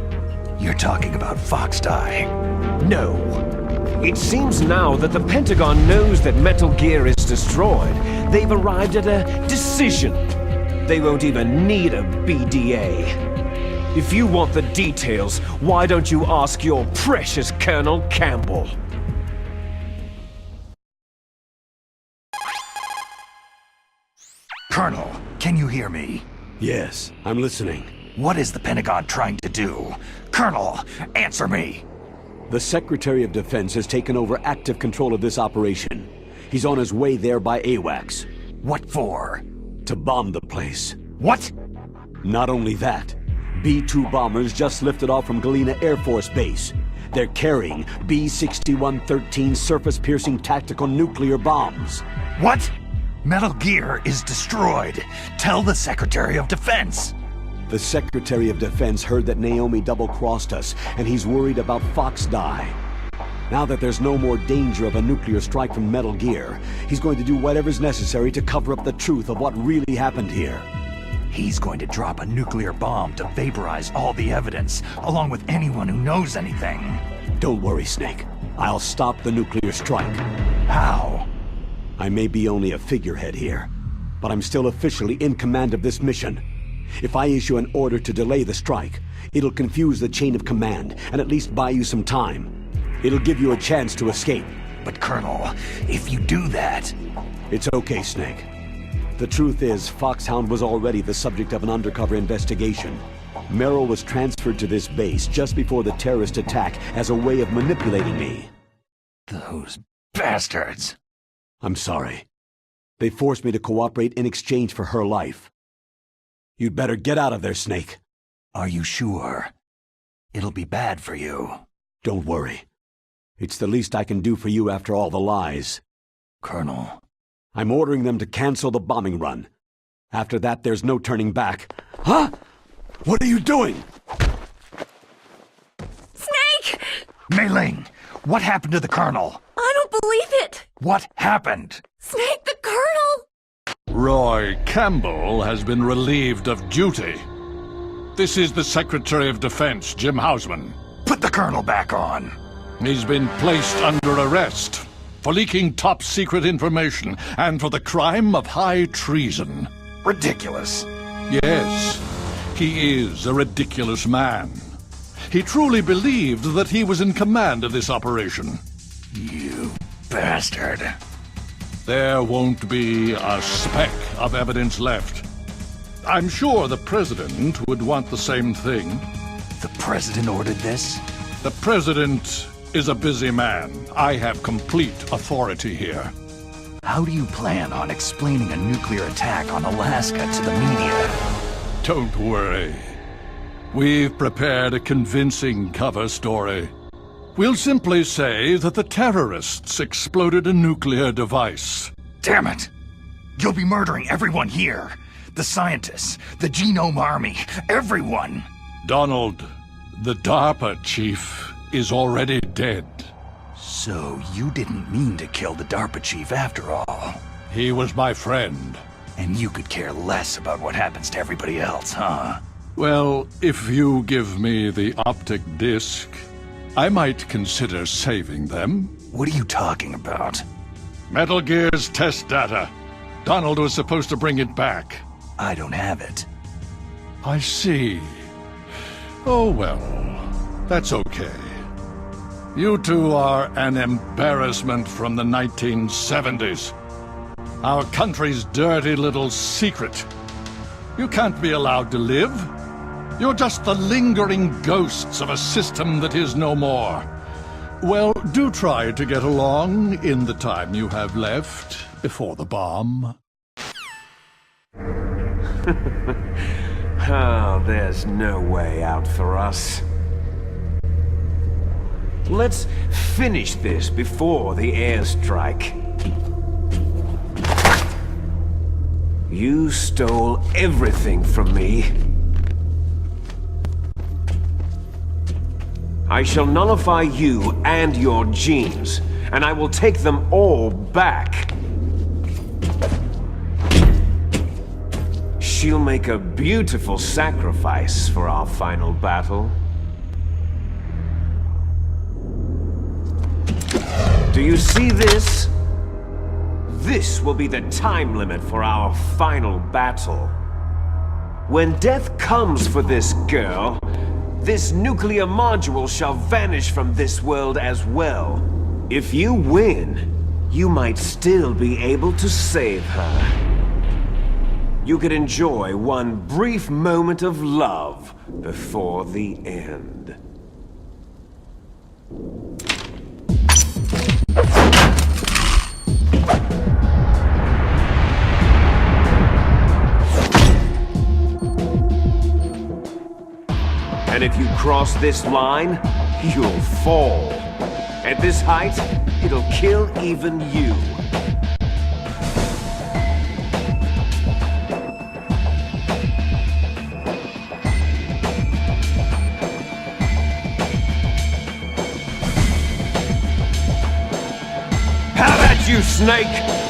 You're talking about Foxdie. No. It seems now that the Pentagon knows that Metal Gear is destroyed. They've arrived at a decision. They won't even need a BDA. If you want the details, why don't you ask your precious Colonel Campbell? Colonel, can you hear me? Yes, I'm listening. What is the Pentagon trying to do? Colonel, answer me! The Secretary of Defense has taken over active control of this operation. He's on his way there by AWACS. What for? To bomb the place. What? Not only that, B-2 bombers just lifted off from Galena Air Force Base. They're carrying B-6113 surface-piercing tactical nuclear bombs. What? Metal Gear is destroyed. Tell the Secretary of Defense. The Secretary of Defense heard that Naomi double-crossed us, and he's worried about Fox Die. Now that there's no more danger of a nuclear strike from Metal Gear, he's going to do whatever's necessary to cover up the truth of what really happened here. He's going to drop a nuclear bomb to vaporize all the evidence, along with anyone who knows anything. Don't worry, Snake. I'll stop the nuclear strike. How? I may be only a figurehead here, but I'm still officially in command of this mission. If I issue an order to delay the strike, it'll confuse the chain of command and at least buy you some time. It'll give you a chance to escape. But Colonel, if you do that... It's okay, Snake. The truth is, Foxhound was already the subject of an undercover investigation. Merrill was transferred to this base just before the terrorist attack as a way of manipulating me. Those bastards! I'm sorry. They forced me to cooperate in exchange for her life. You'd better get out of there, Snake. Are you sure? It'll be bad for you. Don't worry. It's the least I can do for you after all the lies. Colonel. I'm ordering them to cancel the bombing run. After that, there's no turning back. Huh? What are you doing? Snake! Mei Ling, what happened to the Colonel? I don't believe it! What happened? Snake, the Colonel! Roy Campbell has been relieved of duty. This is the Secretary of Defense, Jim Hausman. Put the Colonel back on. He's been placed under arrest for leaking top-secret information and for the crime of high treason. Ridiculous. Yes, he is a ridiculous man. He truly believed that he was in command of this operation. You bastard. There won't be a speck of evidence left. I'm sure the President would want the same thing. The President ordered this? The President is a busy man. I have complete authority here. How do you plan on explaining a nuclear attack on Alaska to the media? Don't worry. We've prepared a convincing cover story. We'll simply say that the terrorists exploded a nuclear device. Damn it! You'll be murdering everyone here. The scientists, the Genome Army, everyone. Donald, the DARPA chief is already dead. So you didn't mean to kill the DARPA chief after all. He was my friend. And you could care less about what happens to everybody else, huh? Well, if you give me the optic disc, I might consider saving them. What are you talking about? Metal Gear's test data. Donald was supposed to bring it back. I don't have it. I see. Oh well, that's okay. You two are an embarrassment from the 1970s. Our country's dirty little secret. You can't be allowed to live. You're just the lingering ghosts of a system that is no more. Well, do try to get along in the time you have left before the bomb. Oh, there's no way out for us. Let's finish this before the airstrike. You stole everything from me. I shall nullify you and your genes, and I will take them all back. She'll make a beautiful sacrifice for our final battle. Do you see this? This will be the time limit for our final battle. When death comes for this girl, this nuclear module shall vanish from this world as well. If you win, you might still be able to save her. You could enjoy one brief moment of love before the end. And if you cross this line, you'll fall. At this height, it'll kill even you. got you, Snake!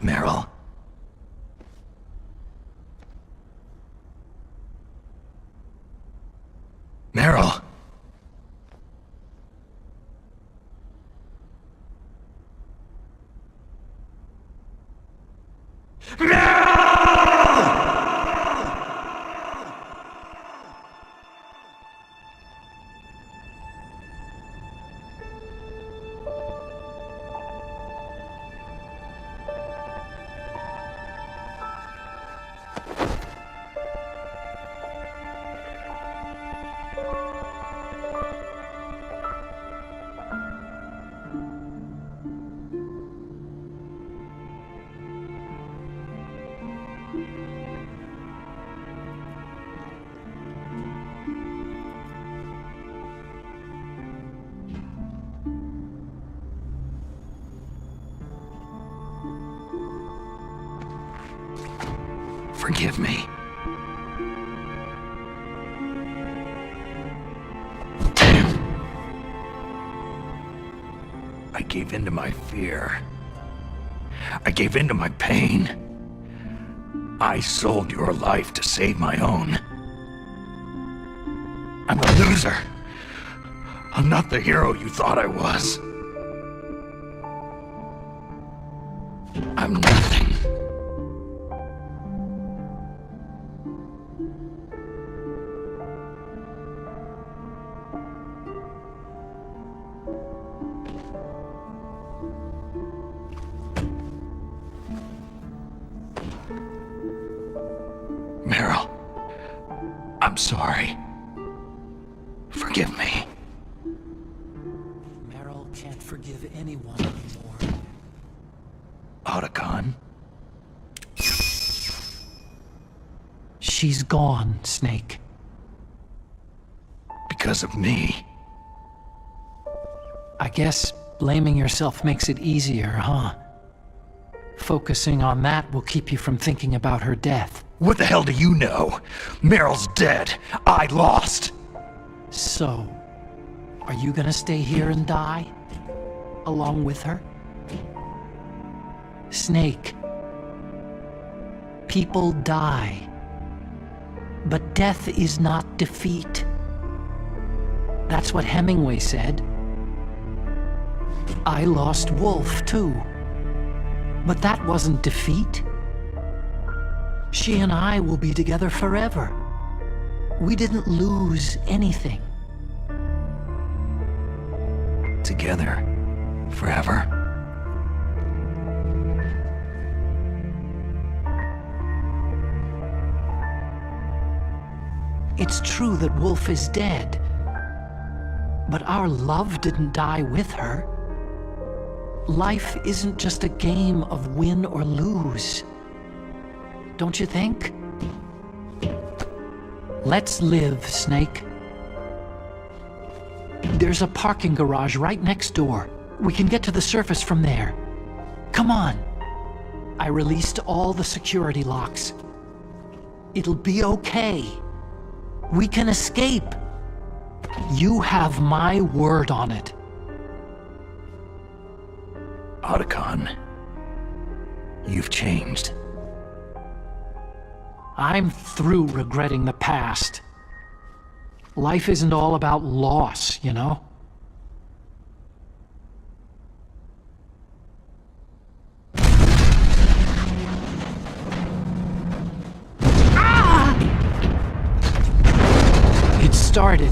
Meryl. Meryl. Forgive me. Damn. I gave in to my fear. I gave in to my pain. I sold your life to save my own. I'm a loser. I'm not the hero you thought I was. I'm nothing. Meryl, I'm sorry. Forgive me. Meryl can't forgive anyone anymore. Otacon? She's gone, Snake. Because of me? I guess blaming yourself makes it easier, huh? Focusing on that will keep you from thinking about her death. What the hell do you know? Meryl's dead. I lost. So, are you gonna stay here and die? Along with her? Snake. People die. But death is not defeat. That's what Hemingway said. I lost Wolf, too. But that wasn't defeat. She and I will be together forever. We didn't lose anything. Together. Forever. It's true that Wolf is dead. But our love didn't die with her. Life isn't just a game of win or lose. Don't you think? Let's live, Snake. There's a parking garage right next door. We can get to the surface from there. Come on. I released all the security locks. It'll be okay. We can escape. You have my word on it. Otacon, you've changed. I'm through regretting the past. Life isn't all about loss, you know? It started.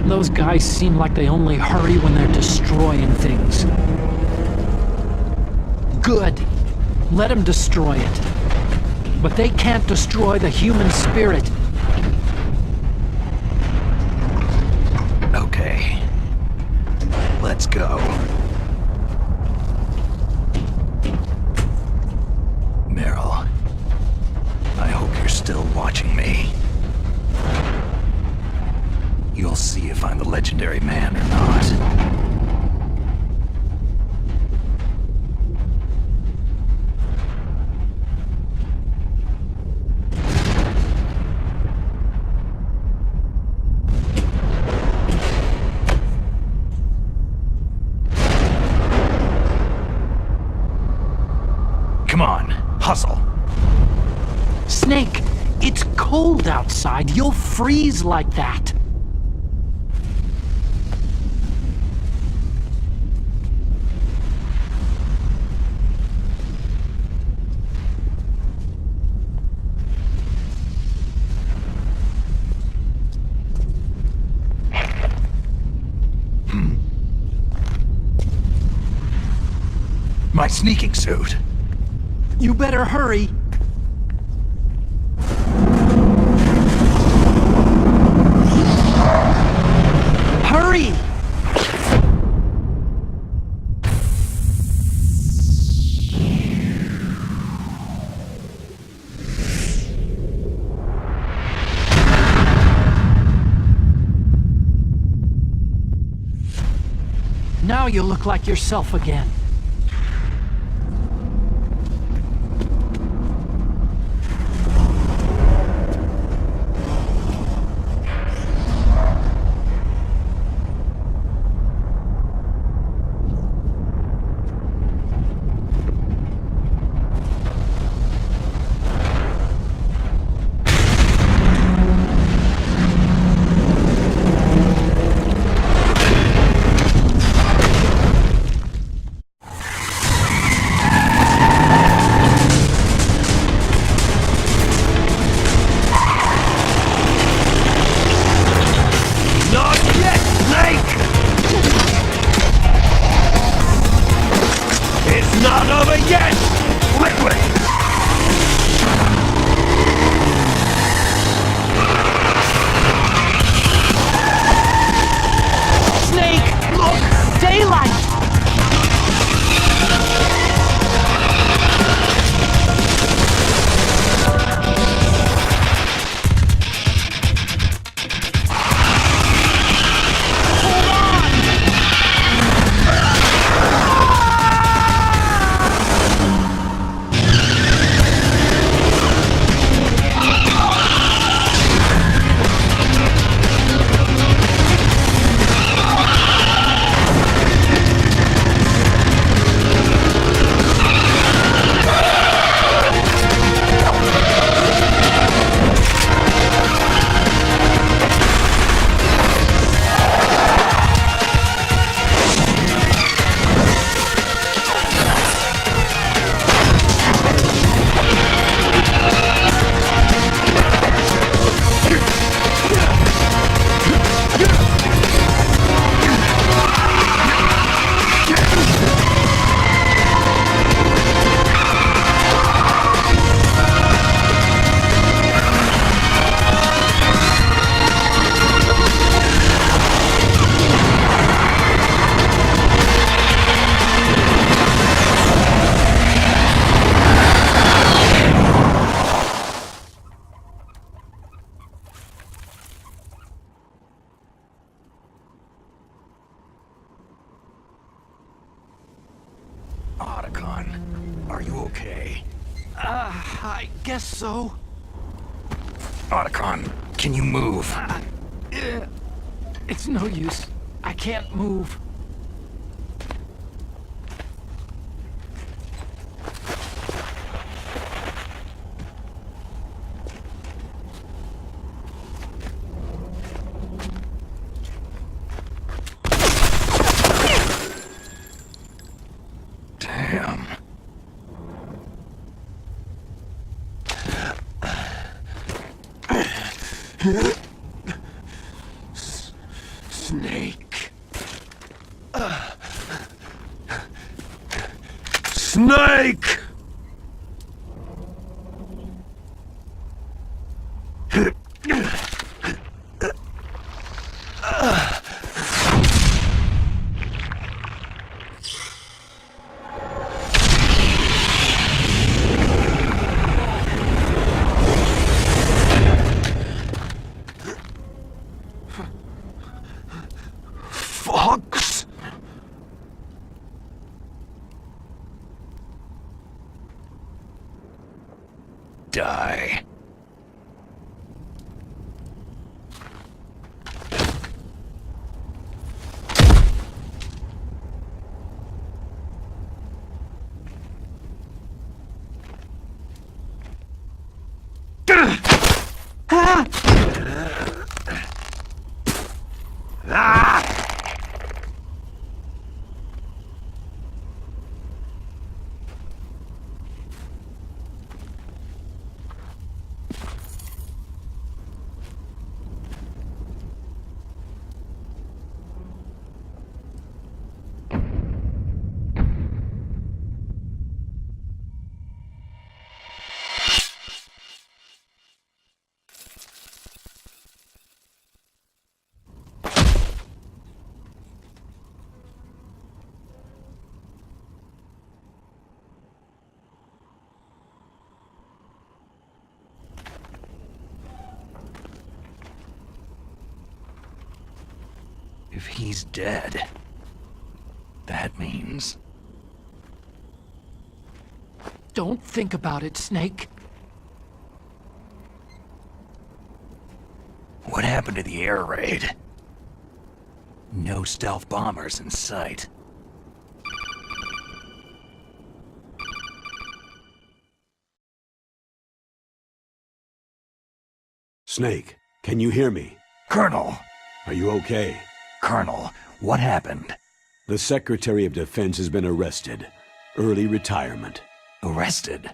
Those guys seem like they only hurry when they're destroying things. Good. Let them destroy it. But they can't destroy the human spirit. Okay. Let's go. Meryl, I hope you're still watching me. You'll see if I'm the legendary man or not. Come on, hustle. Snake, it's cold outside. You'll freeze like that. My sneaking suit. You better hurry. Hurry! Now you look like yourself again. Otacon, are you okay? I guess so. Otacon, can you move? It's no use. I can't move. Damn. Snake. Snake! Fox? Die. If he's dead, that means... Don't think about it, Snake. What happened to the air raid? No stealth bombers in sight. Snake, can you hear me? Colonel! Are you okay? Colonel, what happened? The Secretary of Defense has been arrested. Early retirement. Arrested?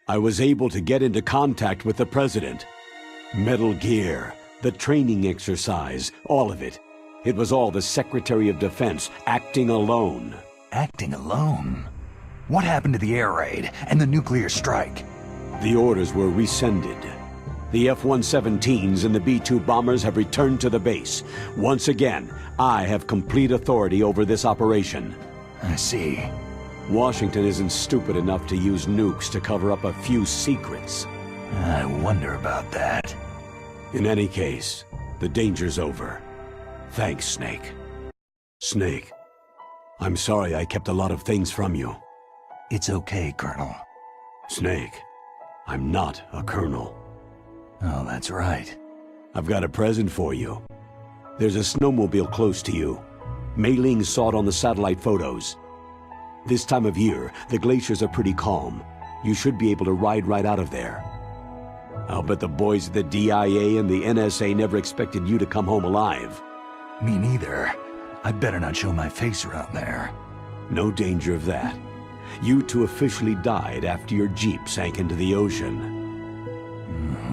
I was able to get into contact with the President. Metal Gear, the training exercise, all of it. It was all the Secretary of Defense acting alone. Acting alone? What happened to the air raid and the nuclear strike? The orders were rescinded. The F-117s and the B-2 bombers have returned to the base. Once again, I have complete authority over this operation. I see. Washington isn't stupid enough to use nukes to cover up a few secrets. I wonder about that. In any case, the danger's over. Thanks, Snake. Snake, I'm sorry I kept a lot of things from you. It's okay, Colonel. Snake, I'm not a colonel. Oh, that's right. I've got a present for you. There's a snowmobile close to you. Mei Ling saw it on the satellite photos. This time of year, the glaciers are pretty calm. You should be able to ride right out of there. I'll bet the boys at the DIA and the NSA never expected you to come home alive. Me neither. I'd better not show my face around there. No danger of that. You two officially died after your Jeep sank into the ocean.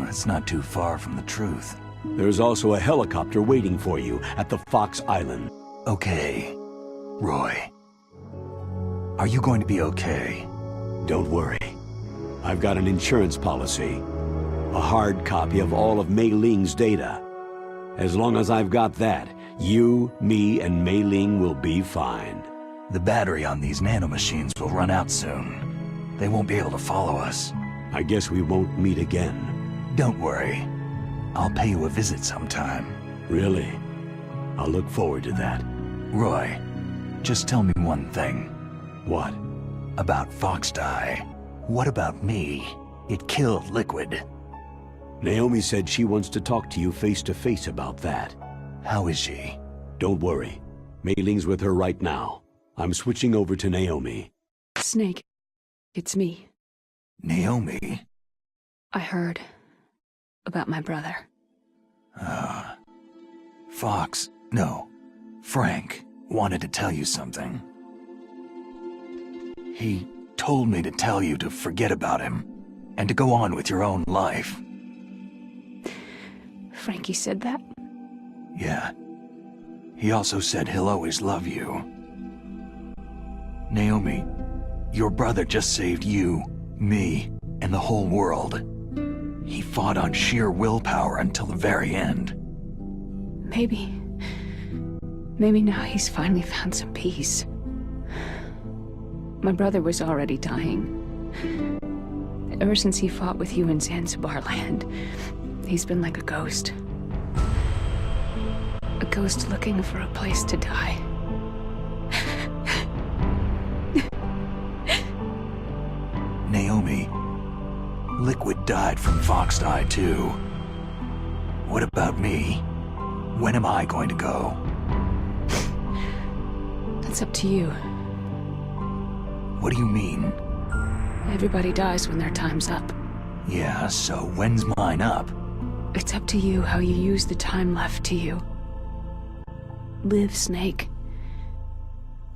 That's not too far from the truth. There's also a helicopter waiting for you at the Fox Island. Okay. Roy. Are you going to be okay? Don't worry. I've got an insurance policy. A hard copy of all of Mei Ling's data. As long as I've got that, you, me, and Mei Ling will be fine. The battery on these nanomachines will run out soon. They won't be able to follow us. I guess we won't meet again. Don't worry. I'll pay you a visit sometime. Really? I'll look forward to that. Roy, just tell me one thing. What? About Foxdie. What about me? It killed Liquid. Naomi said she wants to talk to you face to face about that. How is she? Don't worry. Mei Ling's with her right now. I'm switching over to Naomi. Snake, it's me. Naomi? I heard about my brother. Frank wanted to tell you something. He told me to tell you to forget about him and to go on with your own life. Frankie said that? Yeah. He also said he'll always love you. Naomi, your brother just saved you, me, and the whole world. He fought on sheer willpower until the very end. Maybe now he's finally found some peace. My brother was already dying. Ever since he fought with you in Zanzibar land, he's been like a ghost. A ghost looking for a place to die. Naomi, Liquid died from Foxdie too. What about me? When am I going to go? That's up to you. What do you mean? Everybody dies when their time's up. Yeah, so when's mine up? It's up to you how you use the time left to you. Live, Snake.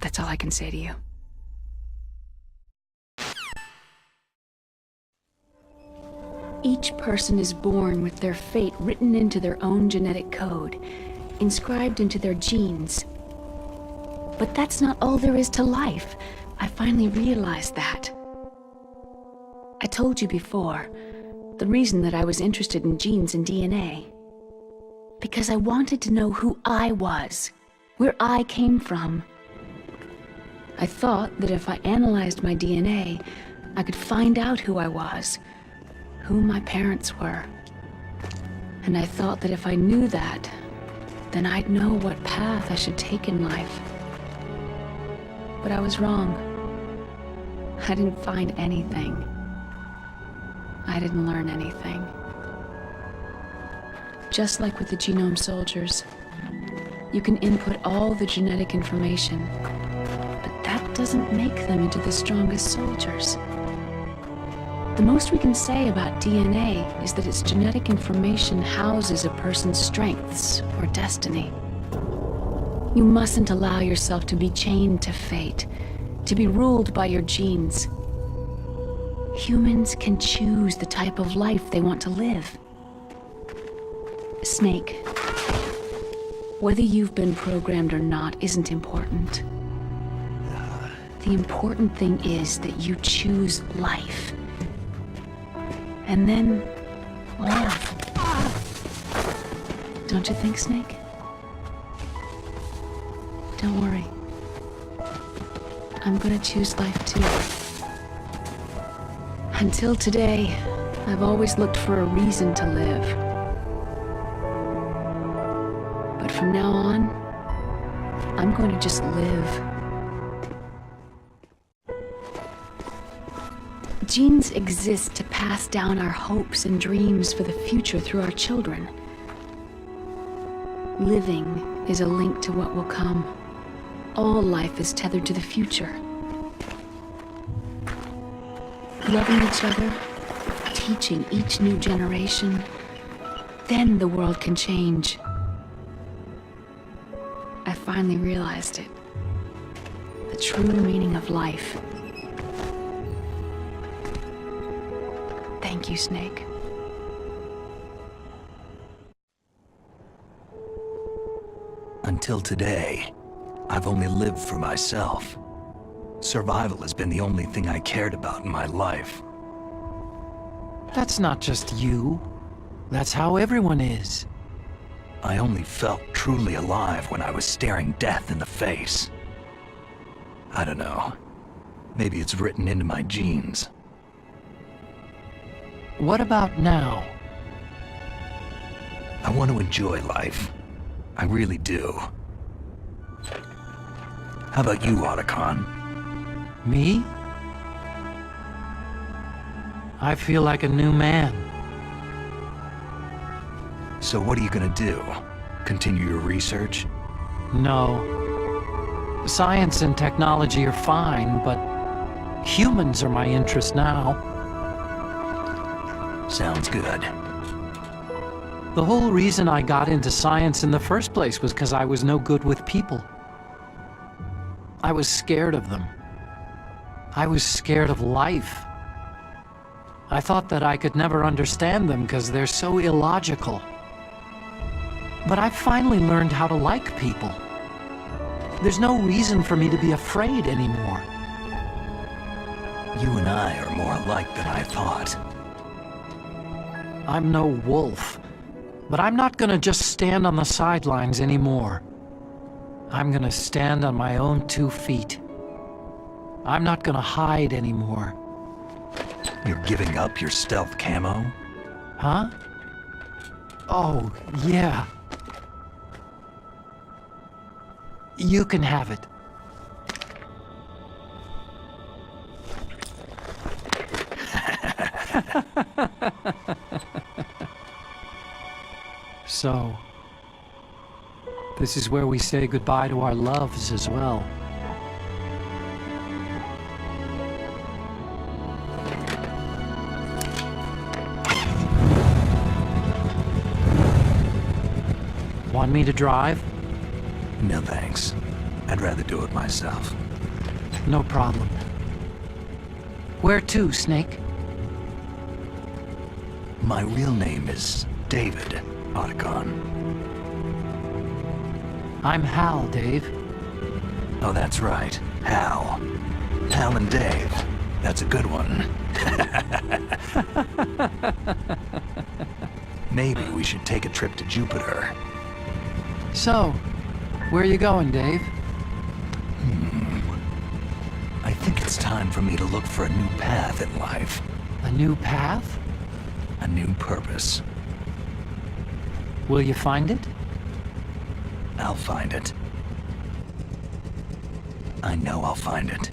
That's all I can say to you. Each person is born with their fate written into their own genetic code, inscribed into their genes. But that's not all there is to life. I finally realized that. I told you before, the reason that I was interested in genes and DNA. Because I wanted to know who I was, where I came from. I thought that if I analyzed my DNA, I could find out who I was, who my parents were. And I thought that if I knew that, then I'd know what path I should take in life. But I was wrong. I didn't find anything. I didn't learn anything. Just like with the genome soldiers, you can input all the genetic information, but that doesn't make them into the strongest soldiers. The most we can say about DNA is that its genetic information houses a person's strengths or destiny. You mustn't allow yourself to be chained to fate, to be ruled by your genes. Humans can choose the type of life they want to live. Snake, whether you've been programmed or not isn't important. The important thing is that you choose life. And then live. Don't you think, Snake? Don't worry. I'm gonna choose life too. Until today, I've always looked for a reason to live. But from now on, I'm going to just live. Genes exist to pass down our hopes and dreams for the future through our children. Living is a link to what will come. All life is tethered to the future. Loving each other, teaching each new generation, then the world can change. I finally realized it. The true meaning of life. Thank you, Snake. Until today, I've only lived for myself. Survival has been the only thing I cared about in my life. That's not just you. That's how everyone is. I only felt truly alive when I was staring death in the face. I don't know. Maybe it's written into my genes. What about now? I want to enjoy life. I really do. How about you, Otacon? Me? I feel like a new man. So what are you gonna do? Continue your research? No. Science and technology are fine, but humans are my interest now. Sounds good. The whole reason I got into science in the first place was because I was no good with people. I was scared of them. I was scared of life. I thought that I could never understand them because they're so illogical. But I finally learned how to like people. There's no reason for me to be afraid anymore. You and I are more alike than I thought. I'm no wolf, but I'm not gonna just stand on the sidelines anymore. I'm gonna stand on my own 2 feet. I'm not gonna hide anymore. You're giving up your stealth camo? Huh? Oh, yeah. You can have it. So, this is where we say goodbye to our loves as well. Want me to drive? No thanks. I'd rather do it myself. No problem. Where to, Snake? My real name is David Otacon. I'm Hal, Dave. Oh, that's right. Hal. Hal and Dave. That's a good one. Maybe we should take a trip to Jupiter. So, where are you going, Dave? I think it's time for me to look for a new path in life. A new path? A new purpose. Will you find it? I'll find it. I know I'll find it.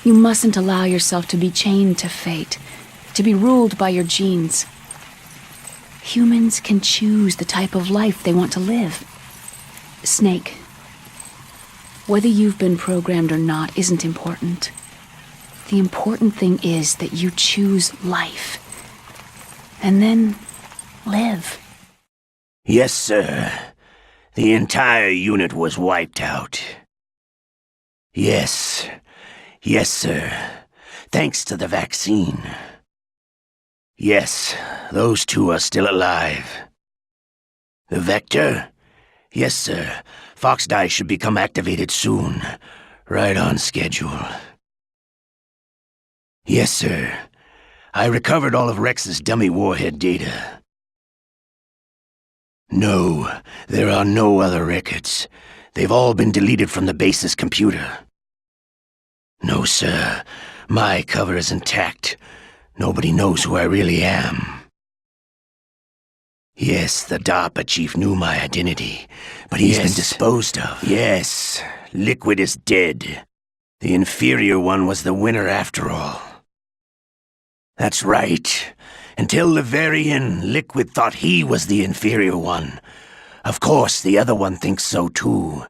You mustn't allow yourself to be chained to fate, to be ruled by your genes. Humans can choose the type of life they want to live. Snake, whether you've been programmed or not isn't important. The important thing is that you choose life. And then live. Yes, sir. The entire unit was wiped out. Yes. Yes, sir. Thanks to the vaccine. Yes, those two are still alive. The Vector? Yes, sir. Foxdie should become activated soon. Right on schedule. Yes, sir. I recovered all of Rex's dummy warhead data. No, there are no other records. They've all been deleted from the base's computer. No, sir. My cover is intact. Nobody knows who I really am. Yes, the DARPA chief knew my identity, but he's been disposed of. Yes, Liquid is dead. The inferior one was the winner after all. That's right. Until the very end, Liquid thought he was the inferior one. Of course, the other one thinks so too.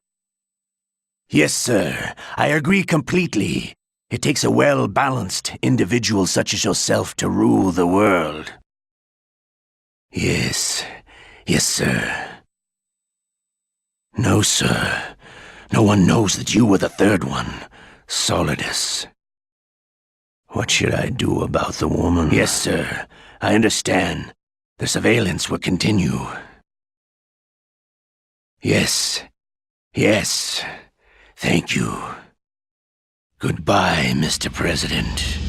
Yes, sir, I agree completely. It takes a well-balanced individual such as yourself to rule the world. Yes. Yes, sir. No, sir. No one knows that you were the third one, Solidus. What should I do about the woman? Yes, sir. I understand. The surveillance will continue. Yes. Yes. Thank you. Goodbye, Mr. President.